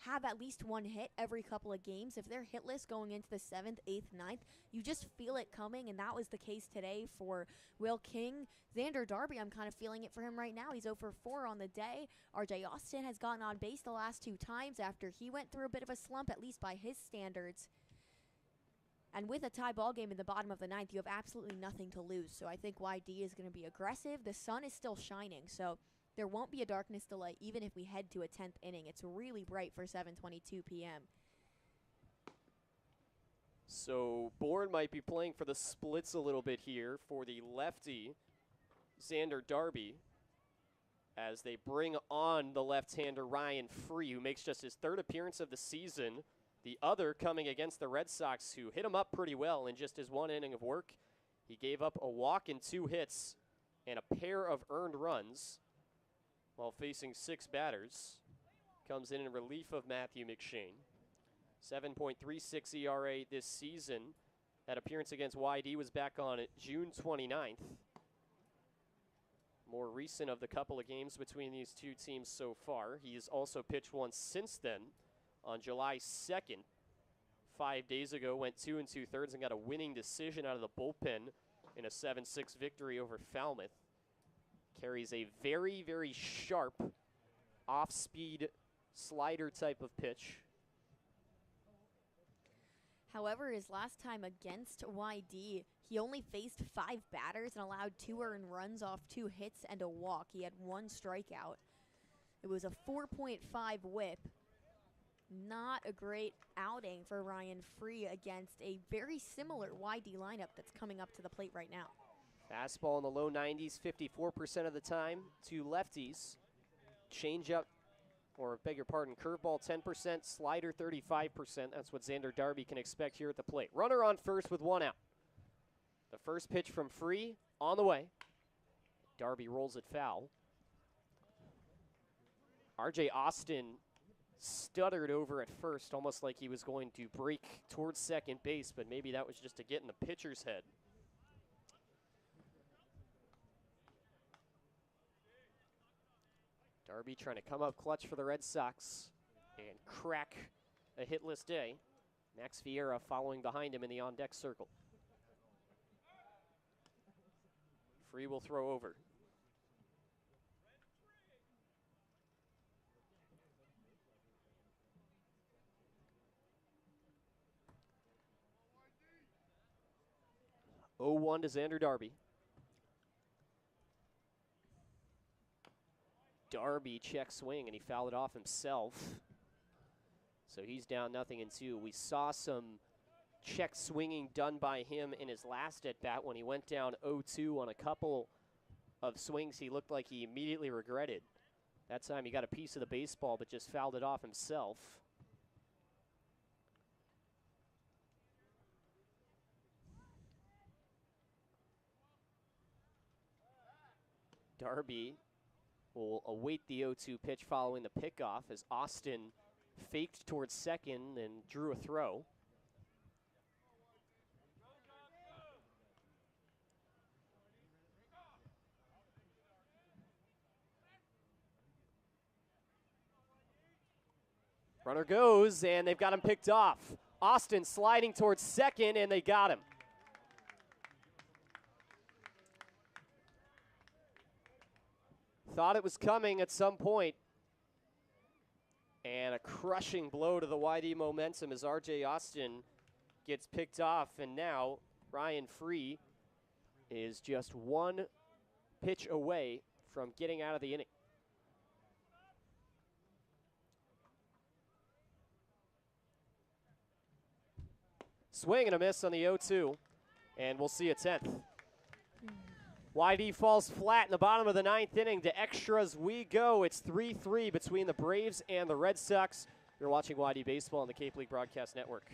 have at least 1 hit every couple of games, if they're hitless going into the 7th, 8th, 9th, you just feel it coming, and that was the case today for Will King. Xander Darby, I'm kind of feeling it for him right now. He's 0 for 4 on the day. RJ Austin has gotten on base the last 2 times after he went through a bit of a slump, at least by his standards. And with a tie ball game in the bottom of the 9th, you have absolutely nothing to lose. So I think YD is going to be aggressive. The sun is still shining, so there won't be a darkness delay even if we head to a 10th inning. It's really bright for 7:22 p.m. So Bourne might be playing for the splits a little bit here for the lefty, Xander Darby, as they bring on the left-hander Ryan Free, who makes just his 3rd appearance of the season. The other coming against the Red Sox, who hit him up pretty well in just his 1 inning of work. He gave up a walk and 2 hits and a pair of earned runs while facing 6 batters. Comes in relief of Matthew McShane. 7.36 ERA this season. That appearance against YD was back on June 29th. More recent of the couple of games between these two teams so far. He has also pitched once since then. on July 2nd. 5 days ago, went 2 2/3 and got a winning decision out of the bullpen in a 7-6 victory over Falmouth. Carries a very, very sharp off-speed slider type of pitch. However, his last time against YD, he only faced 5 batters and allowed 2 earned runs off 2 hits and a walk. He had 1 strikeout. It was a 4.5 whip. Not a great outing for Ryan Free against a very similar YD lineup that's coming up to the plate right now. Fastball in the low 90s, 54% of the time to lefties. Changeup, or beg your pardon, curveball 10%, slider 35%. That's what Xander Darby can expect here at the plate. Runner on first with 1 out. The first pitch from Free on the way. Darby rolls it foul. RJ Austin stuttered over at first, almost like he was going to break towards second base, but maybe that was just to get in the pitcher's head. Darby trying to come up clutch for the Red Sox and crack a hitless day. Max Vieira following behind him in the on-deck circle. Free will throw over. Oh, 0-1 to Xander Darby. Darby check swing, and he fouled it off himself. So he's down 0-2. We saw some check swinging done by him in his last at-bat when he went down 0-2 on a couple of swings he looked like he immediately regretted. That time he got a piece of the baseball but just fouled it off himself. Darby will await the 0-2 pitch following the pickoff as Austin faked towards second and drew a throw. Runner goes, and they've got him picked off. Austin sliding towards second, and they got him. Thought it was coming at some point. And a crushing blow to the YD momentum as RJ Austin gets picked off. And now Ryan Free is just 1 pitch away from getting out of the inning. Swing and a miss on the 0-2. And we'll see a 10th. YD falls flat in the bottom of the 9th inning. To extras we go. It's 3-3 between the Braves and the Red Sox. You're watching YD Baseball on the Cape League Broadcast Network.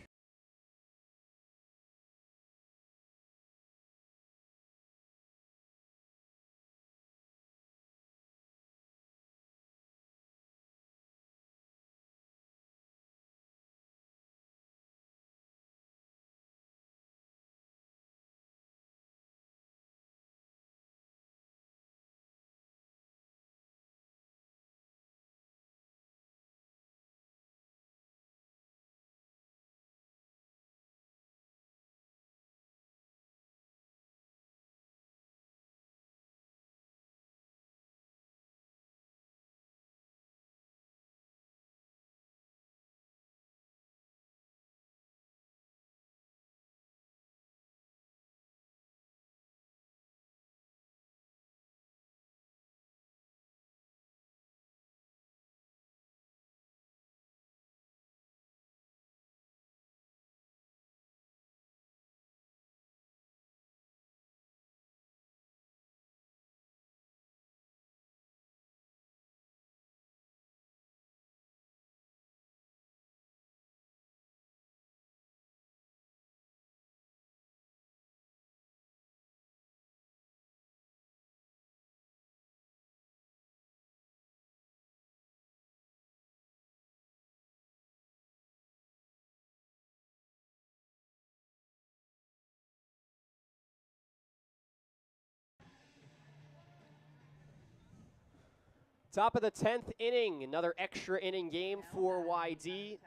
Top of the 10th inning, another extra inning game for YD.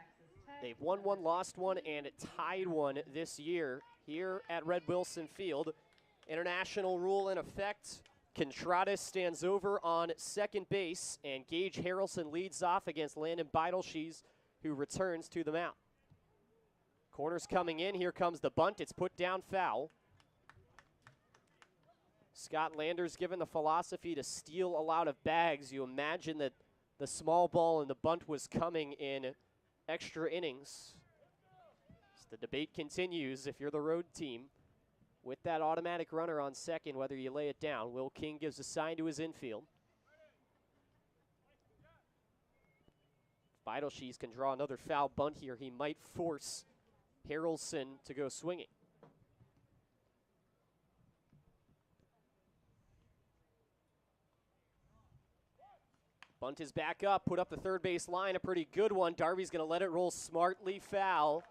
They've won one, lost one, and tied one this year here at Red Wilson Field. International rule in effect. Contreras stands over on second base, and Gage Harrelson leads off against Landon Beidelshees, who returns to the mound. Corner's coming in. Here comes the bunt. It's put down foul. Scott Landers given the philosophy to steal a lot of bags. You imagine that the small ball and the bunt was coming in extra innings. So the debate continues if you're the road team. With that automatic runner on second, whether you lay it down, Will King gives a sign to his infield. Beidelshees can draw another foul bunt here. He might force Harrelson to go swinging. Bunt is back up, put up the third base line, a pretty good one. Darby's going to let it roll smartly foul.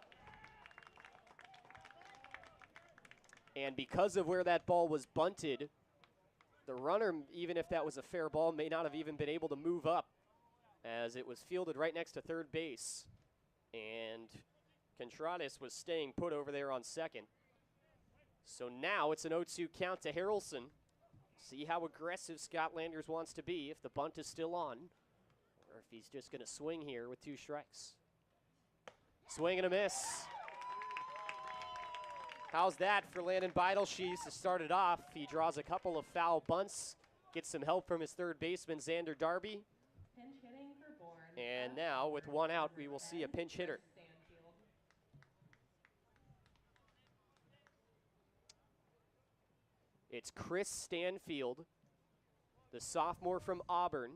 And because of where that ball was bunted, the runner, even if that was a fair ball, may not have even been able to move up, as it was fielded right next to third base. And Contreras was staying put over there on second. So now it's an 0-2 count to Harrelson. See how aggressive Scott Landers wants to be if the bunt is still on, or if he's just going to swing here with 2 strikes. Swing and a miss. How's that for Landon Beidelshees to start it off? He draws a couple of foul bunts, gets some help from his third baseman, Xander Darby. Pinch hitting for Bourne. And now, with one out, we will see a pinch hitter. It's Chris Stanfield, the sophomore from Auburn,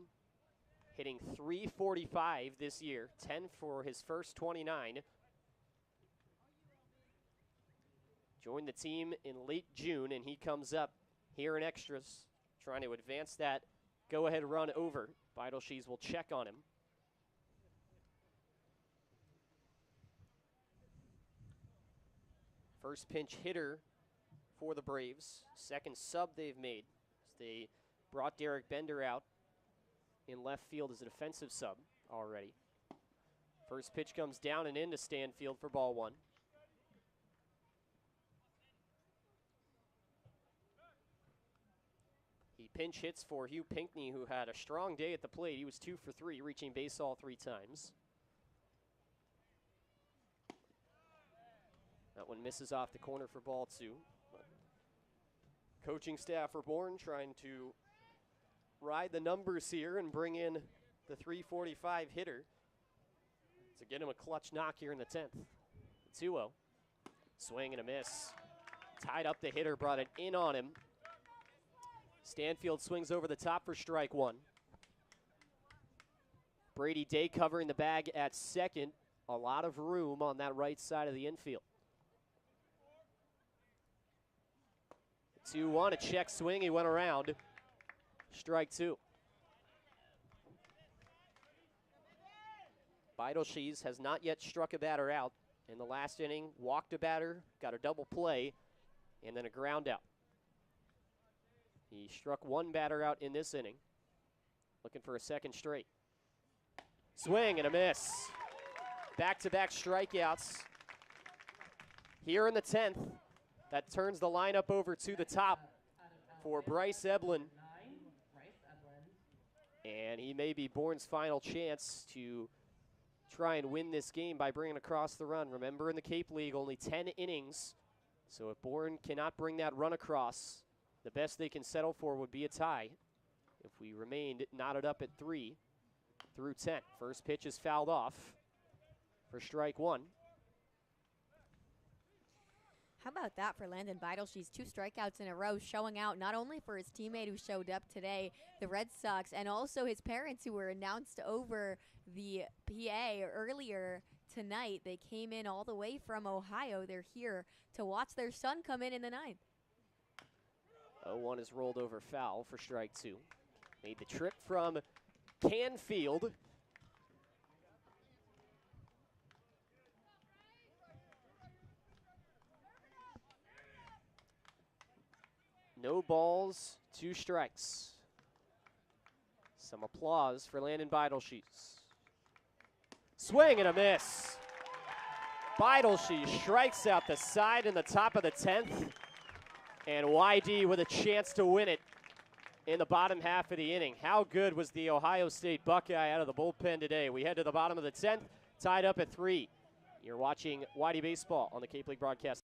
hitting .345 this year, 10 for his first 29. Joined the team in late June, and he comes up here in extras, trying to advance that go-ahead run over. Beidelshees will check on him. First pinch hitter for the Braves. Second sub they've made as they brought Derek Bender out in left field as a defensive sub already. First pitch comes down and into Stanfield for ball 1. He pinch hits for Hugh Pinckney, who had a strong day at the plate. He was 2 for 3, reaching base all 3 times. That one misses off the corner for ball 2. Coaching staff for Bourne trying to ride the numbers here and bring in the .345 hitter to get him a clutch knock here in the 10th. 2-0. Swing and a miss. Tied up the hitter, brought it in on him. Stanfield swings over the top for strike 1. Brady Day covering the bag at second. A lot of room on that right side of the infield. 2-1, a check swing, he went around. Strike 2. Beidelshees has not yet struck a batter out. In the last inning, walked a batter, got a double play, and then a ground out. He struck 1 batter out in this inning, looking for a second straight. Swing and a miss. Back-to-back strikeouts here in the 10th. That turns the lineup over to the top for Bryce Eblin. And he may be Bourne's final chance to try and win this game by bringing across the run. Remember, in the Cape League, only 10 innings. So if Bourne cannot bring that run across, the best they can settle for would be a tie. If we remained knotted up at 3 through 10. First pitch is fouled off for strike 1. How about that for Landon Beidelshees? 2 strikeouts in a row, showing out not only for his teammate who showed up today, the Red Sox, and also his parents who were announced over the PA earlier tonight. They came in all the way from Ohio. They're here to watch their son come in the 9th. 0-1 is rolled over foul for strike 2. Made the trip from Canfield. No balls, 2 strikes. Some applause for Landon Beidelshees. Swing and a miss. Tedeschi strikes out the side in the top of the 10th. And YD with a chance to win it in the bottom half of the inning. How good was the Ohio State Buckeye out of the bullpen today? We head to the bottom of the 10th, tied up at 3. You're watching YD Baseball on the Cape League Broadcast.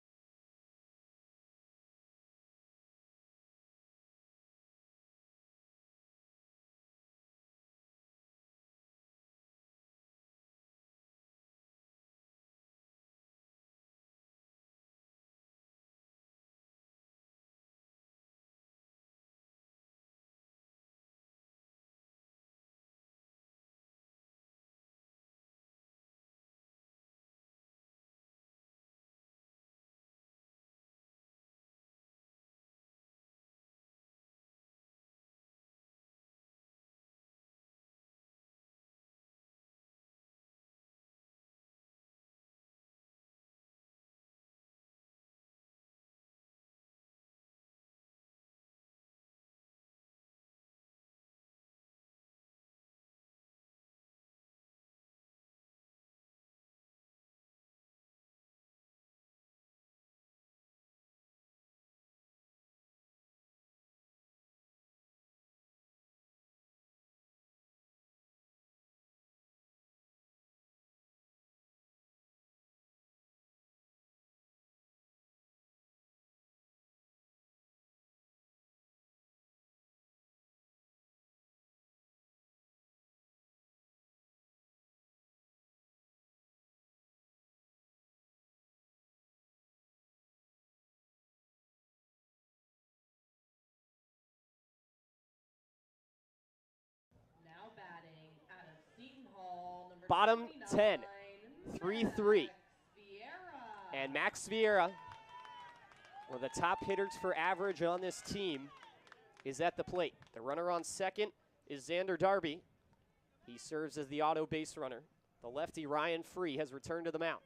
Now batting out of Seton Hall, number Bottom 10, 29, 3-3. Max Vieira. And Max Vieira, one of the top hitters for average on this team, is at the plate. The runner on second is Xander Darby. He serves as the auto base runner. The lefty Ryan Free has returned to the mound.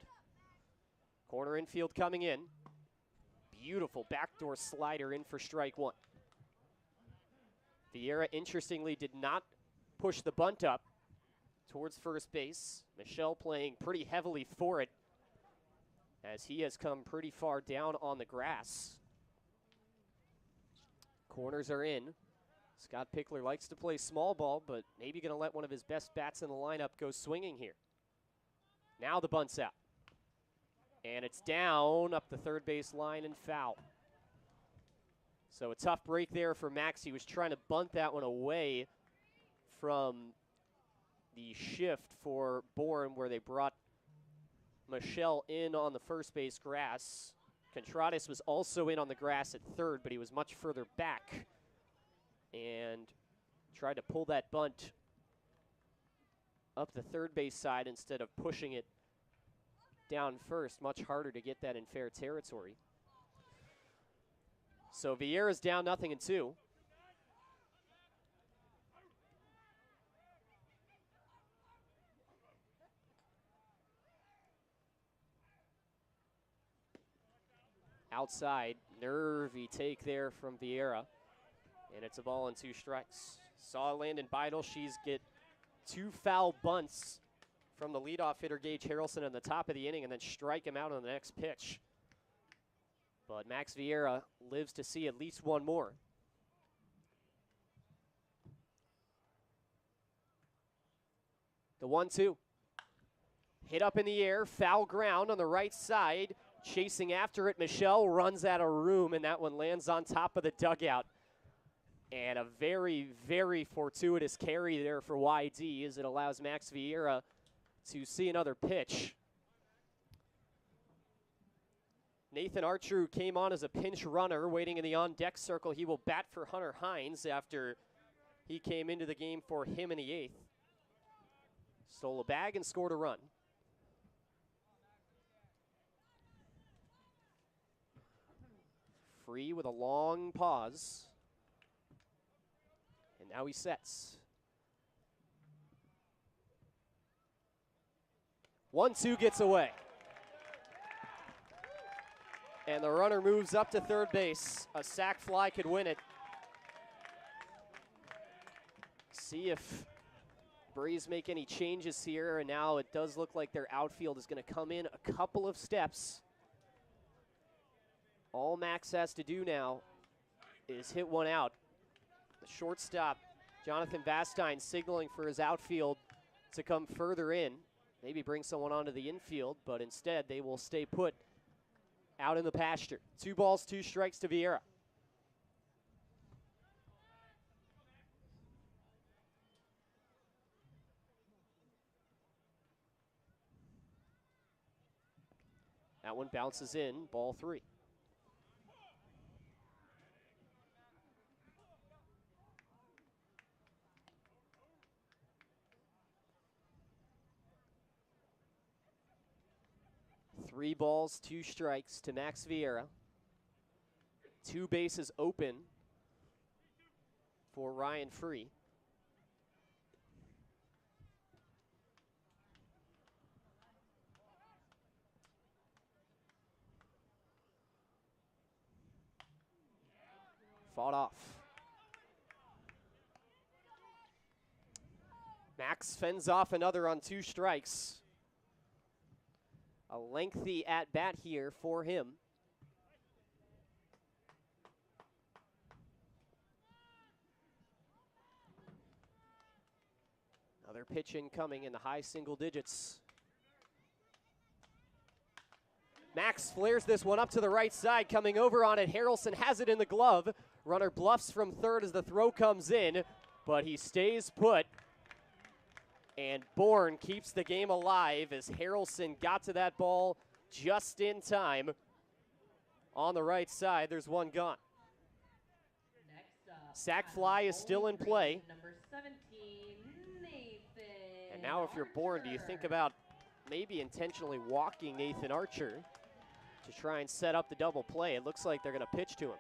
Corner infield coming in. Beautiful backdoor slider in for strike one. Vieira, interestingly, did not push the bunt up towards first base. Michelle playing pretty heavily for it, as he has come pretty far down on the grass. Corners are in. Scott Pickler likes to play small ball, but maybe going to let one of his best bats in the lineup go swinging here. Now the bunt's out. And it's down up the third base line and foul. So a tough break there for Max. He was trying to bunt that one away from the shift for Bourne, where they brought Michelle in on the first base grass. Contradas was also in on the grass at third, but he was much further back and tried to pull that bunt up the third base side instead of pushing it down first. Much harder to get that in fair territory. So Vieira's down 0-2. Outside, nervy take there from Vieira. And it's a ball and 2 strikes. Saw Landon Tedeschi get 2 foul bunts from the leadoff hitter Gage Harrelson in the top of the inning and then strike him out on the next pitch. But Max Vieira lives to see at least one more. The 1-2. Hit up in the air, foul ground on the right side. Chasing after it, Michelle runs out of room, and that one lands on top of the dugout. And a very, very fortuitous carry there for YD as it allows Max Vieira to see another pitch. Nathan Archer came on as a pinch runner, waiting in the on-deck circle. He will bat for Hunter Hines after he came into the game for him in the 8th. Stole a bag and scored a run. Free with a long pause. And now he sets. 1-2 gets away. And the runner moves up to third base. A sac fly could win it. See if Braves make any changes here, and now it does look like their outfield is going to come in a couple of steps. All Max has to do now is hit one out. The shortstop, Jonathan Vastine, signaling for his outfield to come further in, maybe bring someone onto the infield, but instead they will stay put out in the pasture. 2 balls, 2 strikes to Vieira. That one bounces in, ball 3. Three balls, 2 strikes to Max Vieira. 2 bases open for Ryan Free. Fought off. Max fends off another on 2 strikes. A lengthy at-bat here for him. Another pitch incoming in the high single digits. Max flares this one up to the right side, coming over on it. Harrelson has it in the glove. Runner bluffs from third as the throw comes in, but he stays put. And Bourne keeps the game alive as Harrelson got to that ball just in time. On the right side, there's one gone. Sac fly is still in play. Number 17, Nathan. And now if you're Bourne, do you think about maybe intentionally walking Nathan Archer to try and set up the double play? It looks like they're going to pitch to him.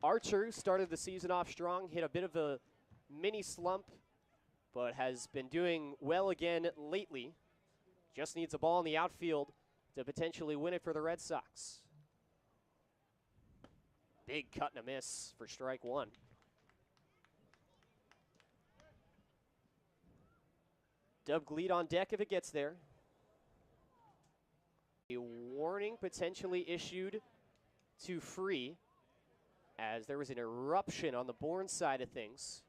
Archer started the season off strong, hit a bit of a mini slump, but has been doing well again lately. Just needs a ball in the outfield to potentially win it for the Red Sox. Big cut and a miss for strike 1. Dub Gleed on deck if it gets there. A warning potentially issued to Free as there was an eruption on the Bourne side of things.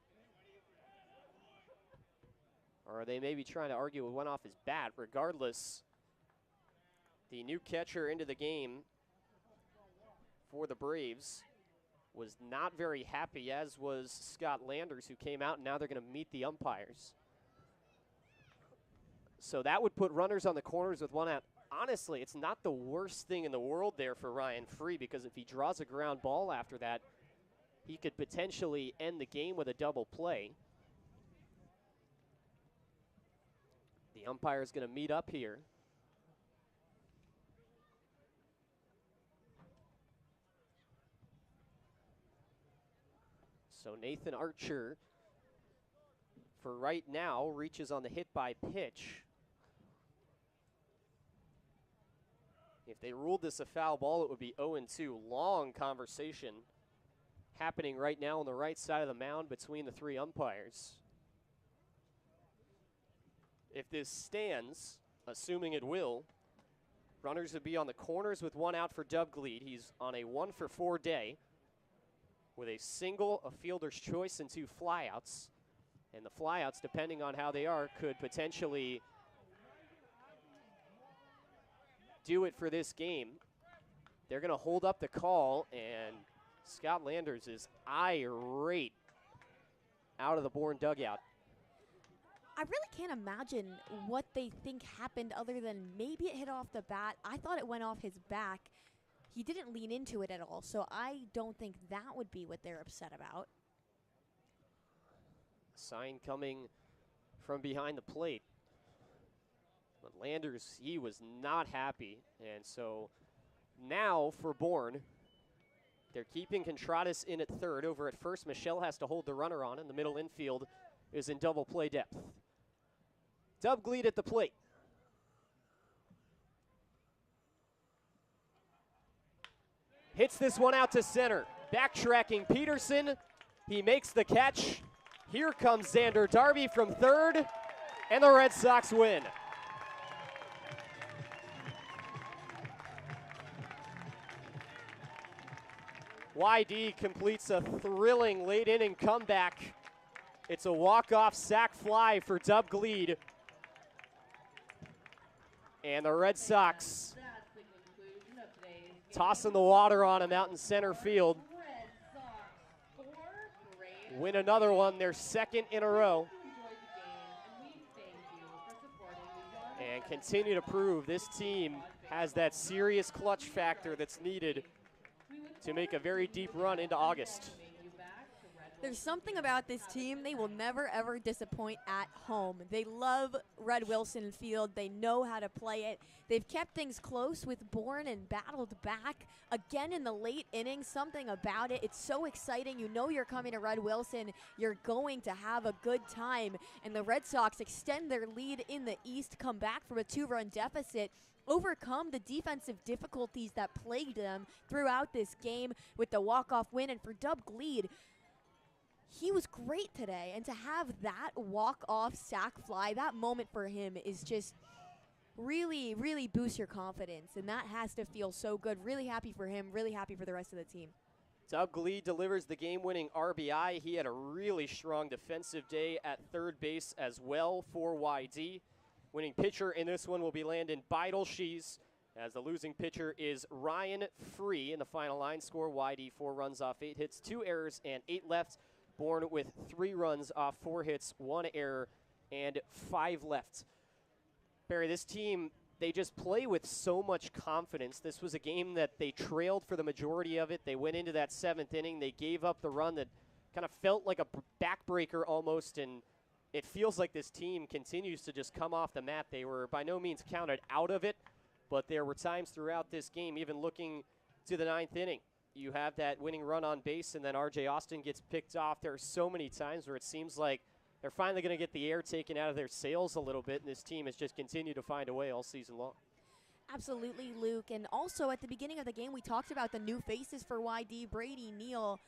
Or they may be trying to argue it went off his bat. Regardless, the new catcher into the game for the Braves was not very happy, as was Scott Landers, who came out, and now they're going to meet the umpires. So that would put runners on the corners with one out. Honestly, it's not the worst thing in the world there for Ryan Free, because if he draws a ground ball after that, he could potentially end the game with a double play. The umpire is going to meet up here. So Nathan Archer, for right now, reaches on the hit by pitch. If they ruled this a foul ball, it would be 0-2. Long conversation happening right now on the right side of the mound between the 3 umpires. If this stands, assuming it will, runners would be on the corners with 1 out for Dub Gleed. He's on a 1-for-4 day with a single, a fielder's choice, and 2 flyouts. And the flyouts, depending on how they are, could potentially do it for this game. They're going to hold up the call, and Scott Landers is irate out of the Bourne dugout. I really can't imagine what they think happened other than maybe it hit off the bat. I thought it went off his back. He didn't lean into it at all, so I don't think that would be what they're upset about. Sign coming from behind the plate. But Landers, he was not happy, and so now for Bourne, they're keeping Contradas in at third. Over at first, Michelle has to hold the runner on, and the middle infield is in double play depth. Dub Gleed at the plate. Hits this one out to center. Backtracking Peterson, He makes the catch. Here comes Xander Darby from third, and the Red Sox win. YD completes a thrilling late inning comeback. It's a walk-off sac fly for Dub Gleed. And the Red Sox tossing the water on him out in center field. Win another one, their second in a row. And continue to prove this team has that serious clutch factor that's needed to make a very deep run into August. There's something about this team, they will never ever disappoint at home. They love Red Wilson Field, they know how to play it. They've kept things close with Bourne and battled back again in the late innings. Something about it, it's so exciting. You know you're coming to Red Wilson, you're going to have a good time. And the Red Sox extend their lead in the East, come back from a 2-run deficit, overcome the defensive difficulties that plagued them throughout this game with the walk-off win. And for Dub Gleed, he was great today, and to have that walk-off sac fly, that moment for him is just really, really boosts your confidence, and that has to feel so good. Really happy for him, really happy for the rest of the team. Dub Gleed delivers the game-winning RBI. He had a really strong defensive day at third base as well for YD. Winning pitcher in this one will be Landon Beidelshees, as the losing pitcher is Ryan Free. In the final line score, YD 4 runs off 8 hits, 2 errors, and 8 left. Bourne with 3 runs off 4 hits, 1 error, and 5 left. Perri, this team, they just play with so much confidence. This was a game that they trailed for the majority of it. They went into that 7th inning. They gave up the run that kind of felt like a backbreaker almost, and it feels like this team continues to just come off the mat. They were by no means counted out of it, but there were times throughout this game, even looking to the 9th inning, you have that winning run on base, and then R.J. Austin gets picked off. There are so many times where it seems like they're finally going to get the air taken out of their sails a little bit, and this team has just continued to find a way all season long. Absolutely, Luke. And also at the beginning of the game, we talked about the new faces for YD, Brady Neal,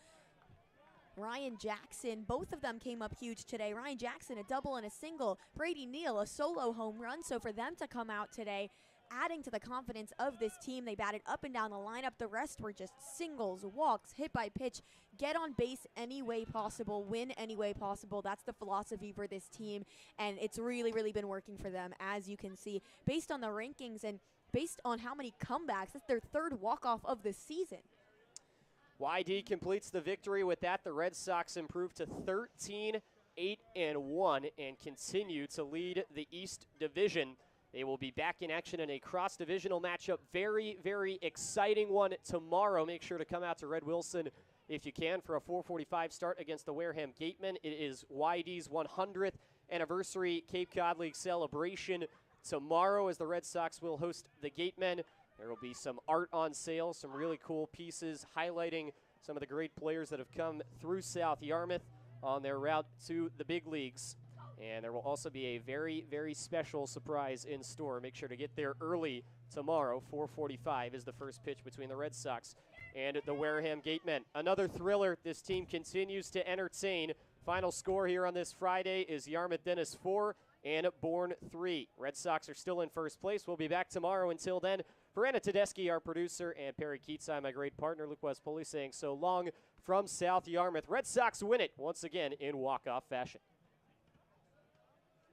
Ryan Jackson. Both of them came up huge today. Ryan Jackson, a double and a single. Brady Neal, a solo home run. So for them to come out today, adding to the confidence of this team, they batted up and down the lineup. The rest were just singles, walks, hit by pitch, get on base any way possible, win any way possible. That's the philosophy for this team, and it's really, really been working for them, as you can see. Based on the rankings and based on how many comebacks, that's their 3rd walk-off of the season. YD completes the victory. With that, the Red Sox improve to 13-8-1 and continue to lead the East Division. They will be back in action in a cross-divisional matchup. Very, very exciting one tomorrow. Make sure to come out to Red Wilson if you can for a 4:45 start against the Wareham Gatemen. It is YD's 100th anniversary Cape Cod League celebration tomorrow, as the Red Sox will host the Gatemen. There will be some art on sale, some really cool pieces highlighting some of the great players that have come through South Yarmouth on their route to the big leagues. And there will also be a very, very special surprise in store. Make sure to get there early tomorrow. 4:45 is the first pitch between the Red Sox and the Wareham Gatemen. Another thriller. This team continues to entertain. Final score here on this Friday is Yarmouth Dennis 4 and Bourne 3. Red Sox are still in first place. We'll be back tomorrow. Until then, for Tedeschi, our producer, and Perri Kitei, my great partner, Luke Poley, saying so long from South Yarmouth. Red Sox win it once again in walk-off fashion.